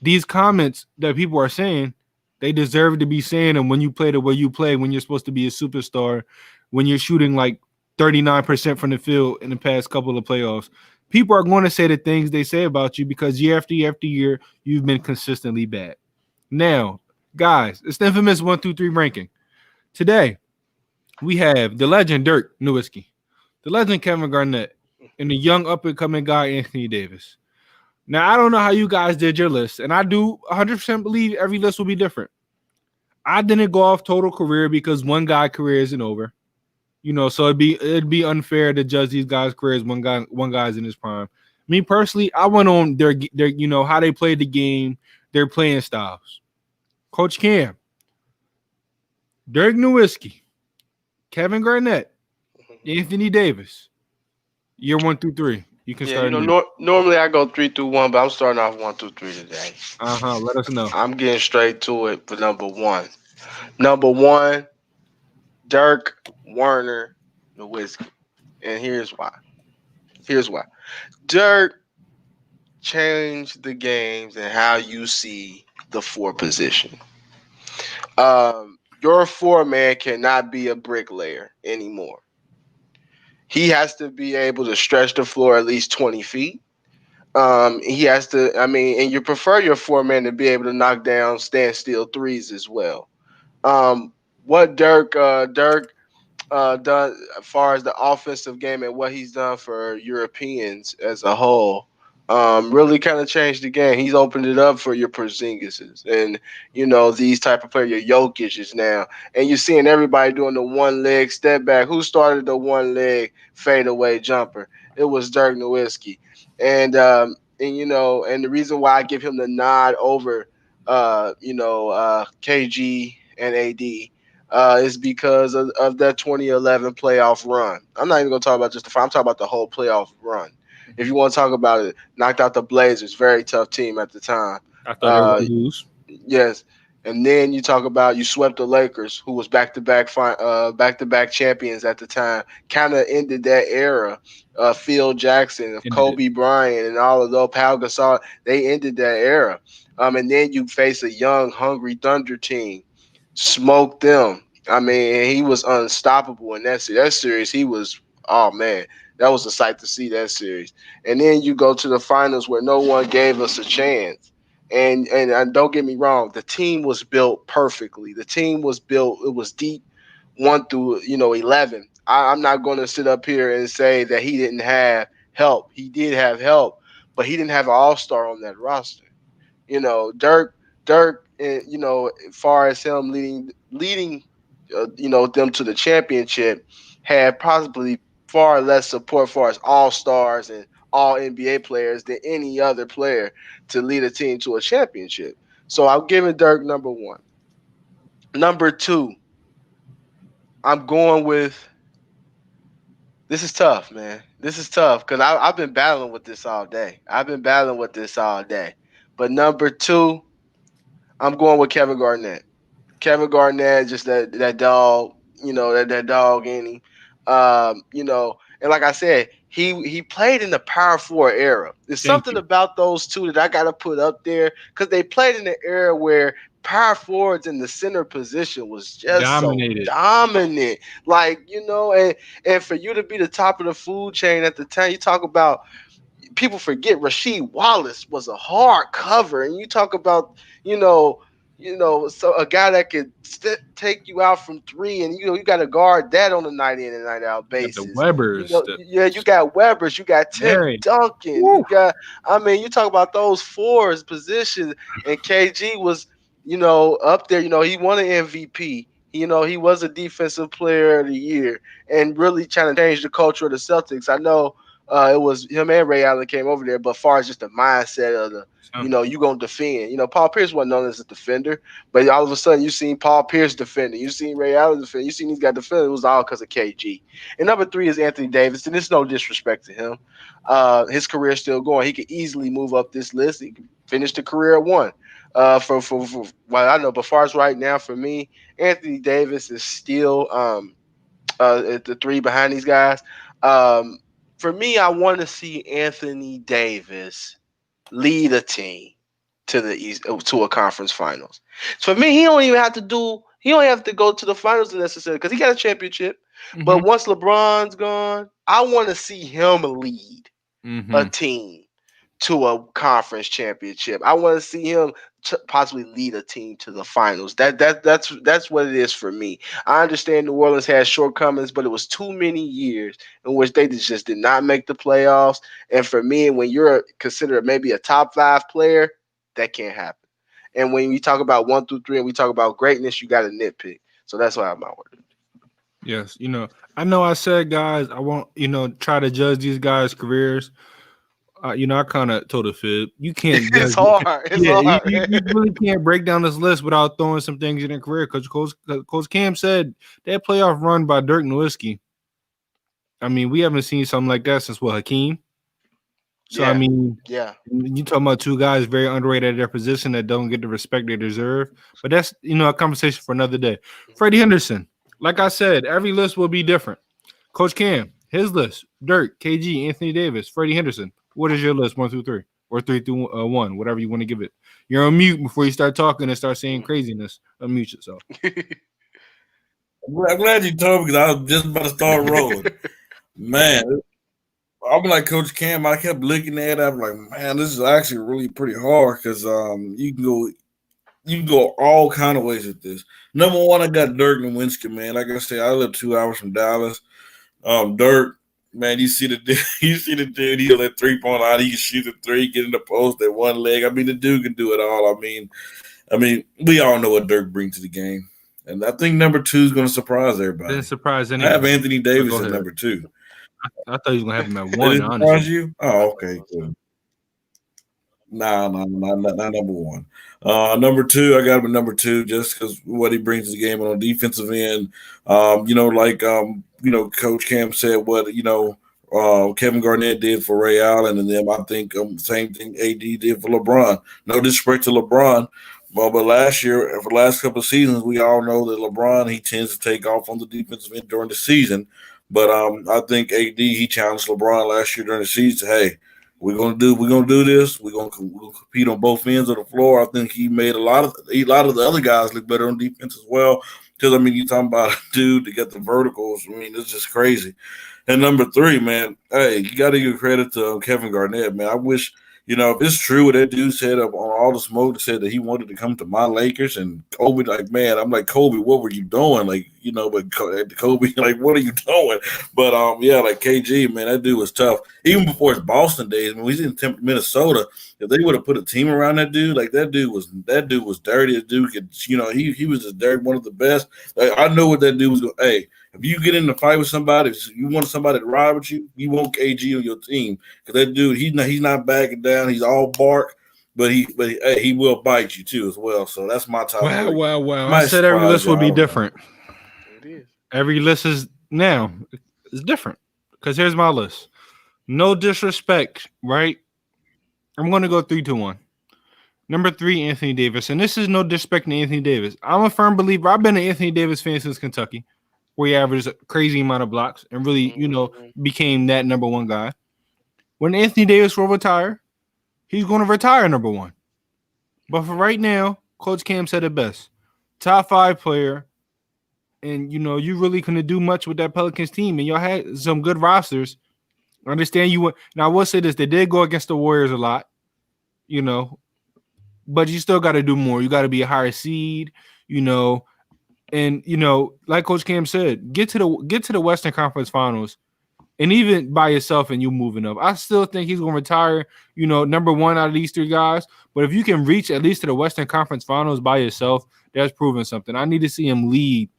these comments that people are saying, they deserve to be saying them when you play the way you play, when you're supposed to be a superstar, when you're shooting like 39% from the field in the past couple of playoffs. People are going to say the things they say about you because year after year after year, you've been consistently bad. Now, guys, it's the infamous 1 through 3 ranking. Today, we have the legend Dirk Nowitzki, the legend Kevin Garnett, and the young up-and-coming guy Anthony Davis. Now, I don't know how you guys did your list, and I do 100% believe every list will be different. I didn't go off total career because one guy's career isn't over. So it'd be unfair to judge these guys' careers. One guy's in his prime. Me personally, I went on their how they played the game, their playing styles. Coach Cam, Dirk Nowitzki, Kevin Garnett, Anthony Davis. Year 1 through 3. You can start. Normally I go 3 through 1, but I'm starting off 1 through 3 today. Let us know. I'm getting straight to it for number 1. Number 1, Dirk Warner Nowitzki, and here's why. Dirk changed the games and how you see the 4 position. Your 4-man cannot be a bricklayer anymore. He has to be able to stretch the floor at least 20 feet. He has to, and you prefer your 4-man to be able to knock down standstill threes as well. What Dirk done as far as the offensive game and what he's done for Europeans as a whole, really kind of changed the game. He's opened it up for your Porzingises and these type of players, your Jokic's now, and you're seeing everybody doing the one-leg step back. Who started the one-leg fadeaway jumper? It was Dirk Nowitzki, and the reason why I give him the nod over KG and AD is because of that 2011 playoff run. I'm not even going to talk about just I'm talking about the whole playoff run. If you want to talk about it, knocked out the Blazers, very tough team at the time. I thought they would lose. Yes. And then you talk about you swept the Lakers, who was back-to-back champions at the time. Kind of ended that era. Phil Jackson, of Kobe Bryant, and all of those, Pau Gasol, they ended that era. And then you face a young, hungry Thunder team, smoked them. He was unstoppable in that series. That series, he was, oh man, that was a sight to see, that series. And then you go to the finals where no one gave us a chance. And don't get me wrong, the team was built perfectly. The team was built, it was deep 1 through 11. I'm not going to sit up here and say that he didn't have help. He did have help, but he didn't have an all-star on that roster. Dirk, as far as him leading them to the championship, had possibly far less support as far as all-stars and all NBA players than any other player to lead a team to a championship. So I'm giving Dirk number 1. Number 2, I'm going with, this is tough, man. This is tough because I've been battling with this all day. But number 2, I'm going with Kevin Garnett. Kevin Garnett, just that dog, that dog in him. And like I said, he played in the power forward era. There's something about those two that I got to put up there because they played in the era where power forwards in the center position was just dominated. So dominant. And for you to be the top of the food chain at the time, you talk about people forget Rasheed Wallace was a hard cover, and you talk about so a guy that could take you out from three, and you got to guard that on a night in and night out You got the basis. Webbers. You got Webbers, you got Tim Mary. Duncan, Woo. you got. I mean, you talk about those fours positions, and KG was up there. He won an MVP. He was a defensive player of the year, and really trying to change the culture of the Celtics. I know. It was him and Ray Allen came over there, but far as just the mindset of the, you gonna defend. Paul Pierce wasn't known as a defender, but all of a sudden you seen Paul Pierce defending, you seen Ray Allen defending, you seen these guys defending. It was all because of KG. And number 3 is Anthony Davis, and it's no disrespect to him. His career is still going. He could easily move up this list. He could finish the career at 1. For well, I know, but far as right now for me, Anthony Davis is still at the 3 behind these guys. For me, I want to see Anthony Davis lead a team to the East, to a conference finals. So for me, he don't have to go to the finals necessarily because he got a championship. Mm-hmm. But once LeBron's gone, I want to see him lead a team to a conference championship. I want to see him possibly lead a team to the finals. That's what it is for me. I understand New Orleans has shortcomings, but it was too many years in which they just did not make the playoffs. And for me, when you're considered maybe a top 5 player, that can't happen. And when you talk about 1 through 3 and we talk about greatness, you got to nitpick. So that's why I'm not worried. Yes, I know I said, guys, I won't, try to judge these guys' careers. I kind of told a fib. You can't. It's hard. It's hard. You really can't break down this list without throwing some things in their career. Because Coach Cam said that playoff run by Dirk Nowitzki. I mean, we haven't seen something like that since Hakeem. So yeah. I mean, yeah, you talking about 2 guys very underrated at their position that don't get the respect they deserve. But that's a conversation for another day. Freddie Henderson, like I said, every list will be different. Coach Cam, his list: Dirk, KG, Anthony Davis, Freddie Henderson. What is your list, 1 through 3, or 3 through 1, whatever you want to give it? You're on mute before you start talking and start saying craziness. Unmute yourself. I'm glad you told me because I was just about to start rolling. Man, I'm like Coach Cam. I kept looking at it. I'm like, man, this is actually really pretty hard because you can go all kind of ways with this. Number 1, I got Dirk Nowitzki, man. Like I said, I live 2 hours from Dallas. Dirk. Man, you see the dude. He'll let 3-point line. He can shoot a 3, get in the post at one leg. I mean, the dude can do it all. I mean, we all know what Dirk brings to the game, and I think number 2 is going to surprise everybody. Didn't surprise anyone. I have Anthony Davis at number 2. I thought he was going to have him at 1. Did it surprise you? Oh, okay, good. Nah, not number 1. Number 2, I got him at number 2 just because what he brings to the game on the defensive end. Coach Cam said what Kevin Garnett did for Ray Allen, and then I think same thing AD did for LeBron. No disrespect to LeBron, but last year, for the last couple of seasons, we all know that LeBron, he tends to take off on the defensive end during the season. But I think AD, he challenged LeBron last year during the season. Hey, we're gonna do this. We're gonna compete on both ends of the floor. I think he made a lot of the other guys look better on defense as well. Because I mean, you're talking about a dude to get the verticals. I mean, it's just crazy. And number 3, man, hey, you got to give credit to Kevin Garnett, man. I wish, if it's true what that dude said on All the Smoke, that said that he wanted to come to my Lakers, and Kobe, like, man, I'm like, Kobe, what were you doing? Like, but Kobe, like, what are you doing? But like KG, man, that dude was tough. Even before his Boston days, when we was in Minnesota, if they would have put a team around that dude, like that dude was dirty. That dude could, he was just dirty, one of the best. Like, I know what that dude was going. Hey, if you get in a fight with somebody, if you want somebody to ride with you, you want KG on your team because that dude, he's not backing down. He's all bark, but he will bite you too as well. So that's my top. Well. I said every list would be different. It is. Every list is different because here's my list. No disrespect, right? I'm going to go 3 to 1. Number 3, Anthony Davis. And this is no disrespect to Anthony Davis. I'm a firm believer. I've been an Anthony Davis fan since Kentucky, where he averaged a crazy amount of blocks and really, became that number 1 guy. When Anthony Davis will retire, he's going to retire number 1. But for right now, Coach Cam said it best. Top 5 player. And, you really couldn't do much with that Pelicans team. And y'all had some good rosters. I understand you. Now, I will say this: they did go against the Warriors a lot, you know, but you still got to do more. You got to be a higher seed, you know, and like Coach Cam said, get to the Western Conference Finals, and even by yourself, and you moving up. I still think he's going to retire, number one out of these three guys. But if you can reach at least to the Western Conference Finals by yourself, that's proving something. I need to see him lead.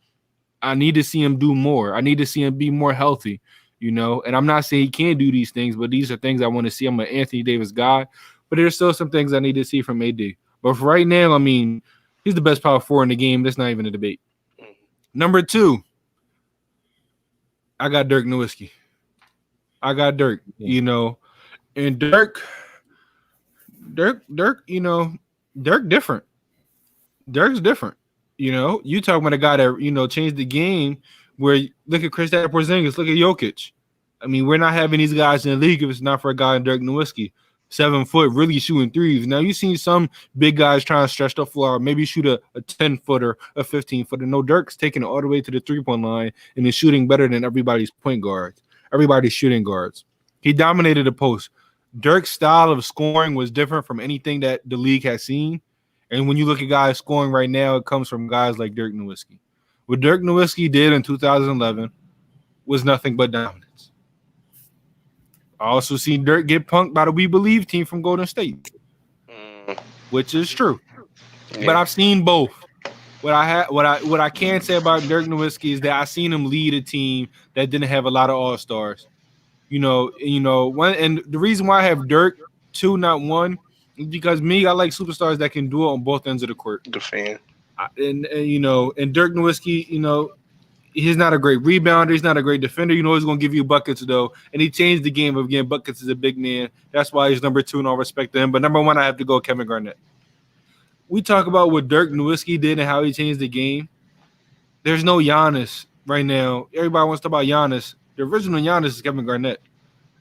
I need to see him do more. I need to see him be more healthy, And I'm not saying he can't do these things, but these are things I want to see. I'm an Anthony Davis guy, but there's still some things I need to see from AD. But for right now, I mean, he's the best power forward in the game. That's not even a debate. Number 2, I got Dirk Nowitzki. I got Dirk, and Dirk, Dirk different. Dirk's different. You talking about a guy that, changed the game where look at Kristaps Porzingis, look at Jokic. I mean, we're not having these guys in the league if it's not for a guy in Dirk Nowitzki. 7 foot, really shooting threes. Now, you've seen some big guys trying to stretch the floor, maybe shoot a 10-footer, a 15-footer. No, Dirk's taking it all the way to the three-point line and is shooting better than everybody's point guards, everybody's shooting guards. He dominated the post. Dirk's style of scoring was different from anything that the league has seen. And when you look at guys scoring right now, it comes from guys like Dirk Nowitzki. What Dirk Nowitzki did in 2011 was nothing but dominance. I also seen Dirk get punked by the We Believe team from Golden State, which is true. Yeah. But I've seen both. What I can say about Dirk Nowitzki is that I seen him lead a team that didn't have a lot of all-stars. And the reason why I have Dirk 2, not 1, is because I like superstars that can do it on both ends of the court. Defend. And Dirk Nowitzki, he's not a great rebounder. He's not a great defender. He's going to give you buckets, though. And he changed the game of getting buckets as a big man. That's why he's number 2, and all respect to him. But number 1, I have to go Kevin Garnett. We talk about what Dirk Nowitzki did and how he changed the game. There's no Giannis right now. Everybody wants to talk about Giannis. The original Giannis is Kevin Garnett.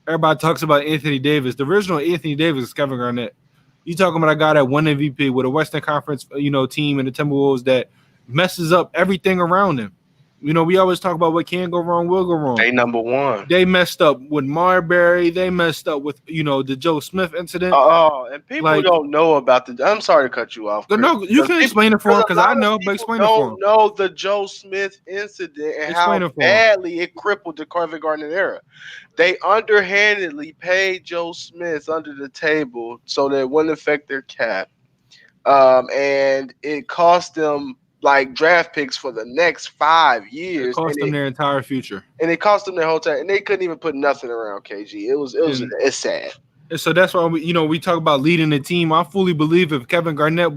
Everybody talks about Anthony Davis. The original Anthony Davis is Kevin Garnett. You talking about a guy that won MVP with a Western Conference, team and the Timberwolves that messes up everything around him. We always talk about what can go wrong, will go wrong. They number 1. They messed up with Marbury. They messed up with, the Joe Smith incident. And people don't know about I'm sorry to cut you off. Chris. No, you can explain it for him because I know, but explain it for him. Don't know the Joe Smith incident and how badly it crippled the Kevin Garnett era. They underhandedly paid Joe Smith under the table so that it wouldn't affect their cap. And it cost them like draft picks for the next 5 years. It cost them their entire future. And it cost them their whole time. And they couldn't even put nothing around KG. It's sad. And so that's why we talk about leading the team. I fully believe if Kevin Garnett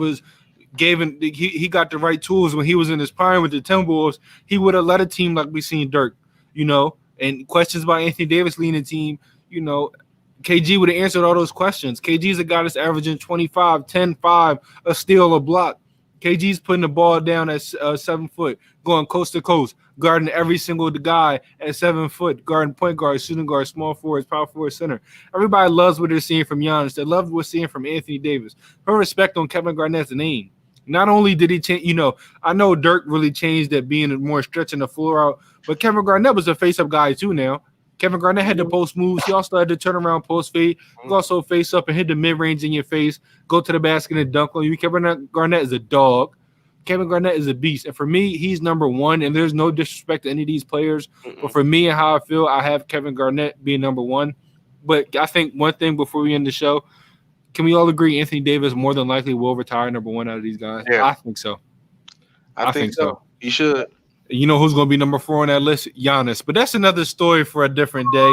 he got the right tools when he was in his prime with the Timberwolves, he would have led a team like we seen Dirk, and questions about Anthony Davis leading the team, KG would have answered all those questions. KG's a guy that's averaging 25, 10, 5, a steal, a block. KG's putting the ball down at 7 foot, going coast to coast, guarding every single guy at 7 foot, guarding point guards, shooting guards, small forwards, power forward, center. Everybody loves what they're seeing from Giannis. They love what they're seeing from Anthony Davis. Put respect on Kevin Garnett's name. Not only did he change, I know Dirk really changed at being more stretching the floor out, but Kevin Garnett was a face-up guy too now. Kevin Garnett had the post moves. He also had the turnaround post fade. He also face up and hit the mid-range in your face, go to the basket and dunk on you. Kevin Garnett is a dog. Kevin Garnett is a beast. And for me, he's number 1, and there's no disrespect to any of these players. But for me and how I feel, I have Kevin Garnett being number 1. But I think one thing before we end the show, can we all agree Anthony Davis more than likely will retire number 1 out of these guys? Yeah. I think so. I think so. You should. You know who's going to be number 4 on that list? Giannis. But that's another story for a different day.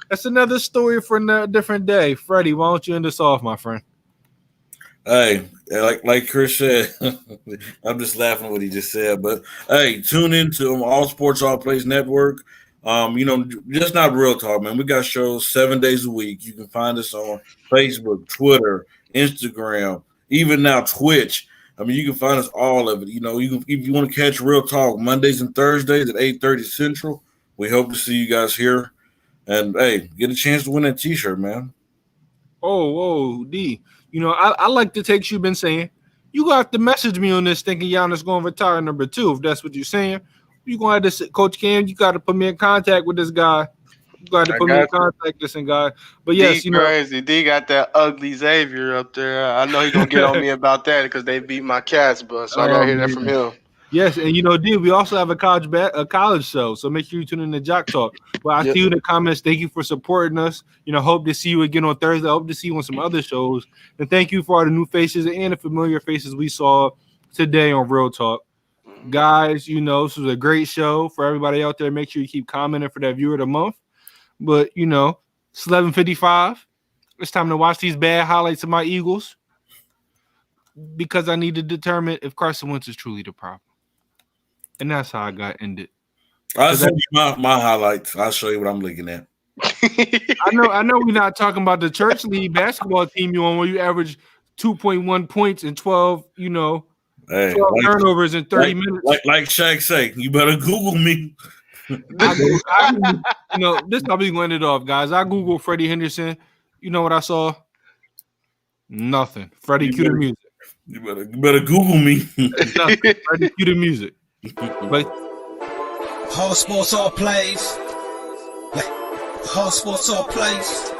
That's another story for a different day. Freddie, why don't you end us off, my friend? Hey, like Chris said, I'm just laughing at what he just said. But, hey, tune into All Sports, All Plays Network. Just not Real Talk, man. We got shows 7 days a week. You can find us on Facebook, Twitter, Instagram, even now Twitch. I mean, you can find us all of it. If you want to catch Real Talk Mondays and Thursdays at 8:30 Central, we hope to see you guys here. And, hey, get a chance to win that T-shirt, man. Oh, D. I like the takes you've been saying. You got to message me on this thinking Giannis going to retire number 2, if that's what you're saying. You're going to have to, Coach Cam, you got to put me in contact with this guy. Glad to I put me in got you. contact with this guy. But yes, D crazy. D got that ugly Xavier up there. I know he gonna get on me about that because they beat my Cats, but so I gotta hear that from him. Yes, and D, we also have a college show, so make sure you tune in to Jock Talk. Well, I Yep. see you in the comments. Thank you for supporting us. Hope to see you again on Thursday. Hope to see you on some other shows. And thank you for all the new faces and the familiar faces we saw today on Real Talk. Guys, this was a great show for everybody out there. Make sure you keep commenting for that viewer of the month. But it's 11:55. It's time to watch these bad highlights of my Eagles because I need to determine if Carson Wentz is truly the problem. And that's how I got ended. I'll send you my highlights. I'll show you what I'm looking at. I know we're not talking about the church league basketball team you on where you average 2.1 points and 12, 12 turnovers in 30 minutes. Like Shaq say, you better Google me. This probably going to end it off, guys. I Googled Freddie Henderson. You know what I saw? Nothing. Freddie, cue the music. You better Google me. Nothing. Freddie, cue the music. But All sports, all plays. All sports, all plays.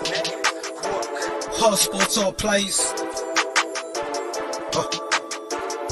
All sports, all plays.